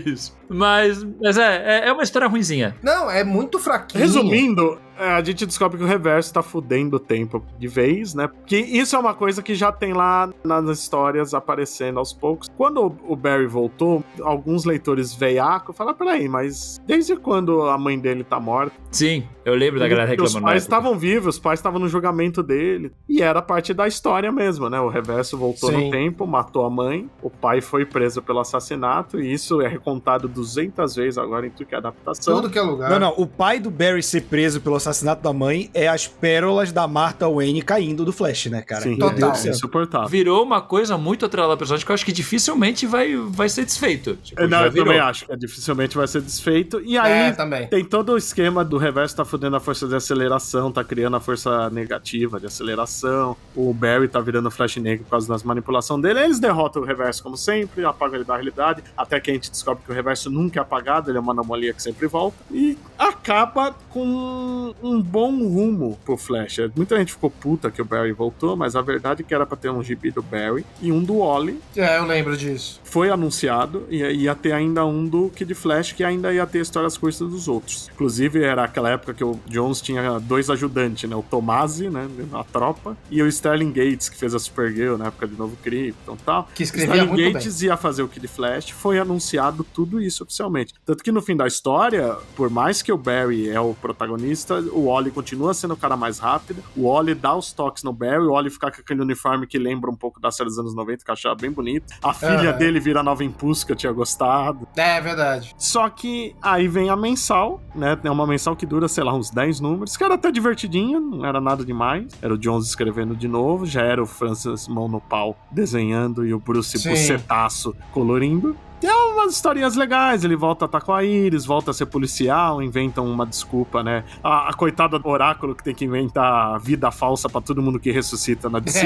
Isso. Mas é uma história ruinzinha. Não, é muito fraquinho. Resumindo, a gente descobre que o Reverso tá fudendo o tempo de vez, né? Que isso é uma coisa que já tem lá nas histórias aparecendo aos poucos. Quando o Barry voltou, alguns leitores veiacos falaram, peraí, mas desde quando a mãe dele tá morta? Sim, eu lembro da galera reclamando. Os pais estavam vivos, os pais estavam no julgamento dele. E era parte da história mesmo, né? O Reverso voltou no tempo, matou a mãe, o pai foi preso pelo assassinato, e isso é recontado 200 vezes agora em tudo que é adaptação. Tudo que é lugar. Não, o pai do Barry ser preso pelo assassinato da mãe é as pérolas da Martha Wayne caindo do Flash, né, cara? Sim, total. é insuportável. Virou uma coisa muito atrelada ao personagem que eu acho que dificilmente vai ser desfeito. Tipo, Não, já eu virou. também acho que dificilmente vai ser desfeito. E aí também. tem todo o esquema do Reverso tá fudendo a força de aceleração, tá criando a força negativa de aceleração. O Barry tá virando Flash Negro por causa das manipulações dele. Eles derrotam o Reverso como sempre, apagam ele da realidade, até que a gente descobre que o Reverso nunca é apagado, ele é uma anomalia que sempre volta. E acaba com um bom rumo pro Flash. Muita gente ficou puta que o Barry voltou, mas a verdade é que era pra ter um gibi do Barry e um do Wally. Eu lembro disso. Foi anunciado e ia ter ainda um do Kid Flash, que ainda ia ter histórias curtas dos outros. Inclusive, era aquela época que o Jones tinha 2 ajudantes, né? O Tomasi, né? A tropa, e o Sterling Gates, que fez a Supergirl na época de Novo Krypton e tal. Que escrevia Sterling muito Gates ia fazer o Kid Flash, foi anunciado tudo isso oficialmente. Tanto que no fim da história, por mais que o Barry é o protagonista, o Wally continua sendo o cara mais rápido, o Wally dá os toques no Barry, o Wally fica com aquele uniforme que lembra um pouco da série dos anos 90, que eu achava bem bonito. A filha dele vira Nova Impulso, que eu tinha gostado. É verdade. Só que aí vem a mensal, né? É uma mensal que dura, sei lá, uns 10 números, que era até divertidinha, não era nada demais. Era o Jones escrevendo de novo, já era o Francis Mão no Pau desenhando e o Bruce Bucetaço colorindo. Tem umas historinhas legais, ele volta a estar com a Iris, volta a ser policial, inventam uma desculpa, né? A coitada do Oráculo que tem que inventar vida falsa pra todo mundo que ressuscita na DC.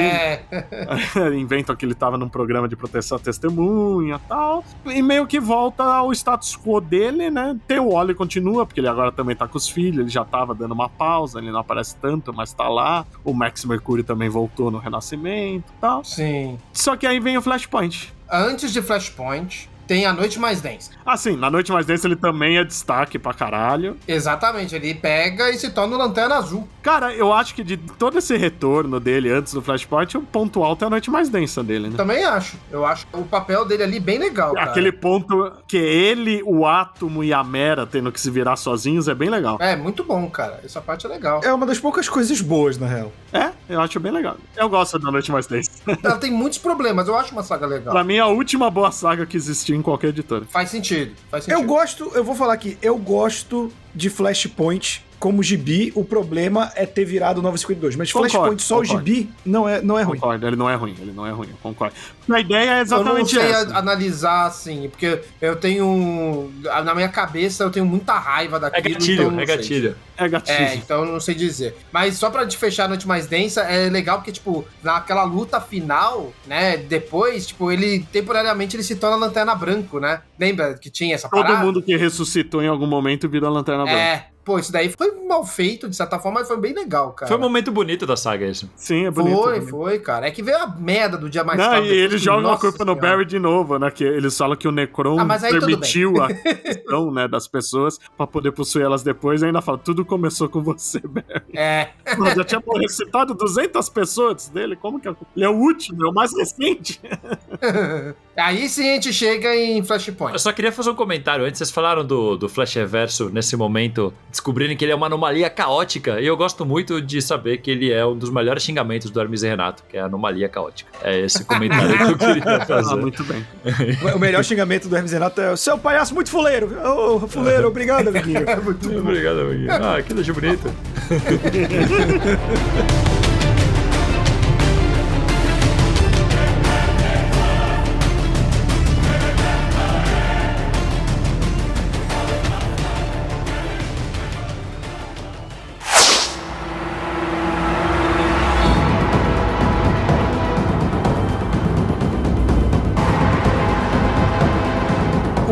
Inventam que ele tava num programa de proteção à testemunha e tal. E meio que volta ao status quo dele, né? Tem o Wally continua, porque ele agora também tá com os filhos, ele já tava dando uma pausa, ele não aparece tanto, mas tá lá. O Max Mercury também voltou no Renascimento e tal. Sim. Só que aí vem o Flashpoint. Antes de Flashpoint, tem A Noite Mais Densa. Ah, sim, na Noite Mais Densa ele também é destaque pra caralho. Exatamente, ele pega e se torna o Lanterna Azul. Cara, eu acho que de todo esse retorno dele antes do Flashpoint, o ponto alto é a Noite Mais Densa dele, né? Também acho. Eu acho o papel dele ali bem legal, cara. Aquele ponto que ele, o Átomo e a Mera tendo que se virar sozinhos é bem legal. É, muito bom, cara. Essa parte é legal. É uma das poucas coisas boas, na real. É, eu acho bem legal. Eu gosto da Noite Mais Densa. Ela tem muitos problemas, eu acho uma saga legal. Pra mim, é a última boa saga que existiu em qualquer editora. Faz sentido, faz sentido. Eu vou falar aqui, eu gosto de Flashpoint como gibi, o problema é ter virado 952. Mas Flashpoint só o gibi não é ruim. Concordo, ele não é ruim, eu concordo. A ideia é exatamente eu não sei essa. analisar, assim, porque eu tenho... Na minha cabeça, eu tenho muita raiva daquilo. É gatilho, então é gatilho. É gatilho. Então eu não sei dizer. Mas só pra te fechar a Noite Mais Densa, é legal porque, tipo, naquela luta final, né, depois, tipo, ele, temporariamente, ele se torna Lanterna Branco, né? Lembra que tinha essa parada? Todo mundo que ressuscitou em algum momento virou Lanterna Branca. É. pô, isso daí foi mal feito, de certa forma, mas foi bem legal, cara. Foi um momento bonito da saga, isso. Sim, é bonito. Foi, cara. É que veio a merda do dia mais Não, tarde. e eles jogam a Nossa culpa no Senhora. Barry de novo, né? Que eles falam que o Necron mas aí tudo permitiu a questão, né, das pessoas pra poder possuir elas depois, e ainda fala, tudo começou com você, Barry. Mas já tinha recitado 200 pessoas antes dele, como que é? Ele é o último, é o mais recente. Aí sim a gente chega em Flashpoint. Eu só queria fazer um comentário antes. Vocês falaram do Flash Reverso nesse momento, descobrindo que ele é uma anomalia caótica. E eu gosto muito de saber que ele é um dos melhores xingamentos do Hermes e Renato, que é a anomalia caótica. É esse comentário que eu queria fazer. Muito bem. O melhor xingamento do Hermes e Renato é: seu palhaço muito fuleiro. Ô, fuleiro, obrigado, amiguinho. Obrigado, amiguinho. Ah, que deixa bonito.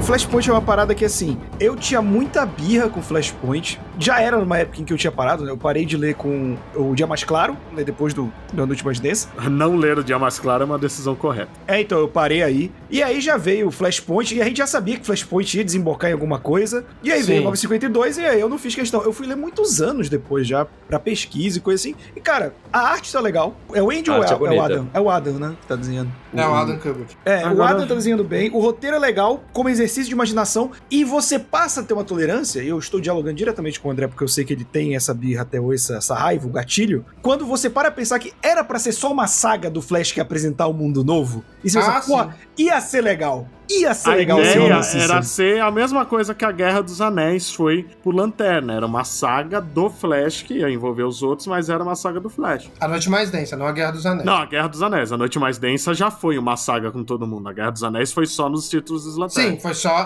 Flashpoint é uma parada que, assim, eu tinha muita birra com Flashpoint. Já era numa época em que eu tinha parado, né? Eu parei de ler com o Dia Mais Claro, né? Depois da Noite Mais Densa. Não ler o Dia Mais Claro é uma decisão correta. Então eu parei aí. E aí já veio o Flashpoint, e a gente já sabia que Flashpoint ia desembocar em alguma coisa. E aí veio o 952, e aí eu não fiz questão. Eu fui ler muitos anos depois já, pra pesquisa e coisa assim. E, cara, a arte tá legal. É o Andy ou é o Adam? É o Adam, né? Que tá desenhando. É o Adam Kubert. O Adam tá desenhando bem. O roteiro é legal, como exercício de imaginação. E você passa a ter uma tolerância, e eu estou dialogando diretamente com o André, porque eu sei que ele tem essa birra até hoje, essa raiva, o gatilho. Quando você para pensar que era pra ser só uma saga do Flash que ia apresentar um mundo novo, e você pensa, pô, ia ser legal. Ia ser legal. A ideia era ser a mesma coisa que a Guerra dos Anéis foi por Lanterna. Era uma saga do Flash que ia envolver os outros, mas era uma saga do Flash. A Noite Mais Densa, não a Guerra dos Anéis. Não, a Guerra dos Anéis. A Noite Mais Densa já foi uma saga com todo mundo. A Guerra dos Anéis foi só nos títulos dos Lanternas. Sim,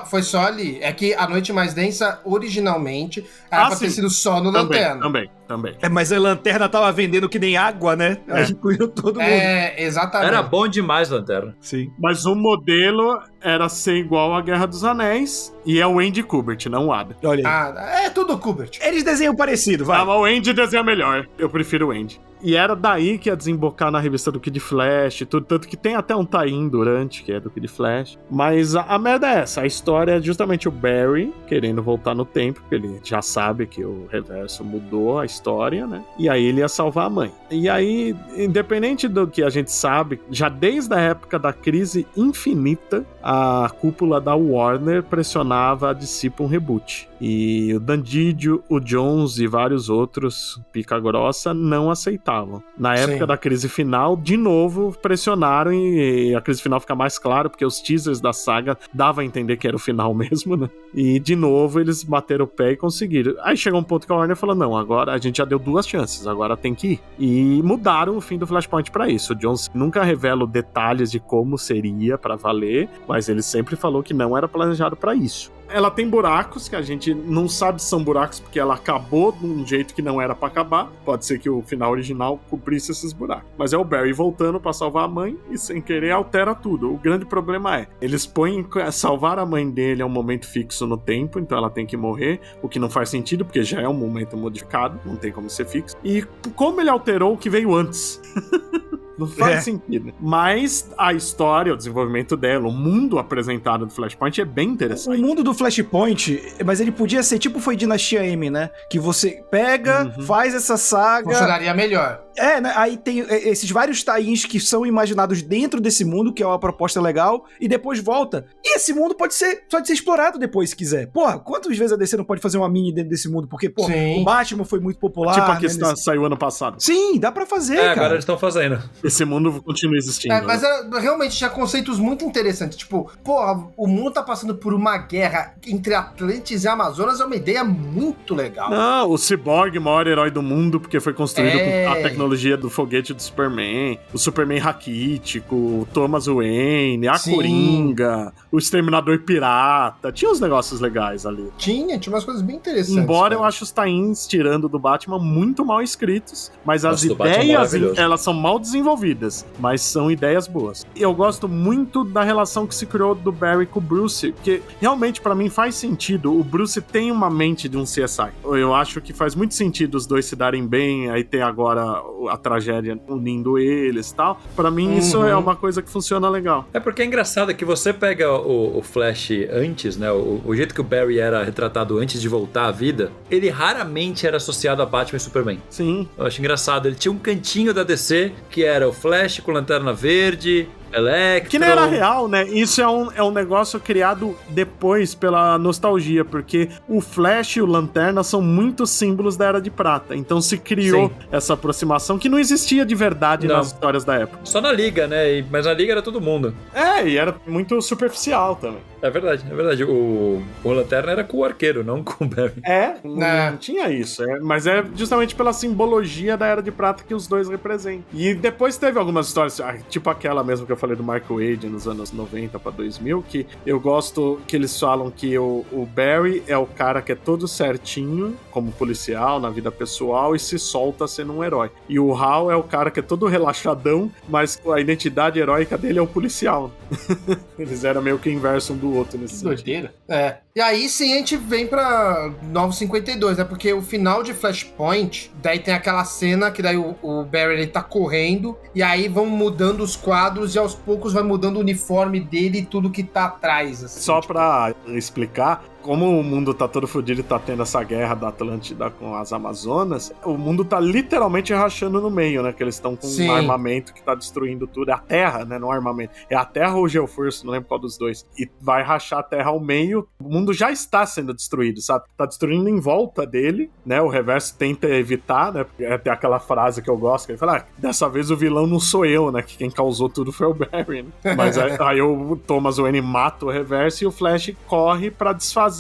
foi só ali. É que a Noite Mais Densa, originalmente, era pra ter sido só no Lanterna. Também. Mas a Lanterna tava vendendo que nem água, né? Aí incluiu todo mundo. Exatamente. Era bom demais, Lanterna. Sim. Mas o modelo era ser igual à Guerra dos Anéis, e é o Andy Kubert, não o Adam. Olha aí. É tudo Kubert. Eles desenham parecido, vai. Mas o Andy desenha melhor. Eu prefiro o Andy. E era daí que ia desembocar na revista do Kid Flash, tudo, tanto que tem até um tie-in durante, que é do Kid Flash. Mas a merda é essa, a história é justamente o Barry querendo voltar no tempo, porque ele já sabe que o Reverso mudou a história, né? E aí ele ia salvar a mãe. E aí, independente do que a gente sabe, já desde a época da crise infinita, a cúpula da Warner pressionava a DC pra um reboot. E o Dan Didio, o Jones e vários outros, pica grossa, não aceitavam. Na época da crise final, de novo, pressionaram e a crise final fica mais clara, porque os teasers da saga davam a entender que era o final mesmo, né? E, de novo, eles bateram o pé e conseguiram. Aí chegou um ponto que a Warner falou, não, agora a gente já deu 2 chances, agora tem que ir. E mudaram o fim do Flashpoint pra isso. O Jones nunca revela detalhes de como seria pra valer, mas ele sempre falou que não era planejado pra isso. Ela tem buracos, que a gente não sabe se são buracos porque ela acabou de um jeito que não era pra acabar. Pode ser que o final original cobrisse esses buracos. Mas é o Barry voltando pra salvar a mãe e sem querer altera tudo. O grande problema é, eles põem salvar a mãe dele é um momento fixo no tempo, então ela tem que morrer, o que não faz sentido porque já é um momento modificado, não tem como ser fixo. E como ele alterou o que veio antes? Não faz sentido. Mas a história, o desenvolvimento dela, o mundo apresentado do Flashpoint é bem interessante. O mundo do Flashpoint, mas ele podia ser tipo foi Dinastia M, né? Que você pega, faz essa saga... Funcionaria melhor. Né? Aí tem esses vários tie-ins que são imaginados dentro desse mundo, que é uma proposta legal, e depois volta. E esse mundo pode ser explorado depois, se quiser. Porra, quantas vezes a DC não pode fazer uma mini dentro desse mundo? Porque, porra, o Batman foi muito popular. Tipo a que saiu ano passado. Sim, dá pra fazer, cara. Agora eles estão fazendo. Esse mundo continua existindo. Mas realmente tinha conceitos muito interessantes. Tipo, porra, o mundo tá passando por uma guerra entre Atlantis e Amazonas, é uma ideia muito legal. Não, o Cyborg, maior herói do mundo, porque foi construído com a tecnologia tecnologia do foguete do Superman, o Superman raquítico, o Thomas Wayne, a Coringa, o Exterminador Pirata. Tinha uns negócios legais ali. Tinha umas coisas bem interessantes. Embora eu acho os tie-ins tirando do Batman muito mal escritos, mas as ideias, elas são mal desenvolvidas, mas são ideias boas. Eu gosto muito da relação que se criou do Barry com o Bruce, porque realmente pra mim faz sentido. O Bruce tem uma mente de um CSI. Eu acho que faz muito sentido os dois se darem bem, aí tem agora a tragédia unindo eles e tal. Pra mim isso é uma coisa que funciona legal. É porque é engraçado que você pega o Flash antes, né, o jeito que o Barry era retratado antes de voltar à vida, ele raramente era associado a Batman e Superman. Sim. Eu acho engraçado, ele tinha um cantinho da DC, que era o Flash com Lanterna Verde, Electro... Que não era real, né? Isso é um negócio criado depois pela nostalgia, porque o Flash e o Lanterna são muitos símbolos da Era de Prata. Então se criou essa aproximação que não existia de verdade nas histórias da época. Só na Liga, né? Mas na Liga era todo mundo. E era muito superficial também. É verdade. O Lanterna era com o Arqueiro, não com o Barry. Não tinha isso. Mas é justamente pela simbologia da Era de Prata que os dois representam. E depois teve algumas histórias, tipo aquela mesmo que eu falei do Michael Wade nos anos 90 pra 2000, que eu gosto que eles falam que o Barry é o cara que é todo certinho, como policial, na vida pessoal, e se solta sendo um herói. E o Hal é o cara que é todo relaxadão, mas a identidade heróica dele é o policial. Eles eram meio que inverso um do outro nesse sentido. Doideira. E aí sim a gente vem pra 952, né? Porque o final de Flashpoint, daí tem aquela cena que daí o Barry ele tá correndo, e aí vão mudando os quadros e aos poucos vai mudando o uniforme dele e tudo que tá atrás. Assim, só pra explicar, como o mundo tá todo fodido e tá tendo essa guerra da Atlântida com as Amazonas, o mundo tá literalmente rachando no meio, né? Que eles estão com um armamento que tá destruindo tudo. É a Terra, né? Não o armamento. É a Terra ou o Geoforce, não lembro qual dos dois. E vai rachar a Terra ao meio. O mundo já está sendo destruído, sabe? Tá destruindo em volta dele, né? O Reverso tenta evitar, né? Tem aquela frase que eu gosto, que ele fala, dessa vez o vilão não sou eu, né? Que quem causou tudo foi o Barry, né? Mas aí o Thomas Wayne mata o Reverso e o Flash corre pra desfazer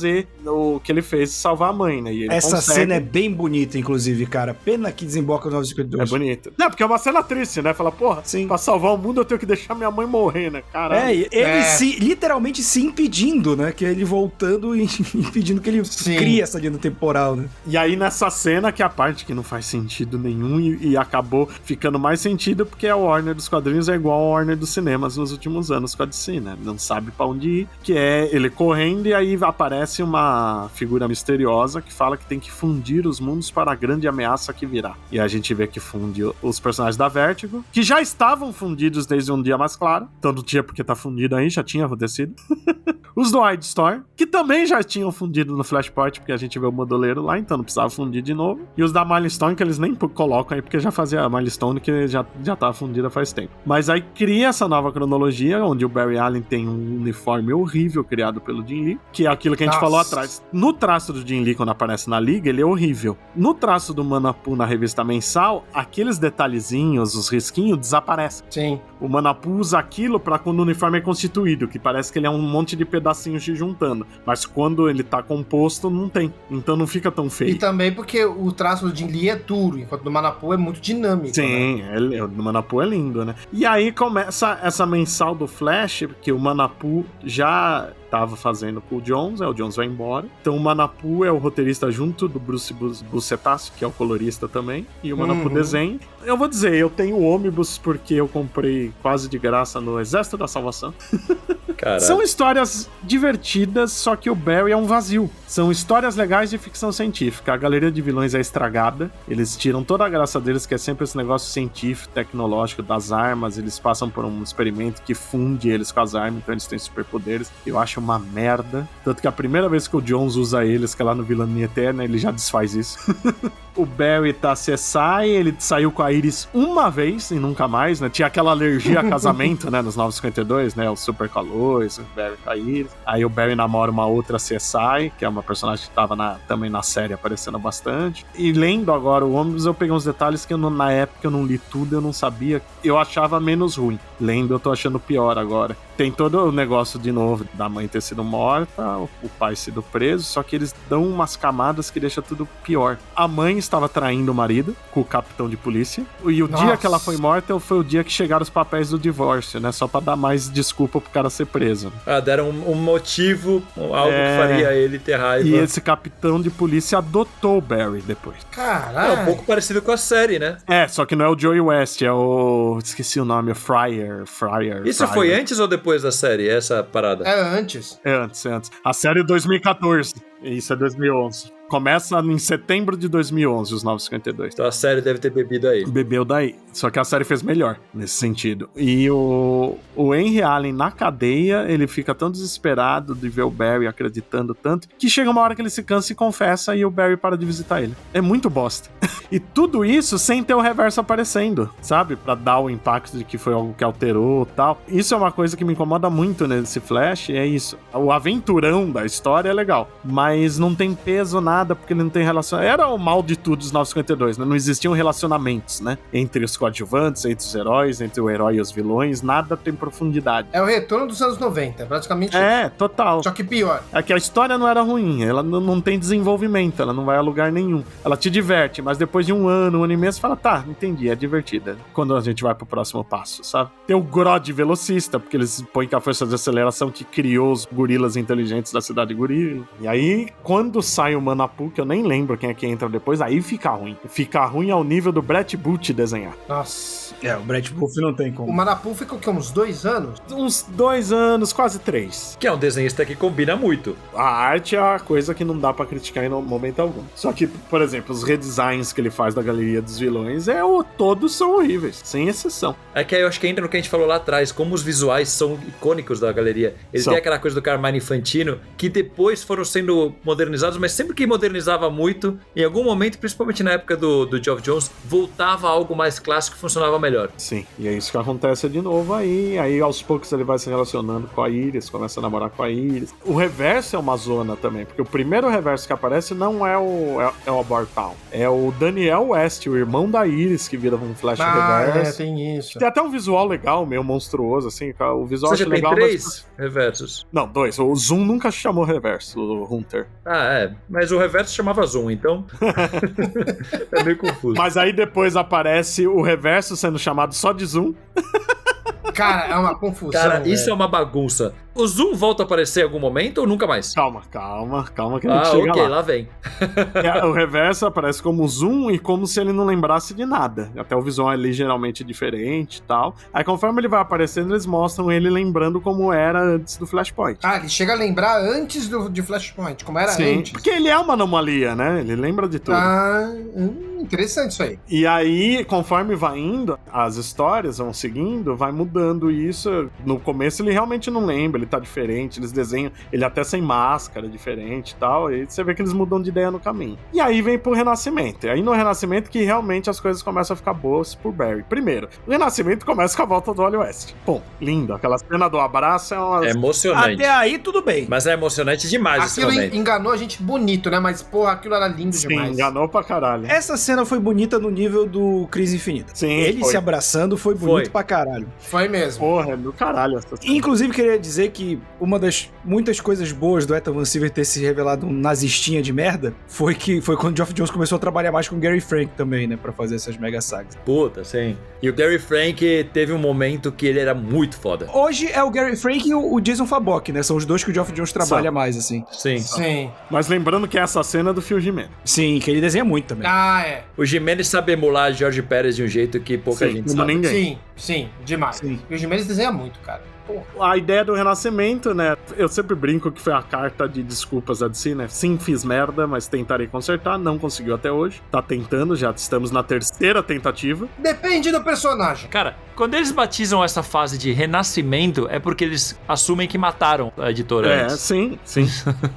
o que ele fez de salvar a mãe, né? E ele essa cena é bem bonita, inclusive, cara. Pena que desemboca no 952. É bonita. Não, porque é uma cena triste, né? Fala, porra, pra salvar o mundo eu tenho que deixar minha mãe morrer, né? Caralho. Ele literalmente se impedindo, né? Que é ele voltando e impedindo que ele crie essa linha temporal, né? E aí nessa cena, que é a parte que não faz sentido nenhum e acabou ficando mais sentido porque a Warner dos quadrinhos é igual a Warner dos cinemas nos últimos anos com a DC, né? Não sabe pra onde ir, que é ele correndo e aí aparece uma figura misteriosa que fala que tem que fundir os mundos para a grande ameaça que virá. E a gente vê que funde os personagens da Vertigo, que já estavam fundidos desde Um Dia Mais Claro, então não tinha porque tá fundido aí, já tinha acontecido. Os do Wildstorm, que também já tinham fundido no Flashpoint, porque a gente vê o moduleiro lá, então não precisava fundir de novo. E os da Milestone, que eles nem colocam aí, porque já fazia a Milestone, que já tava fundida faz tempo. Mas aí cria essa nova cronologia, onde o Barry Allen tem um uniforme horrível criado pelo Jim Lee, que é aquilo que a gente falou atrás. No traço do Jim Lee, quando aparece na Liga, ele é horrível. No traço do Manapu na revista mensal, aqueles detalhezinhos, os risquinhos, desaparecem. Sim. O Manapu usa aquilo pra quando o uniforme é constituído, que parece que ele é um monte de pedacinhos se juntando. Mas quando ele tá composto, não tem. Então não fica tão feio. E também porque o traço do Jim Lee é duro, enquanto do Manapu é muito dinâmico. Sim, né? O do Manapu é lindo, né? E aí começa essa mensal do Flash, porque o Manapu já tava fazendo com o Jones, o Jones vai embora. Então o Manapu é o roteirista junto do Bruce Bucetasio, que é o colorista também, e o Manapu desenha. Eu vou dizer, eu tenho o ônibus porque eu comprei quase de graça no Exército da Salvação. Caralho. São histórias divertidas, só que o Barry é um vazio. São histórias legais de ficção científica. A galeria de vilões é estragada. Eles tiram toda a graça deles, que é sempre esse negócio científico, tecnológico das armas. Eles passam por um experimento que funde eles com as armas, então eles têm superpoderes. Eu acho uma merda. Tanto que a primeira vez que o Jones usa eles, que é lá no Vilania Eterna, ele já desfaz isso. O Barry tá CSI, ele saiu com a Iris uma vez e nunca mais, né? Tinha aquela alergia a casamento, né? Nos 952, né? O super calor, o Barry com a Iris. Aí o Barry namora uma outra CSI, que é uma personagem que tava também na série aparecendo bastante. E lendo agora o ônibus, eu peguei uns detalhes que na época eu não li tudo, eu não sabia. Eu achava menos ruim. Lendo, eu tô achando pior agora. tem todo o negócio, de novo, da mãe ter sido morta, o pai sido preso, só que eles dão umas camadas que deixa tudo pior. A mãe estava traindo o marido com o capitão de polícia, e o dia que ela foi morta foi o dia que chegaram os papéis do divórcio, né? Só pra dar mais desculpa pro cara ser preso. Deram um motivo, algo que faria ele ter raiva. E esse capitão de polícia adotou o Barry depois. Caralho. É um pouco parecido com a série, né? Só que não é o Joey West, é o... esqueci o nome, o Fryer. Isso foi antes ou depois da série, essa parada? É antes. É antes. A série é 2014. Isso é 2011. Começa em setembro de 2011, os 952. Então a série deve ter bebido aí. Bebeu daí. Só que a série fez melhor, nesse sentido. E o Henry Allen, na cadeia, ele fica tão desesperado de ver o Barry acreditando tanto, que chega uma hora que ele se cansa e confessa e o Barry para de visitar ele. É muito bosta. E tudo isso sem ter o reverso aparecendo, sabe? Pra dar o impacto de que foi algo que alterou e tal. Isso é uma coisa que me incomoda muito nesse Flash, é isso. O aventurão da história é legal, mas não tem peso nada, porque ele não tem relação. Era o mal de tudo dos 952, né? Não existiam relacionamentos, né? Entre os coadjuvantes, entre os heróis, entre o herói e os vilões, nada tem profundidade. É o retorno dos anos 90, praticamente. Total. Só que pior. É que a história não era ruim, ela não tem desenvolvimento, ela não vai a lugar nenhum. Ela te diverte, mas depois de um ano e meio, você fala, tá, entendi, é divertida. Quando a gente vai pro próximo passo, sabe? Tem o Grodd velocista, porque eles põem com a força de aceleração que criou os gorilas inteligentes da cidade gorila. E aí, quando sai o Manapu, que eu nem lembro quem é que entra depois, aí fica ruim. Fica ruim ao nível do Brett Booth desenhar. Nossa. O Brett Booth não tem como. O Manapu ficou o quê? Uns 2 anos? Uns 2 anos, quase 3. Que é um desenhista que combina muito. A arte é a coisa que não dá pra criticar em momento algum. Só que, por exemplo, os redesigns que ele faz da galeria dos vilões, todos são horríveis, sem exceção. É que aí eu acho que entra no que a gente falou lá atrás, como os visuais são icônicos da galeria. Ele tem aquela coisa do Carmine Infantino, que depois foram sendo modernizados, mas sempre que modernizava muito, em algum momento, principalmente na época do Geoff Johns, voltava a algo mais clássico e funcionava melhor. Sim, e é isso que acontece de novo aí aos poucos ele vai se relacionando com a Iris, começa a namorar com a Iris. O reverso é uma zona também, porque o primeiro reverso que aparece não é o Abortal, é o Daniel West, o irmão da Iris, que vira um Flash reverso. Tem isso. Tem até um visual legal, meio monstruoso, assim, o visual Você já tem legal. 3 reversos? Não, 2. O Zoom nunca chamou reverso, o Hunter. Mas o reverso chamava Zoom, então é meio confuso. Mas aí depois aparece o reverso sendo chamado só de Zoom. Cara, é uma confusão. Cara, isso é uma bagunça. O Zoom volta a aparecer em algum momento ou nunca mais? Calma que a gente chega lá vem. O reverso aparece como Zoom e como se ele não lembrasse de nada. Até o visual é ligeiramente diferente e tal. Aí conforme ele vai aparecendo, eles mostram ele lembrando como era antes do Flashpoint. Ele chega a lembrar antes de Flashpoint, como era Sim, antes. porque ele é uma anomalia, né? Ele lembra de tudo. Interessante isso aí. E aí, conforme vai indo, as histórias vão seguindo, vai mudando isso. No começo ele realmente não lembra, ele tá diferente, eles desenham ele até sem máscara, diferente e tal, e você vê que eles mudam de ideia no caminho. E aí vem pro Renascimento, e aí no Renascimento que realmente as coisas começam a ficar boas pro Barry. Primeiro, o Renascimento começa com a volta do Wally West. Pô, lindo, aquela cena do abraço é emocionante. Até aí tudo bem. Mas é emocionante demais esse aquilo momento. Enganou a gente bonito, né? Mas, porra, aquilo era lindo demais. Sim, enganou pra caralho. Essa cena foi bonita no nível do Crise Infinita. Sim, ele se abraçando foi bonito pra caralho. Foi mesmo. Porra, é do caralho essa cena. Inclusive, queria dizer que uma das muitas coisas boas do Ethan Van Sciver ter se revelado um nazistinha de merda foi quando Geoff Johns começou a trabalhar mais com Gary Frank também, né? Pra fazer essas mega sagas. Puta, sim. E o Gary Frank teve um momento que ele era muito foda. Hoje é o Gary Frank e o Jason Fabok, né? São os dois que o Geoff Johns trabalha mais, assim. Sim. Mas lembrando que essa cena é do Phil Jimenez. Sim, que ele desenha muito também. O Jimenez sabe emular Jorge Pérez de um jeito que pouca gente sabe. Ninguém. Sim, demais. Sim. E o Jimenez desenha muito, cara. A ideia do Renascimento, né? Eu sempre brinco que foi a carta de desculpas da DC, né? Sim, fiz merda, mas tentarei consertar. Não conseguiu até hoje. Tá tentando, já estamos na 3ª tentativa. Depende do personagem. Cara, quando eles batizam essa fase de renascimento, é porque eles assumem que mataram a editora antes. Sim.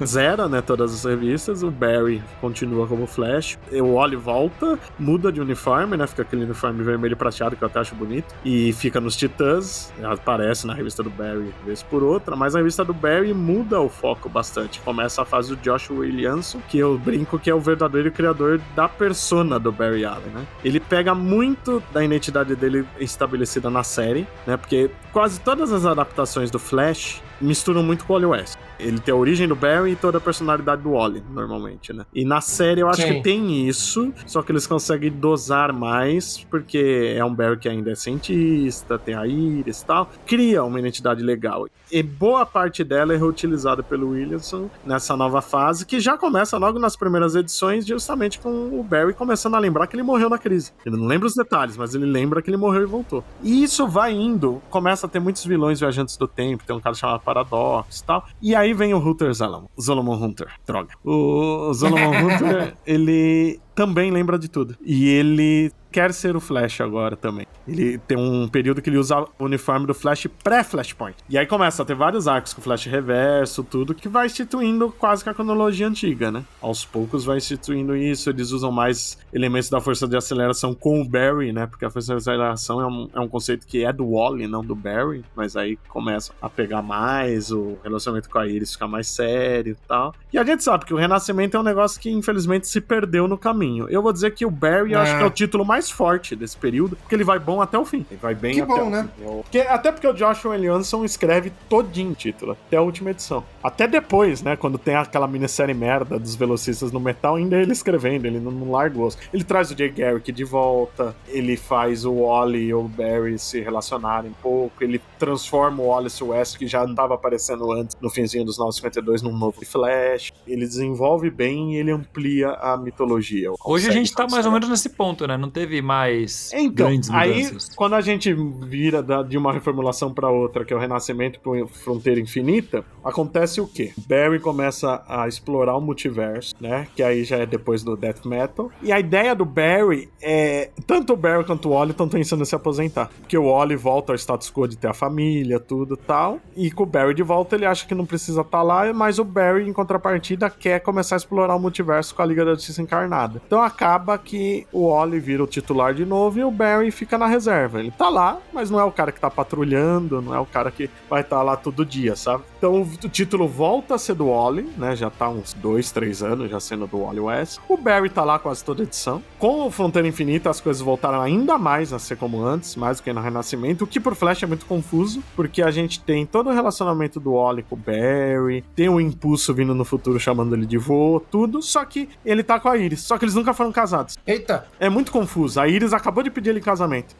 Zera, né? Todas as revistas. O Barry continua como Flash. O Wally volta, muda de uniforme, né? Fica aquele uniforme vermelho e prateado que eu até acho bonito. E fica nos Titãs. Aparece na revista do Barry vez por outra, mas a revista do Barry muda o foco bastante. Começa a fase do Josh Williamson, que eu brinco que é o verdadeiro criador da persona do Barry Allen, né? Ele pega muito da identidade dele estabelecida estabelecida na série, né? Porque quase todas as adaptações do Flash misturam muito com o Wally West. Ele tem a origem do Barry e toda a personalidade do Wally, normalmente, né? E na série eu acho que tem isso, só que eles conseguem dosar mais, porque é um Barry que ainda é cientista, tem a Iris e tal, cria uma identidade legal. E boa parte dela é reutilizada pelo Williamson nessa nova fase, que já começa logo nas primeiras edições, justamente com o Barry começando a lembrar que ele morreu na crise. Ele não lembra os detalhes, mas ele lembra que ele morreu e voltou. E isso vai indo, começa a ter muitos vilões viajantes do tempo, tem um cara chamado Paradox e tal, e aí vem o Hunter Solomon Hunter, droga. O Solomon Hunter, ele também lembra de tudo. E ele quer ser o Flash agora também. Ele tem um período que ele usa o uniforme do Flash pré-Flashpoint. E aí começa a ter vários arcos com Flash reverso, tudo, que vai instituindo quase que a cronologia antiga, né? Aos poucos vai instituindo isso, eles usam mais elementos da força de aceleração com o Barry, né? Porque a força de aceleração é um conceito que é do Wally, não do Barry, mas aí começa a pegar mais, o relacionamento com a Iris fica mais sério e tal. E a gente sabe que o Renascimento é um negócio que infelizmente se perdeu no caminho. Eu vou dizer que o Barry eu acho que é o título mais forte desse período, porque ele vai bom até o fim. Ele vai bem até o fim. Até porque o Joshua Williamson escreve todinho o título, até a última edição. Até depois, né, quando tem aquela minissérie merda dos velocistas no metal, ainda é ele escrevendo, ele não larga o osso. Ele traz o Jay Garrick de volta, ele faz o Wally e o Barry se relacionarem um pouco, ele transforma o Wallace West, que já estava aparecendo antes, no finzinho dos 952, num novo Flash. Ele desenvolve bem e ele amplia a mitologia. Hoje a gente tá mais ou menos nesse ponto, né? Não teve mais grandes mudanças. Aí, quando a gente vira de uma reformulação pra outra, que é o Renascimento pro Fronteira Infinita, acontece o quê? Barry começa a explorar o multiverso, né? Que aí já é depois do Death Metal. E a ideia do Barry é... Tanto o Barry quanto o Wally estão pensando em se aposentar. Porque o Wally volta ao status quo de ter a família, tudo e tal. E com o Barry de volta, ele acha que não precisa estar lá, mas o Barry, em contrapartida, quer começar a explorar o multiverso com a Liga da Justiça encarnada. Então acaba que o Wally vira o titular de novo e o Barry fica na reserva. Ele tá lá, mas não é o cara que tá patrulhando, não é o cara que vai estar lá todo dia, sabe? Então o título volta a ser do Wally, né? Já tá uns 2-3 anos já sendo do Wally West. O Barry tá lá quase toda edição. Com o Fronteira Infinita as coisas voltaram ainda mais a ser como antes, mais do que no Renascimento, o que pro Flash é muito confuso, porque a gente tem todo o relacionamento do Wally com o Barry, tem o Impulso vindo no futuro chamando ele de vô, tudo, só que ele tá com a Iris, só que eles nunca foram casados. Eita! É muito confuso. A Iris acabou de pedir ele em casamento.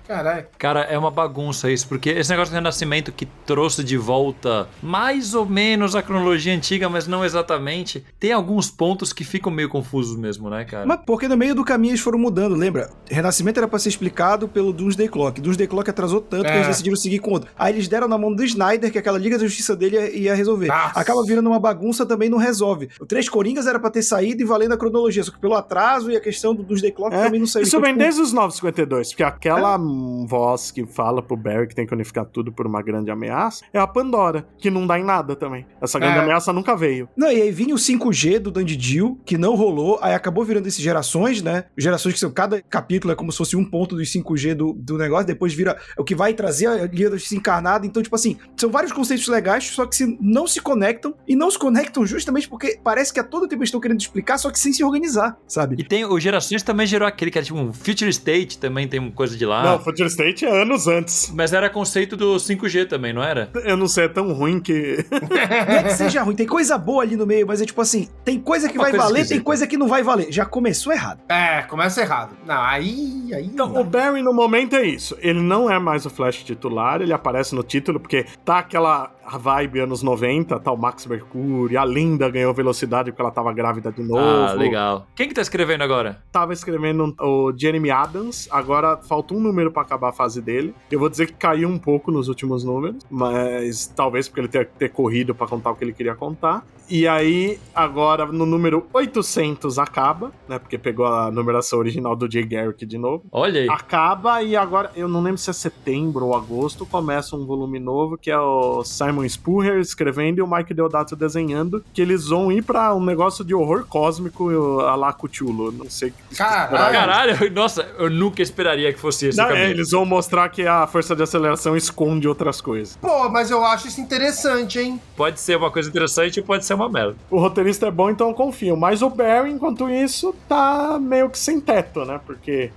Caralho. Cara, é uma bagunça isso, porque esse negócio do Renascimento que trouxe de volta mais ou menos a cronologia antiga, mas não exatamente, tem alguns pontos que ficam meio confusos mesmo, né, cara? Mas porque no meio do caminho eles foram mudando, lembra? Renascimento era pra ser explicado pelo Doomsday Clock. Doomsday Clock atrasou tanto que eles decidiram seguir com outro. Aí eles deram na mão do Snyder, que aquela Liga da Justiça dele ia resolver. Nossa. Acaba virando uma bagunça, também não resolve. O Três Coringas era pra ter saído e valendo a cronologia, só que pelo atraso e a questão do Doomsday Clock também não saiu. Isso vem desde os 952, porque aquela voz que fala pro Barry que tem que unificar tudo por uma grande ameaça é a Pandora, que não dá em nada também. Essa grande ameaça nunca veio. Não, e aí vinha o 5G do Dandy Dill, que não rolou, aí acabou virando esses Gerações, né? Gerações que são, cada capítulo é como se fosse um ponto dos 5G do negócio, depois vira o que vai trazer a Liga da Justiça encarnada. Então, tipo assim, são vários conceitos legais, só que não se conectam, e não se conectam justamente porque parece que a todo tempo eles estão querendo explicar, só que sem se organizar, sabe? E tem o Gerações também gerou aquele que era tipo um Future State, também tem uma coisa de lá. Não, Future State é anos antes. Mas era conceito do 5G também, não era? Eu não sei, é tão ruim que... Não é que seja ruim, tem coisa boa ali no meio, mas é tipo assim, tem coisa que vai valer, tem coisa que não vai valer. Já começou errado. Começa errado. Não, aí... Então, o Barry no momento é isso. Ele não é mais o Flash titular, ele aparece no título porque tá aquela vibe anos 90, tá o Max Mercury, a Linda ganhou velocidade porque ela tava grávida de novo. Ah, legal. Quem que tá escrevendo agora? Tava escrevendo o Jeremy Adams, agora falta um número pra acabar a fase dele. Eu vou dizer que caiu um pouco nos últimos números, mas talvez porque ele ter corrido pra contar o que ele queria contar. E aí, agora, no número 800 acaba, né, porque pegou a numeração original do Jay Garrick de novo. Olha aí. Acaba e agora, eu não lembro se é setembro ou agosto, começa um volume novo, que é o Simon Spurrier escrevendo e o Mike Deodato desenhando, que eles vão ir pra um negócio de horror cósmico, a lá Cthulhu. Não sei. Caralho, nossa, eu nunca esperaria que fosse esse o caminho. Eles vão mostrar que a força de aceleração esconde outras coisas. Pô, mas eu acho isso interessante, hein? Pode ser uma coisa interessante e pode ser uma merda. O roteirista é bom, então eu confio. Mas o Barry, enquanto isso, tá meio que sem teto, né? Porque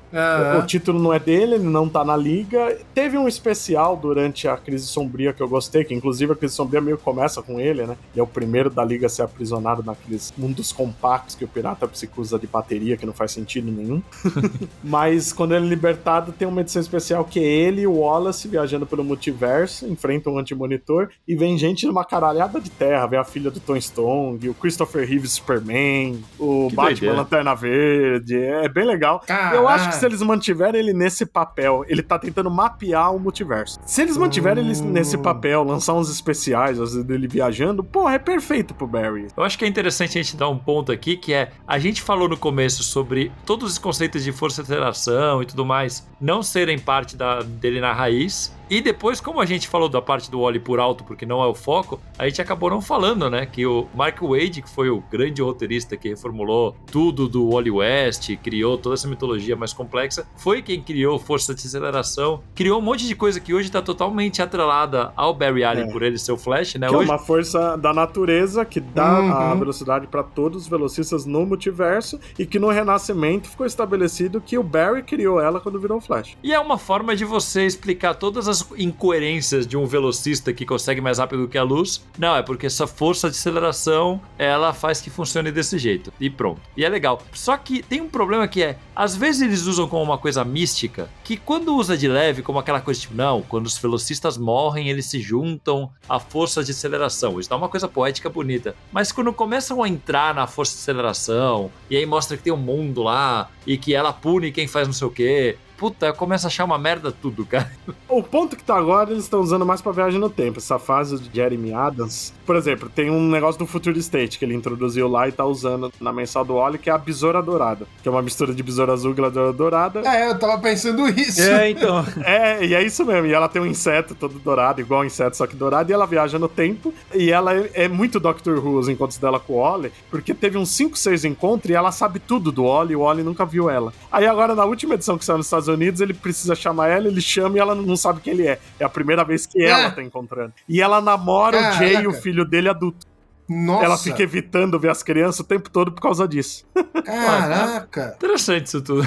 o título não é dele, ele não tá na liga. Teve um especial durante a Crise Sombria que eu gostei, que inclusive a Crise Sombria meio que começa com ele, né? Ele é o primeiro da liga a ser aprisionado naqueles mundos compactos que o pirata psico usa de bateria, que não faz sentido nenhum. Mas quando ele é libertado, tem uma edição especial que é ele e o Wallace viajando pelo multiverso, enfrentam um antimonitor e vem gente numa caralhada de terra. Vem a filha do Tom Strong, o Christopher Reeve Superman, o Que Batman doideira. Lanterna Verde. É bem legal. Caraca. Eu acho que se eles mantiverem ele nesse papel, ele tá tentando mapear o multiverso. Se eles mantiverem ele nesse papel, lançar uns especiais, às vezes dele viajando, pô, é perfeito pro Barry. Eu acho que é interessante a gente dar um ponto aqui, que é, a gente falou no começo sobre todos os conceitos de força de aceleração e tudo mais não serem parte dele na raiz. E depois, como a gente falou da parte do Wally por alto, porque não é o foco, a gente acabou não falando, né? Que o Mark Waid, que foi o grande roteirista que reformulou tudo do Wally West, criou toda essa mitologia mais complexa, foi quem criou força de aceleração, criou um monte de coisa que hoje tá totalmente atrelada ao Barry Allen por ele ser o Flash, né? Que Hoje... é uma força da natureza que dá a velocidade para todos os velocistas no multiverso e que no Renascimento ficou estabelecido que o Barry criou ela quando virou Flash. E é uma forma de você explicar todas as incoerências de um velocista que consegue mais rápido que a luz. Não, é porque essa força de aceleração, ela faz que funcione desse jeito. E pronto. E é legal. Só que tem um problema que é, às vezes eles usam como uma coisa mística, que quando usa de leve, como aquela coisa tipo, não, quando os velocistas morrem, eles se juntam à força de aceleração. Isso dá uma coisa poética bonita. Mas quando começam a entrar na força de aceleração, e aí mostra que tem um mundo lá, e que ela pune quem faz não sei o quê, puta, eu começo a achar uma merda tudo, cara. O ponto que tá agora, eles estão usando mais pra viagem no tempo. Essa fase de Jeremy Adams, por exemplo, tem um negócio do Future State que ele introduziu lá e tá usando na mensal do Wally, que é a Besoura Dourada, que é uma mistura de Besoura Azul e Gladiadora Dourada. Eu tava pensando isso. Então. E é isso mesmo. E ela tem um inseto todo dourado, igual um inseto, só que dourado, e ela viaja no tempo. E ela é muito Doctor Who, os encontros dela com o Wally, porque teve uns 5, 6 encontros e ela sabe tudo do Wally, e o Wally nunca viu ela. Aí agora, na última edição que saiu nos Estados Unidos, ele precisa chamar ela, ele chama e ela não sabe quem ele é. É a primeira vez que ela tá encontrando. E ela namora o Jay, o filho dele adulto. Nossa. Ela fica evitando ver as crianças o tempo todo por causa disso. Caraca. Interessante isso tudo.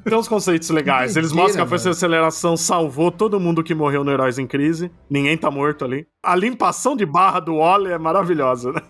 Tem uns conceitos legais. Eles mostram que a força de aceleração salvou todo mundo que morreu no Heróis em Crise. Ninguém tá morto ali. A limpação de barra do Wally é maravilhosa, né?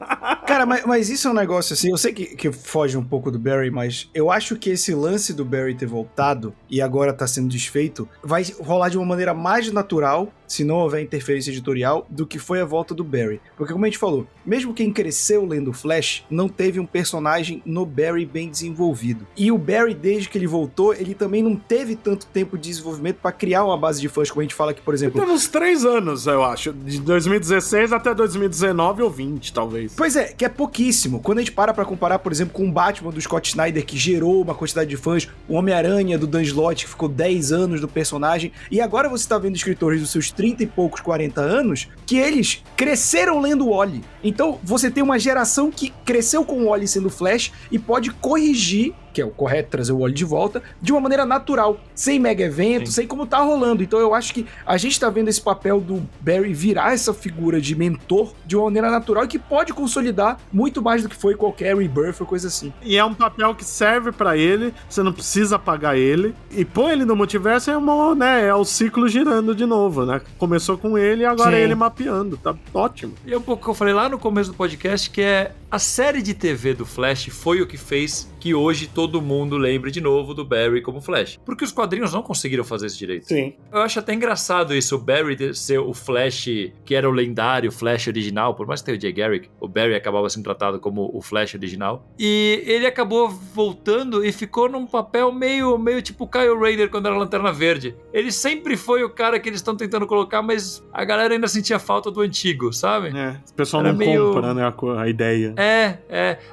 Cara, mas isso é um negócio assim, eu sei que foge um pouco do Barry, mas eu acho que esse lance do Barry ter voltado e agora tá sendo desfeito, vai rolar de uma maneira mais natural, se não houver interferência editorial, do que foi a volta do Barry. Porque como a gente falou, mesmo quem cresceu lendo Flash, não teve um personagem no Barry bem desenvolvido. E o Barry, desde que ele voltou, ele também não teve tanto tempo de desenvolvimento pra criar uma base de fãs, como a gente fala aqui, por exemplo. Teve uns 3 anos, eu acho. De 2016 até 2019 ou 20, talvez. Pois é, que é pouquíssimo. Quando a gente para pra comparar, por exemplo, com o Batman do Scott Snyder, que gerou uma quantidade de fãs, o Homem-Aranha do Dan Slott, que ficou 10 anos do personagem, e agora você tá vendo escritores dos seus 30 e poucos, 40 anos, que eles cresceram lendo o Wally. Então, você tem uma geração que cresceu com o Wally sendo Flash e pode corrigir, que é o correto, trazer o Wally de volta, de uma maneira natural, sem mega evento, sem como tá rolando. Então eu acho que a gente tá vendo esse papel do Barry virar essa figura de mentor de uma maneira natural e que pode consolidar muito mais do que foi qualquer Rebirth ou coisa assim. E é um papel que serve pra ele, você não precisa pagar ele, e põe ele no multiverso, é o ciclo girando de novo, né? Começou com ele e agora é ele mapeando, tá ótimo. E é um pouco que eu falei lá no começo do podcast, que é a série de TV do Flash foi o que fez que hoje todo mundo lembre de novo do Barry como Flash. Porque os quadrinhos não conseguiram fazer isso direito. Sim. Eu acho até engraçado isso, o Barry ser o Flash, que era o lendário Flash original, por mais que tenha o Jay Garrick, o Barry acabava sendo tratado como o Flash original. E ele acabou voltando e ficou num papel meio tipo Kyle Rayner quando era Lanterna Verde. Ele sempre foi o cara que eles estão tentando colocar, mas a galera ainda sentia falta do antigo, sabe? O pessoal não compra, né, a ideia.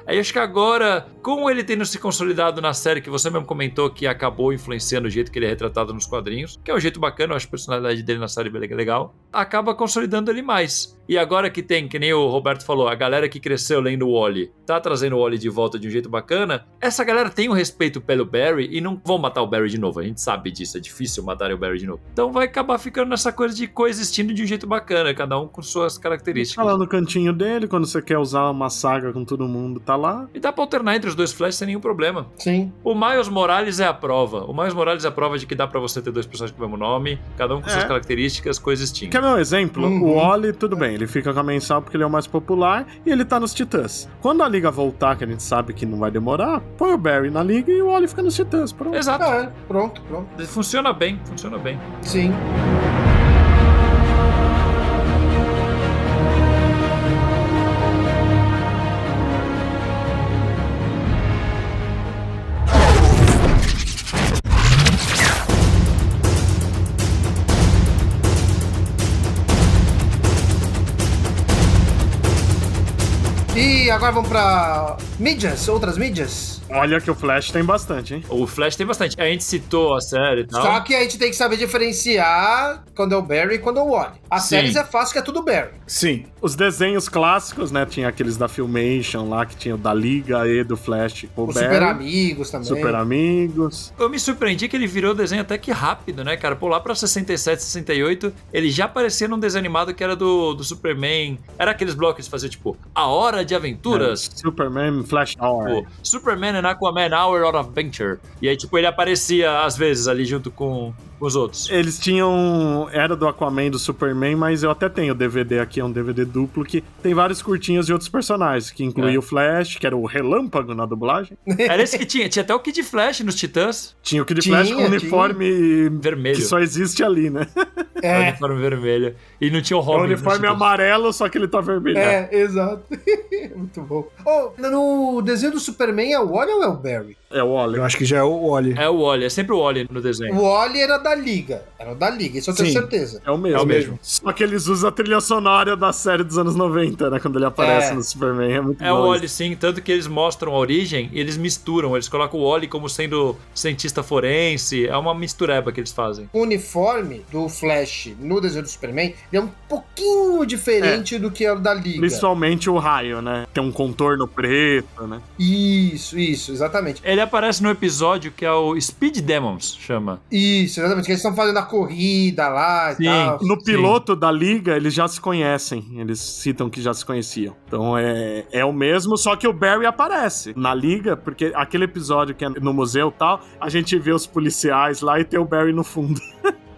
Aí eu acho que agora, com ele tendo se consolidado na série, que você mesmo comentou que acabou influenciando o jeito que ele é retratado nos quadrinhos, que é um jeito bacana, eu acho a personalidade dele na série bem legal, acaba consolidando ele mais. E agora que tem, que nem o Roberto falou, a galera que cresceu lendo o Wall-E tá trazendo o Wall-E de volta de um jeito bacana, essa galera tem um respeito pelo Barry e não vão matar o Barry de novo. A gente sabe disso, é difícil matar o Barry de novo. Então vai acabar ficando nessa coisa de coexistindo de um jeito bacana, cada um com suas características. Tá lá no cantinho dele, quando você quer usar uma saga com todo mundo, tá lá. E dá pra alternar entre os dois Flash sem nenhum problema. Sim. O Miles Morales é a prova. O Miles Morales é a prova de que dá pra você ter dois personagens com o mesmo nome, cada um com suas características, coexistindo. Quer ver um exemplo? O Wall-E, tudo bem, ele fica com a mensal porque ele é o mais popular e ele tá nos Titãs. Quando a Liga voltar, que a gente sabe que não vai demorar, põe o Barry na Liga e o Wall-E fica nos Titãs. Pronto. Exato. Pronto. Funciona bem, funciona bem. Sim. E agora vamos pra mídias, outras mídias. Olha que o Flash tem bastante, hein? O Flash tem bastante. A gente citou a série e tal. Só que a gente tem que saber diferenciar quando é o Barry e quando é o Wally. As Sim. séries é fácil que é tudo Barry. Sim. Os desenhos clássicos, né? Tinha aqueles da Filmation lá, que tinha o da Liga e do Flash com o Os Barry. Super Amigos também. Super Amigos. Eu me surpreendi que ele virou desenho até que rápido, né, cara? Pô, lá pra 67, 68, ele já aparecia num desenho animado que era do Superman. Era aqueles blocos que faziam, tipo, A Hora de Aventuras. Superman, Flash Hour. Tipo, Superman and Aquaman Hour of Adventure. E aí, tipo, ele aparecia às vezes ali junto com os outros. Eles tinham... Era do Aquaman e do Superman, mas eu até tenho o DVD aqui, é um DVD duplo, que tem vários curtinhos de outros personagens, que incluía o Flash, que era o Relâmpago na dublagem. Era esse que tinha. Tinha até o Kid Flash nos Titãs. Tinha o Kid Flash com uniforme vermelho. que só existe ali, né? O uniforme vermelho. E não tinha o Robin. O uniforme amarelo, só que ele tá vermelho. Exato. Muito bom. No desenho do Superman é o Wally ou é o Barry? É o Wally. Eu acho que já é o Wally. É o Wally, é sempre o Wally no desenho. O Wally era da Liga. Era o da Liga, isso eu tenho Sim. certeza. É o mesmo. É o mesmo. Só que eles usam a trilha sonora da série dos anos 90, né? Quando ele aparece no Superman. É muito É bom. o Wally, sim. Tanto que eles mostram a origem e eles misturam. Eles colocam o Wally como sendo cientista forense. É uma mistureba que eles fazem. O uniforme do Flash no desenho do Superman ele é um pouquinho diferente do que é o da Liga. Principalmente o raio, né? Tem um contorno preto, né? Isso, exatamente. Ele aparece no episódio que é o Speed Demons, chama. Isso, exatamente. Que eles estão fazendo a corrida lá Sim. e tal. No piloto da Liga, eles já se conhecem. Eles citam que já se conheciam. Então é o mesmo, só que o Barry aparece na Liga, porque aquele episódio que é no museu e tal, a gente vê os policiais lá e tem o Barry no fundo.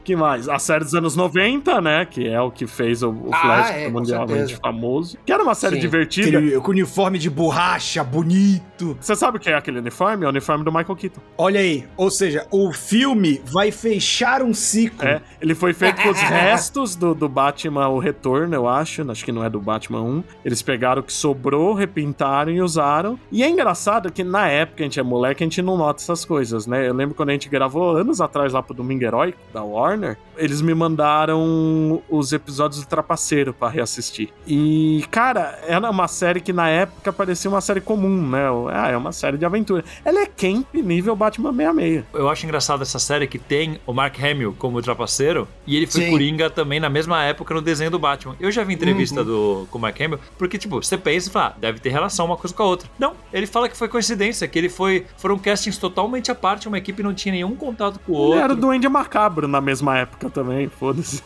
Que mais? A série dos anos 90, né? Que é o que fez o Flash mundialmente famoso. Que era uma série divertida. Com uniforme de borracha, bonito. Você sabe o que é aquele uniforme? É o uniforme do Michael Keaton. Olha aí, ou seja, o filme vai fechar um ciclo. Ele foi feito com os restos do Batman O Retorno, eu acho. Acho que não é do Batman 1. Eles pegaram o que sobrou, repintaram e usaram. E é engraçado que na época a gente é moleque, a gente não nota essas coisas, né? Eu lembro quando a gente gravou anos atrás lá pro Domingo Heróico, da Warner, eles me mandaram os episódios do Trapaceiro pra reassistir. E, cara, era uma série que na época parecia uma série comum, né? É uma série de aventura. Ela é camp nível Batman 66. Eu acho engraçado essa série que tem o Mark Hamill como trapaceiro e ele foi Coringa também na mesma época no desenho do Batman. Eu já vi entrevista com o Mark Hamill, porque, tipo, você pensa e fala, deve ter relação uma coisa com a outra. Não, ele fala que foi coincidência, que foram castings totalmente à parte, uma equipe não tinha nenhum contato com o outro. Ele era do Duende Macabro na mesma época também, foda-se.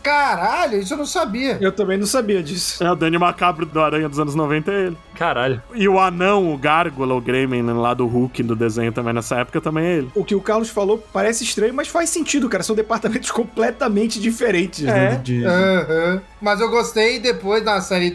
Caralho, isso eu não sabia. Eu também não sabia disso. O Duende Macabro do Aranha dos anos 90 é ele. Caralho. E o anão, o Gárgula, o Greyman lá do Hulk do desenho também nessa época também é ele. O que o Carlos falou parece estranho, mas faz sentido, cara. São departamentos completamente diferentes. Né, Mas eu gostei depois da série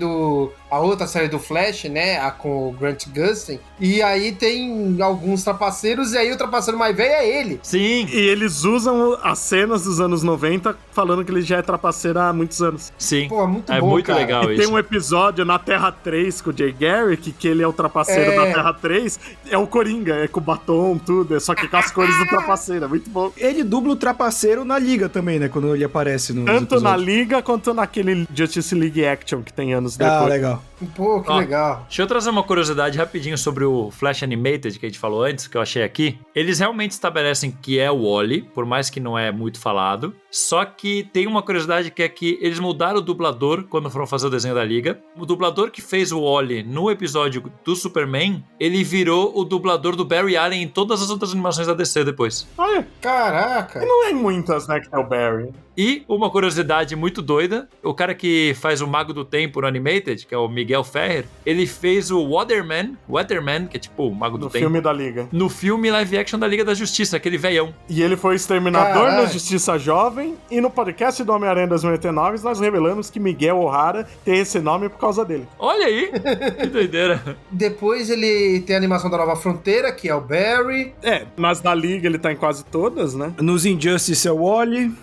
a outra série do Flash, né? A com o Grant Gustin. E aí tem alguns trapaceiros, e aí o trapaceiro mais velho é ele. Sim. E eles usam as cenas dos anos 90 falando que ele já é trapaceiro há muitos anos. Sim. Pô, muito bom, muito cara. legal E isso. tem um episódio na Terra 3 com o Jay Garrick, que ele é o trapaceiro da Terra 3. É o Coringa, é com o batom, tudo. Só que com as cores do trapaceiro. É muito bom. Ele dubla o trapaceiro na Liga também, né? Quando ele aparece no Tanto na Liga quanto naquele Justice League Action que tem anos depois. Ah, legal. Pô, que legal. Deixa eu trazer uma curiosidade rapidinho sobre o Flash Animated que a gente falou antes, que eu achei aqui. Eles realmente estabelecem que é o Wally, por mais que não é muito falado. Só que tem uma curiosidade que é que eles mudaram o dublador quando foram fazer o desenho da Liga. O dublador que fez o Wally no episódio do Superman, ele virou o dublador do Barry Allen em todas as outras animações da DC depois. Olha, Caraca. não é em muitas, né, que é o Barry. E uma curiosidade muito doida, o cara que faz o Mago do Tempo no Animated, que é o Miguel Ferrer, ele fez o Weatherman, que é tipo o Mago do Tempo. No filme da Liga. No filme live action da Liga da Justiça, aquele velhão. E ele foi o Exterminador Caralho. da Justiça Jovem, e no podcast do Homem-Aranha 2089 nós revelamos que Miguel O'Hara tem esse nome por causa dele. Olha aí, que doideira. Depois ele tem a animação da Nova Fronteira, que é o Barry. Nas da Liga ele tá em quase todas, né? Nos Injustice é o Wally.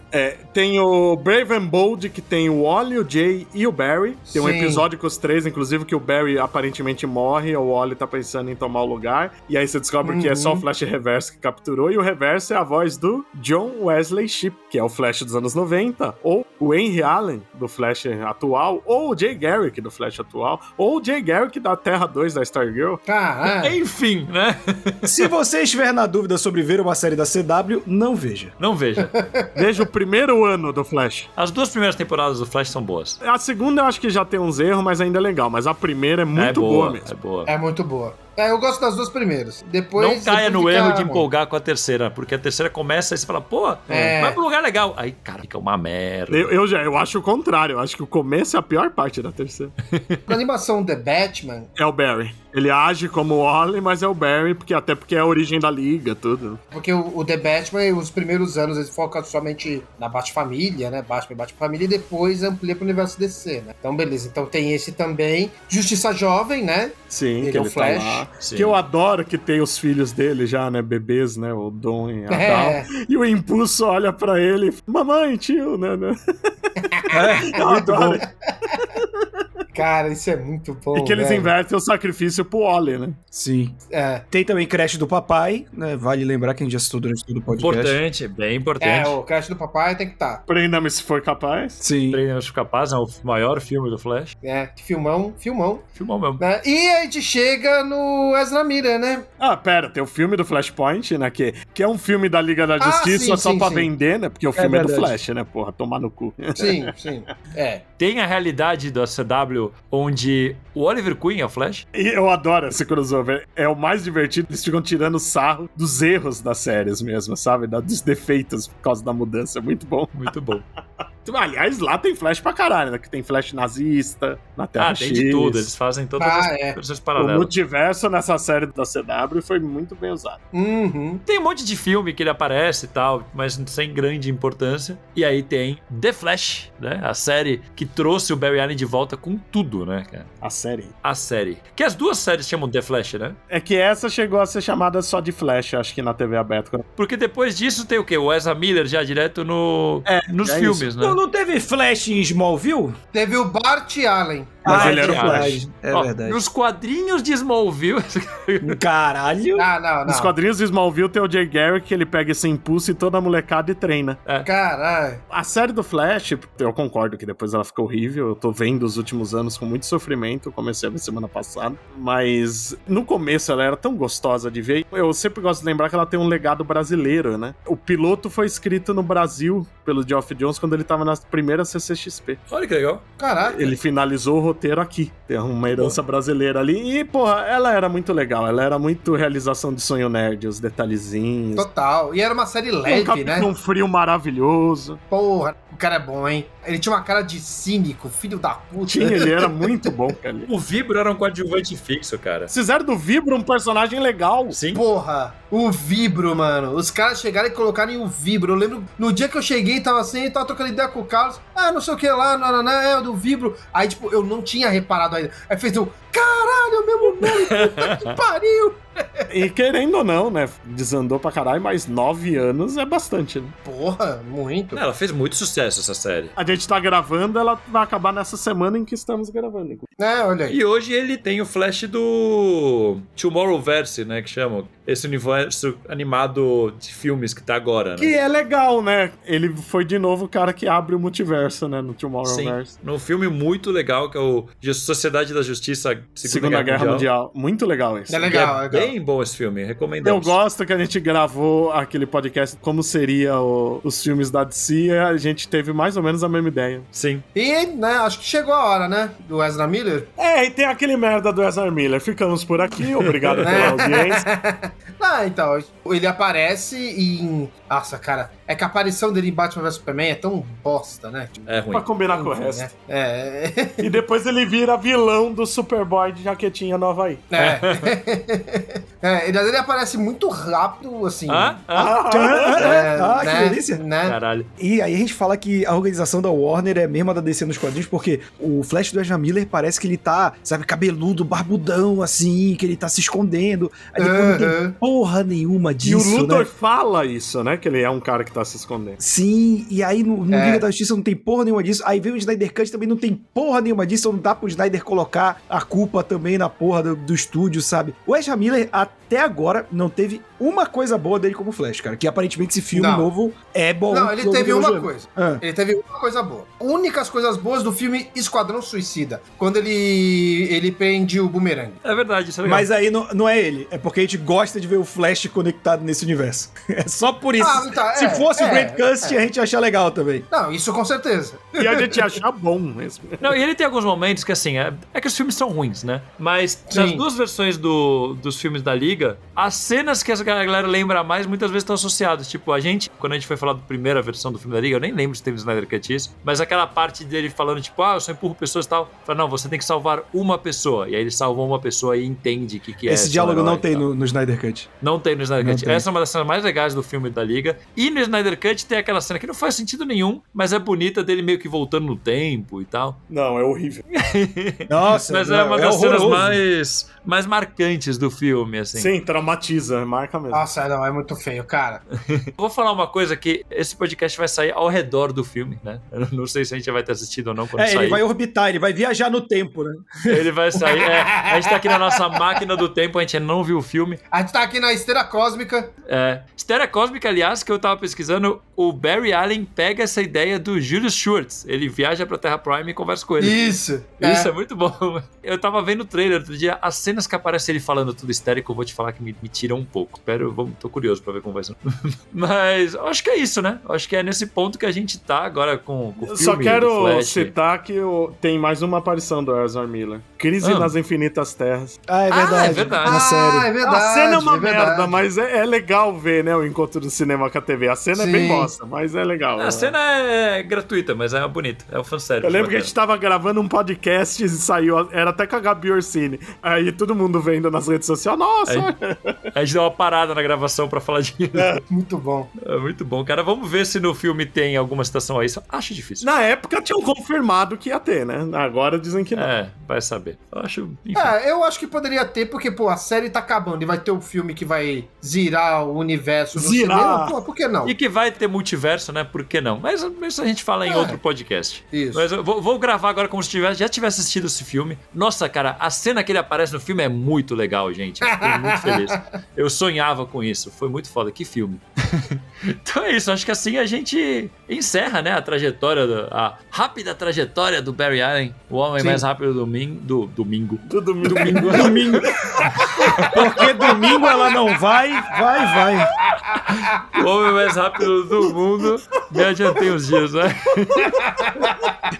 Tem o Brave and Bold, que tem o Wally, o Jay e o Barry. Tem um Sim. episódio com os três, inclusive, que o Barry aparentemente morre, o Wally tá pensando em tomar o lugar. E aí você descobre que é só o Flash Reverso que capturou, e o Reverso é a voz do John Wesley Shipp, que é o Flash dos anos 90, ou o Henry Allen, do Flash atual, ou o Jay Garrick, do Flash atual, ou o Jay Garrick da Terra 2 da Stargirl. Caralho. Enfim, né? Se você estiver na dúvida sobre ver uma série da CW, não veja. Não veja. Veja o primeiro ano do Flash. As duas primeiras temporadas do Flash são boas. A segunda eu acho que já tem uns erros, mas ainda é legal. Mas a primeira é muito boa mesmo. É boa. É muito boa. Eu gosto das duas primeiras. Depois, Não caia depois no fica erro de ruim. empolgar com a terceira, porque a terceira começa e você fala, pô, vai pro lugar legal. Aí, cara, fica uma merda. Eu acho o contrário. Eu acho que o começo é a pior parte da terceira. Na animação The Batman, É o Barry. Ele age como o Wally, mas é o Barry, até porque é a origem da Liga, tudo. porque o The Batman, os primeiros anos, ele foca somente na Bat-Família, né? Batman e Bat-Família, e depois amplia pro universo DC, né? Então, beleza. Então tem esse também. Justiça Jovem, né? Sim, Ele que é o ele Flash. tá lá. Sim. Que eu adoro que tem os filhos dele já, né? Bebês, né? O Dom e a É. Dal. E o Impulso olha pra ele, mamãe, tio, né? Eu adoro. Cara, isso é muito bom, E que eles velho. invertem o sacrifício pro Wally, né? Sim. É. Tem também Crash do Papai, né? Vale lembrar que a gente já citou durante todo o podcast. Importante, bem importante. O Crash do Papai tem que estar. Prenda-me se for capaz. Sim. Prêmio Capaz é o maior filme do Flash. Filmão. Filmou mesmo. Né? E a gente chega no Ezra Miller, né? Ah, pera, tem o filme do Flashpoint, né? Que é um filme da Liga da Justiça sim, só sim, pra sim. vender, né? Porque o filme é do verdade. Flash, né? Porra, tomar no cu. Sim. Tem a realidade da CW onde o Oliver Queen é o Flash. E eu adoro esse crossover. É o mais divertido. Eles ficam tirando sarro dos erros das séries mesmo, sabe? Dos defeitos por causa da mudança. É muito bom. Muito bom. Aliás, lá tem Flash pra caralho, né? Que tem Flash nazista, na Terra Tem X. de tudo. Eles fazem todas as é. versões O paralelas. multiverso nessa série da CW foi muito bem usado. Uhum. Tem um monte de filme que ele aparece e tal, mas sem grande importância. E aí tem The Flash, né? A série que trouxe o Barry Allen de volta com tudo, né, cara? A série. A série. Que as duas séries chamam The Flash, né? É que essa chegou a ser chamada só de Flash, acho que na TV aberta. Porque depois disso tem o quê? O Ezra Miller já direto nos é filmes, isso. né? Não teve Flash em Smallville? Teve o Bart Allen. Mas Ah, ele é era o Flash. verdade. É Ó, verdade. Nos quadrinhos de Smallville. Caralho. Não. Nos quadrinhos do Smallville tem o Jay Garrick, que ele pega esse impulso e toda a molecada e treina. Caralho. A série do Flash, eu concordo que depois ela ficou horrível. Eu tô vendo os últimos anos com muito sofrimento. Eu comecei a ver semana passada. Mas no começo ela era tão gostosa de ver. Eu sempre gosto de lembrar que ela tem um legado brasileiro, né? O piloto foi escrito no Brasil pelo Geoff Johns quando ele tava na primeira CCXP. Olha que legal. Caraca. Ele finalizou o roteiro aqui. Tem uma herança brasileira ali. E, porra, ela era muito legal. Ela era muito realização de sonho nerd, os detalhezinhos. Total. E era uma série Um leve, Capitão né? Frio maravilhoso. Porra, o cara é bom, hein? Ele tinha uma cara de cínico, filho da puta. Tinha, ele era muito bom, cara. O Vibro era um coadjuvante fixo, cara. Fizeram do Vibro um personagem legal. Sim. Porra, o Vibro, mano. Os caras chegaram e colocaram o Vibro. Eu lembro, no dia que eu cheguei, tava assim, tava trocando ideia com o Carlos. Não sei o que lá, é o do Vibro. Aí, tipo, eu não tinha reparado ainda. Aí fez um, caralho, é o mesmo nome, puta que pariu. E querendo ou não, né? Desandou pra caralho, mas 9 anos é bastante, né? Porra, muito. Ela fez muito sucesso, essa série. A gente tá gravando, ela vai acabar nessa semana em que estamos gravando. Olha aí. E hoje ele tem o Flash do Tomorrowverse, né, que chamam. Esse universo animado de filmes que tá agora, né? Que é legal, né? Ele foi de novo o cara que abre o multiverso, né? No Tomorrowverse. Sim, num filme muito legal, que é o Sociedade da Justiça Segunda Guerra Mundial. Muito legal esse. É legal, é bem bom esse filme, recomendamos. Eu gosto que a gente gravou aquele podcast como seria os filmes da DC, e a gente teve mais ou menos a mesma ideia. Sim. E, né, acho que chegou a hora, né, do Ezra Miller. E tem aquele merda do Ezra Miller. Ficamos por aqui, obrigado pela audiência. Então, ele aparece em... Nossa, cara, é que a aparição dele em Batman vs Superman é tão bosta, né? É ruim. Pra combinar com o resto. Né? E depois ele vira vilão do Superboy de jaquetinha nova aí. Ele aparece muito rápido, assim. Que delícia. Né? Caralho. E aí a gente fala que a organização da Warner é a mesma da DC nos quadrinhos, porque o Flash do Ezra Miller parece que ele tá, sabe, cabeludo, barbudão, assim, que ele tá se escondendo. Aí depois não tem porra nenhuma disso, E o Luthor né? fala isso, né? Que ele é um cara que tá se escondendo. Sim, e aí no Liga da Justiça não tem porra nenhuma disso. Aí vem o Snyder Cut também não tem porra nenhuma disso. Então não dá pro Snyder colocar a culpa também na porra do estúdio, sabe? O Ezra Miller até agora não teve uma coisa boa dele como Flash, cara. Que aparentemente esse filme novo é bom. Não, ele teve uma coisa. Ah. Ele teve uma coisa boa. Únicas coisas boas do filme Esquadrão Suicida. Quando ele prende o Boomerang. É verdade, isso é legal. Mas aí não é ele. É porque a gente gosta de ver o Flash conectado nesse universo. É só por isso. Então, Se fosse o Grant Gustin, a gente ia achar legal também. Não, isso com certeza. E a gente ia achar bom mesmo. Não, e ele tem alguns momentos que, assim, é que os filmes são ruins, né? Mas nas duas versões dos filmes da Liga, as cenas que a galera lembra mais, muitas vezes estão associadas. Tipo, quando a gente foi falar da primeira versão do filme da Liga, eu nem lembro se teve no Snyder Cut isso, mas aquela parte dele falando, tipo, eu só empurro pessoas e tal. Fala, não, você tem que salvar uma pessoa. E aí ele salvou uma pessoa e entende o que é. Esse diálogo não tem no Snyder Cut. Não tem no Snyder Cut. Essa é uma das cenas mais legais do filme da Liga. E no Snyder Cut tem aquela cena que não faz sentido nenhum, mas é bonita, dele meio que voltando no tempo e tal. Não, é horrível. Nossa, mas é uma das cenas mais marcantes do filme, assim. Sim, traumatiza, marca mesmo. Nossa, não, é muito feio, cara. Vou falar uma coisa que esse podcast vai sair ao redor do filme, né? Eu não sei se a gente vai ter assistido ou não quando sair. Ele vai orbitar, ele vai viajar no tempo, né? Ele vai sair. A gente tá aqui na nossa máquina do tempo, a gente ainda não viu o filme. A gente tá aqui na esteira cósmica. Esteira cósmica, aliás, que eu tava pesquisando, o Barry Allen pega essa ideia do Julius Schwartz. Ele viaja pra Terra Prime e conversa com ele. Isso é muito bom. Eu tava vendo o trailer outro dia, as cenas que aparece ele falando tudo histérico, eu vou te falar que me tiram um pouco. Tô curioso pra ver como vai ser. Mas eu acho que é isso, né? Eu acho que é nesse ponto que a gente tá agora com o filme. Só quero citar que tem mais uma aparição do Ezra Miller. Crise nas Infinitas Terras. É verdade. É verdade. Na série. É verdade. A cena é uma merda, mas é legal ver, né, o encontro do cinema com a TV. A cena é bem bosta, mas é legal. A cena é gratuita, mas é bonita. É um fanservice. Eu lembro que a gente tava gravando um podcast e saiu, era até com a Gabi Orsini. Aí todo mundo vendo nas redes sociais, nossa! A gente deu uma parada na gravação pra falar disso. Muito bom. É muito bom, cara. Vamos ver se no filme tem alguma citação a isso. Acho difícil. Na época tinham confirmado que ia ter, né? Agora dizem que não. Vai saber. Eu acho... Enfim. Eu acho que poderia ter, porque, a série tá acabando e vai ter um filme que vai zirar o universo no cinema. Por que não? E que vai ter multiverso, né? Por que não? Mas isso a gente fala em outro podcast. Isso. Mas eu vou gravar agora como se já tivesse assistido esse filme. Nossa, cara, a cena que ele aparece no filme é muito legal, gente. Eu fiquei muito feliz. Eu sonhava com isso. Foi muito foda. Que filme. Então é isso. Acho que assim a gente encerra, né? A rápida trajetória do Barry Allen, o homem mais rápido do domingo. Porque domingo ela não vai. O homem mais rápido do mundo. Me adiantei uns dias, né?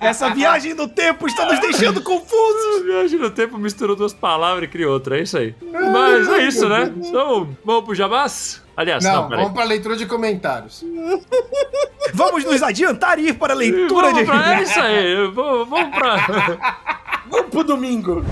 Essa viagem no tempo está nos deixando confusos. Viagem no tempo misturou duas palavras e criou outra. É isso aí. Mas é isso, né? Então, vamos pro jabás? Aliás, não, vamos pra leitura de comentários. Vamos nos adiantar e ir para a leitura de... É isso aí. Vamos pra... Vamos pro domingo.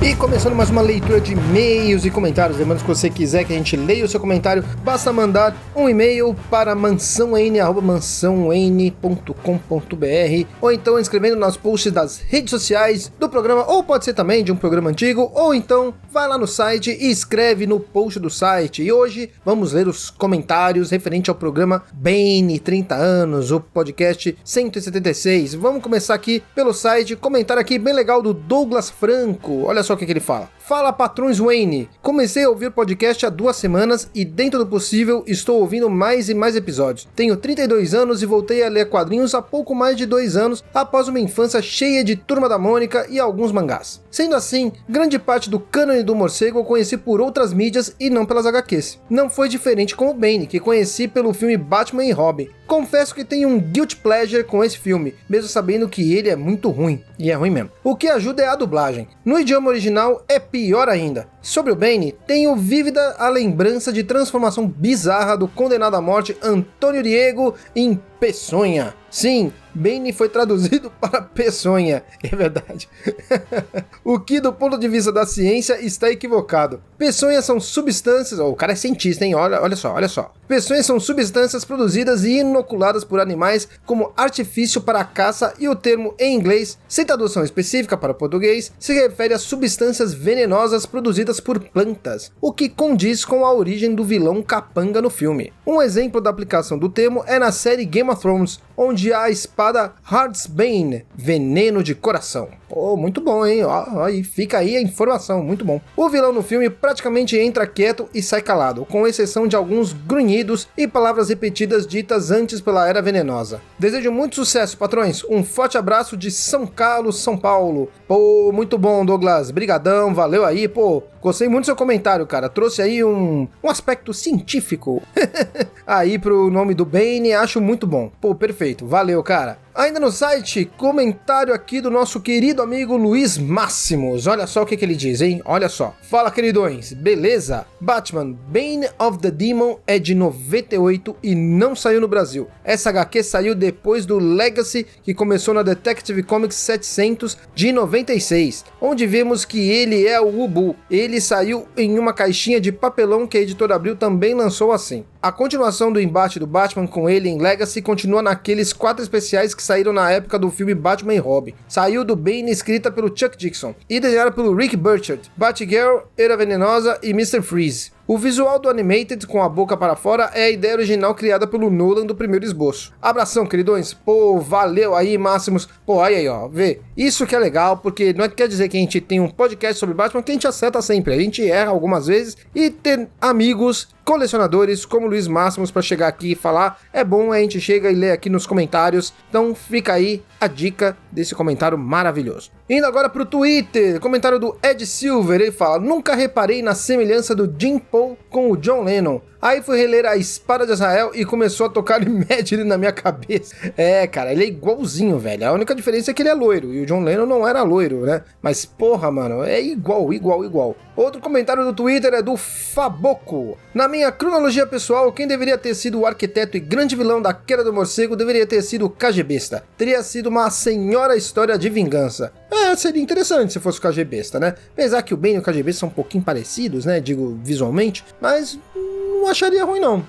E começando mais uma leitura de e-mails e comentários. Lembrando que se você quiser que a gente leia o seu comentário, basta mandar um e-mail para mansãoN@mansãoN.com.br ou então escrevendo nos posts das redes sociais do programa, ou pode ser também de um programa antigo, ou então vai lá no site e escreve no post do site. E hoje vamos ler os comentários referente ao programa Bane 30 anos, o podcast 176. Vamos começar aqui pelo site, comentário aqui bem legal do Douglas Franco. Olha só o que ele fala. Fala, patrões Wayne. Comecei a ouvir podcast há 2 semanas e dentro do possível estou ouvindo mais e mais episódios. Tenho 32 anos e voltei a ler quadrinhos há pouco mais de 2 anos após uma infância cheia de Turma da Mônica e alguns mangás. Sendo assim, grande parte do cânone do morcego eu conheci por outras mídias e não pelas HQs. Não foi diferente com o Bane, que conheci pelo filme Batman e Robin. Confesso que tenho um guilty pleasure com esse filme, mesmo sabendo que ele é muito ruim. E é ruim mesmo. O que ajuda é a dublagem. No idioma original é pior ainda. Sobre o Bane, tenho vívida a lembrança de transformação bizarra do condenado à morte Antônio Diego em Peçonha. Sim, Bane foi traduzido para Peçonha, é verdade. O que do ponto de vista da ciência está equivocado. Peçonhas são substâncias, o cara é cientista, hein? Olha só. Peçonhas são substâncias produzidas e inoculadas por animais como artifício para a caça, e o termo em inglês, sem tradução específica para português, se refere a substâncias venenosas produzidas por plantas, o que condiz com a origem do vilão capanga no filme. Um exemplo da aplicação do termo é na série Game of Thrones, onde há a espada Heartsbane, veneno de coração. Pô, muito bom, hein? Ó, fica aí a informação, muito bom. O vilão no filme praticamente entra quieto e sai calado, com exceção de alguns grunhidos e palavras repetidas ditas antes pela Era Venenosa. Desejo muito sucesso, patrões. Um forte abraço de São Carlos, São Paulo. Pô, muito bom, Douglas. Brigadão, valeu aí, pô. Gostei muito do seu comentário, cara. Trouxe aí um aspecto científico aí pro nome do Bane, acho muito bom. Pô, perfeito. Valeu, cara. Ainda no site, comentário aqui do nosso querido amigo Luiz Máximos. Olha só o que ele diz, hein? Olha só. Fala, queridões. Beleza? Batman Bane of the Demon é de 98 e não saiu no Brasil. Essa HQ saiu depois do Legacy, que começou na Detective Comics 700 de 96, onde vemos que ele é o Ubu. Ele saiu em uma caixinha de papelão que a editora Abril também lançou assim. A continuação do embate do Batman com ele em Legacy continua naqueles 4 especiais que saíram na época do filme Batman e Robin. Saiu do Bane, escrita pelo Chuck Dixon e desenhada pelo Rick Burchard, Batgirl, Era Venenosa e Mr. Freeze. O visual do Animated com a boca para fora é a ideia original criada pelo Nolan do primeiro esboço. Abração, queridões. Pô, valeu aí, Máximos. Pô, aí, ó, vê. Isso que é legal, porque não quer dizer que a gente tem um podcast sobre Batman que a gente acerta sempre. A gente erra algumas vezes e ter amigos colecionadores como Luiz Máximos para chegar aqui e falar, é bom, a gente chega e lê aqui nos comentários. Então fica aí a dica desse comentário maravilhoso. Indo agora pro Twitter, comentário do Ed Silver, ele fala: nunca reparei na semelhança do Jim Paul com o John Lennon. Aí fui reler A Espada de Israel e começou a tocar Imagine na minha cabeça. É, cara, ele é igualzinho, velho. A única diferença é que ele é loiro, e o John Lennon não era loiro, né? Mas, porra, mano, é igual. Outro comentário do Twitter é do Faboco. Na minha cronologia pessoal, quem deveria ter sido o arquiteto e grande vilão da Queda do Morcego deveria ter sido o KGBesta. Teria sido uma senhora história de vingança. É, seria interessante se fosse o KGBesta, né? Apesar que o Bane e o KGB são um pouquinho parecidos, né? Digo, visualmente, mas não acharia ruim não.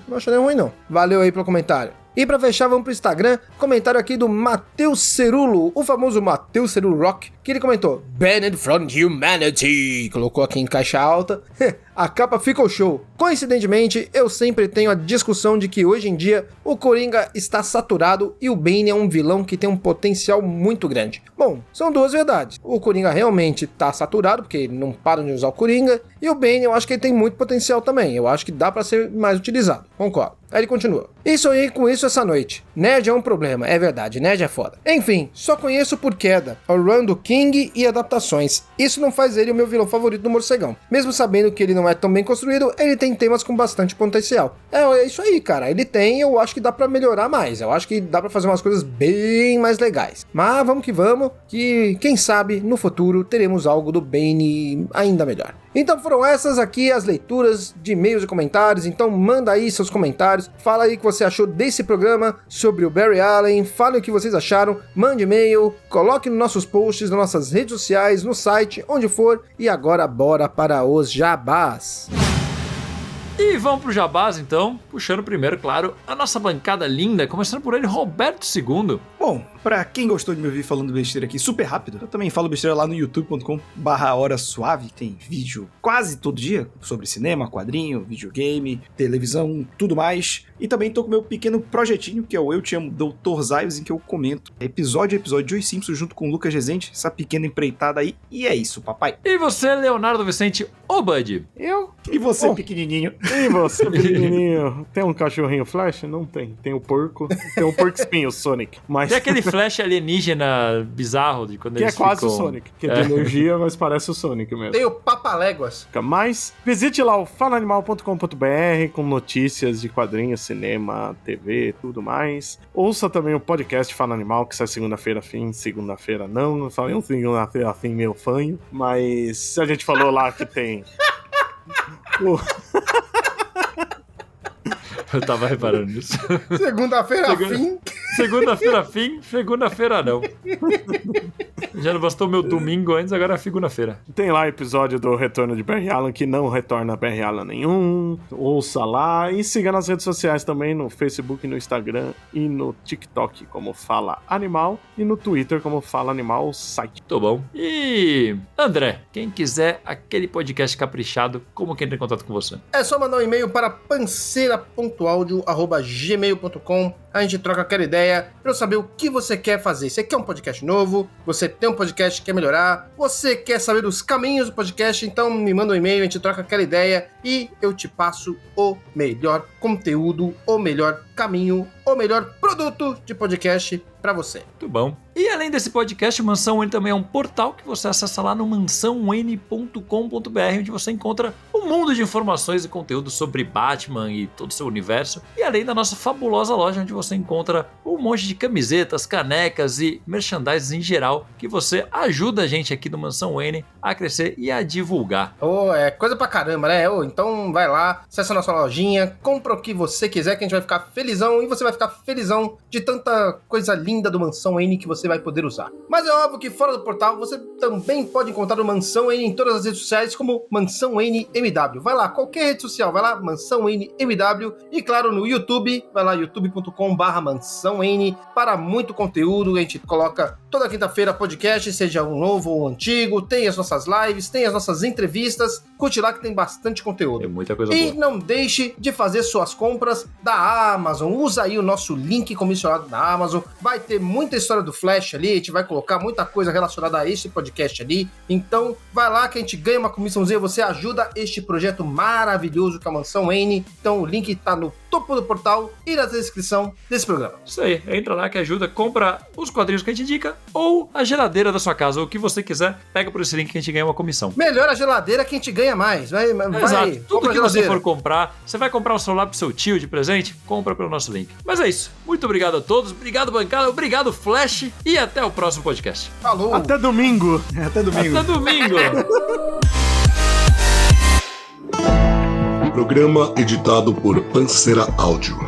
Valeu aí pelo comentário. E pra fechar, vamos pro Instagram, comentário aqui do Matheus Cerulo, o famoso Matheus Cerulo Rock, que ele comentou: Banned from Humanity, colocou aqui em caixa alta. A capa ficou show. Coincidentemente, eu sempre tenho a discussão de que hoje em dia o Coringa está saturado e o Bane é um vilão que tem um potencial muito grande. Bom, são duas verdades. O Coringa realmente está saturado, porque não param de usar o Coringa, e o Bane eu acho que ele tem muito potencial também. Eu acho que dá para ser mais utilizado. Concordo. Aí ele continua: e sonhei com isso essa noite. Nerd é um problema, é verdade, nerd é foda. Enfim, só conheço por queda, Orlando King e adaptações. Isso não faz ele o meu vilão favorito do Morcegão. Mesmo sabendo que ele não é tão bem construído, ele tem temas com bastante potencial. É isso aí, cara. Ele tem, eu acho que dá pra melhorar mais. Eu acho que dá pra fazer umas coisas bem mais legais. Mas vamos, que quem sabe no futuro teremos algo do Bane ainda melhor. Então foram foram essas aqui as leituras de e-mails e comentários, então manda aí seus comentários, fala aí o que você achou desse programa sobre o Barry Allen, fale o que vocês acharam, mande e-mail, coloque nos nossos posts, nas nossas redes sociais, no site, onde for, e agora bora para os jabás. E vamos pro jabás, então, puxando primeiro, claro, a nossa bancada linda, começando por ele, Roberto II. Bom, pra quem gostou de me ouvir falando besteira aqui super rápido, eu também falo besteira lá no youtube.com/Hora Suave, tem vídeo quase todo dia sobre cinema, quadrinho, videogame, televisão, tudo mais. E também tô com meu pequeno projetinho, que é o Eu Te Amo, Dr. Zaius, em que eu comento episódio a episódio de Os Simpsons junto com o Lucas Rezende, essa pequena empreitada aí. E é isso, papai. E você, Leonardo Vicente, o Bud? Eu? E você, pequenininho? E você, pequenininho? Tem um cachorrinho Flash? Não tem. Tem o porco. Tem um porco espinho, o Sonic. Mas... Tem aquele Flash alienígena bizarro de quando que eles é quase ficam... o Sonic. Que é de energia, mas parece o Sonic mesmo. Tem o Papaléguas. Mas visite lá o falaanimal.com.br com notícias de quadrinhos, cinema, TV, tudo mais. Ouça também o podcast Fala Animal, que sai segunda-feira fim, segunda-feira não falei um segunda-feira fim meio fanho, mas a gente falou lá que tem... Eu tava reparando nisso. Segunda-feira fim. Segunda-feira fim, segunda-feira não. Já não bastou meu domingo antes, agora é segunda-feira. Tem lá episódio do Retorno de Barry Allen, que não retorna Barry Allen nenhum. Ouça lá e siga nas redes sociais também, no Facebook, no Instagram e no TikTok como Fala Animal e no Twitter como Fala Animal Site. Tô bom. E André, quem quiser aquele podcast caprichado, como que entra em contato com você? É só mandar um e-mail para panceira.audio@gmail.com. A gente troca aquela ideia pra eu saber o que você quer fazer. Você quer um podcast novo? Você tem um podcast que quer melhorar? Você quer saber dos caminhos do podcast? Então me manda um e-mail, a gente troca aquela ideia e eu te passo o melhor conteúdo, o melhor caminho, o melhor produto de podcast pra você. Muito bom. E além desse podcast, o Mansão N também é um portal que você acessa lá no mansãon.com.br, onde você encontra um mundo de informações e conteúdo sobre Batman e todo o seu universo. E além da nossa fabulosa loja, onde você encontra um monte de camisetas, canecas e merchandising em geral, que você ajuda a gente aqui do Mansão N a crescer e a divulgar. É coisa pra caramba, né? Então vai lá, acessa a nossa lojinha, compra o que você quiser, que a gente vai ficar felizão, e você vai ficar felizão de tanta coisa linda do Mansão N que você vai poder usar. Mas é óbvio que fora do portal você também pode encontrar o Mansão N em todas as redes sociais como Mansão N MW. Vai lá, qualquer rede social, vai lá, Mansão N MW, e claro, no YouTube, vai lá, youtube.com/Mansão N, para muito conteúdo. A gente coloca toda quinta-feira podcast, seja um novo ou antigo, tem as nossas lives, tem as nossas entrevistas, curte lá que tem bastante conteúdo. Tem muita coisa E boa. não deixe de fazer suas compras da Amazon, usa aí o nosso link comissionado da Amazon, vai ter muita história do Flash ali, a gente vai colocar muita coisa relacionada a esse podcast ali, então vai lá que a gente ganha uma comissãozinha, você ajuda este projeto maravilhoso que é a Mansão N, então o link tá no topo do portal e na descrição desse programa. Isso aí, entra lá que ajuda, compra os quadrinhos que a gente indica ou a geladeira da sua casa, ou o que você quiser, pega por esse link que a gente ganha uma comissão. Melhor a geladeira que a gente ganha mais, vai Exato, tudo compra que você for comprar, você vai comprar um celular pro seu tio de presente, compra pelo nosso link. Mas é isso, muito obrigado a todos, obrigado bancada, obrigado Flash e até o próximo podcast. Falou! Até domingo! Até domingo. Até domingo! Programa editado por Panceira Áudio.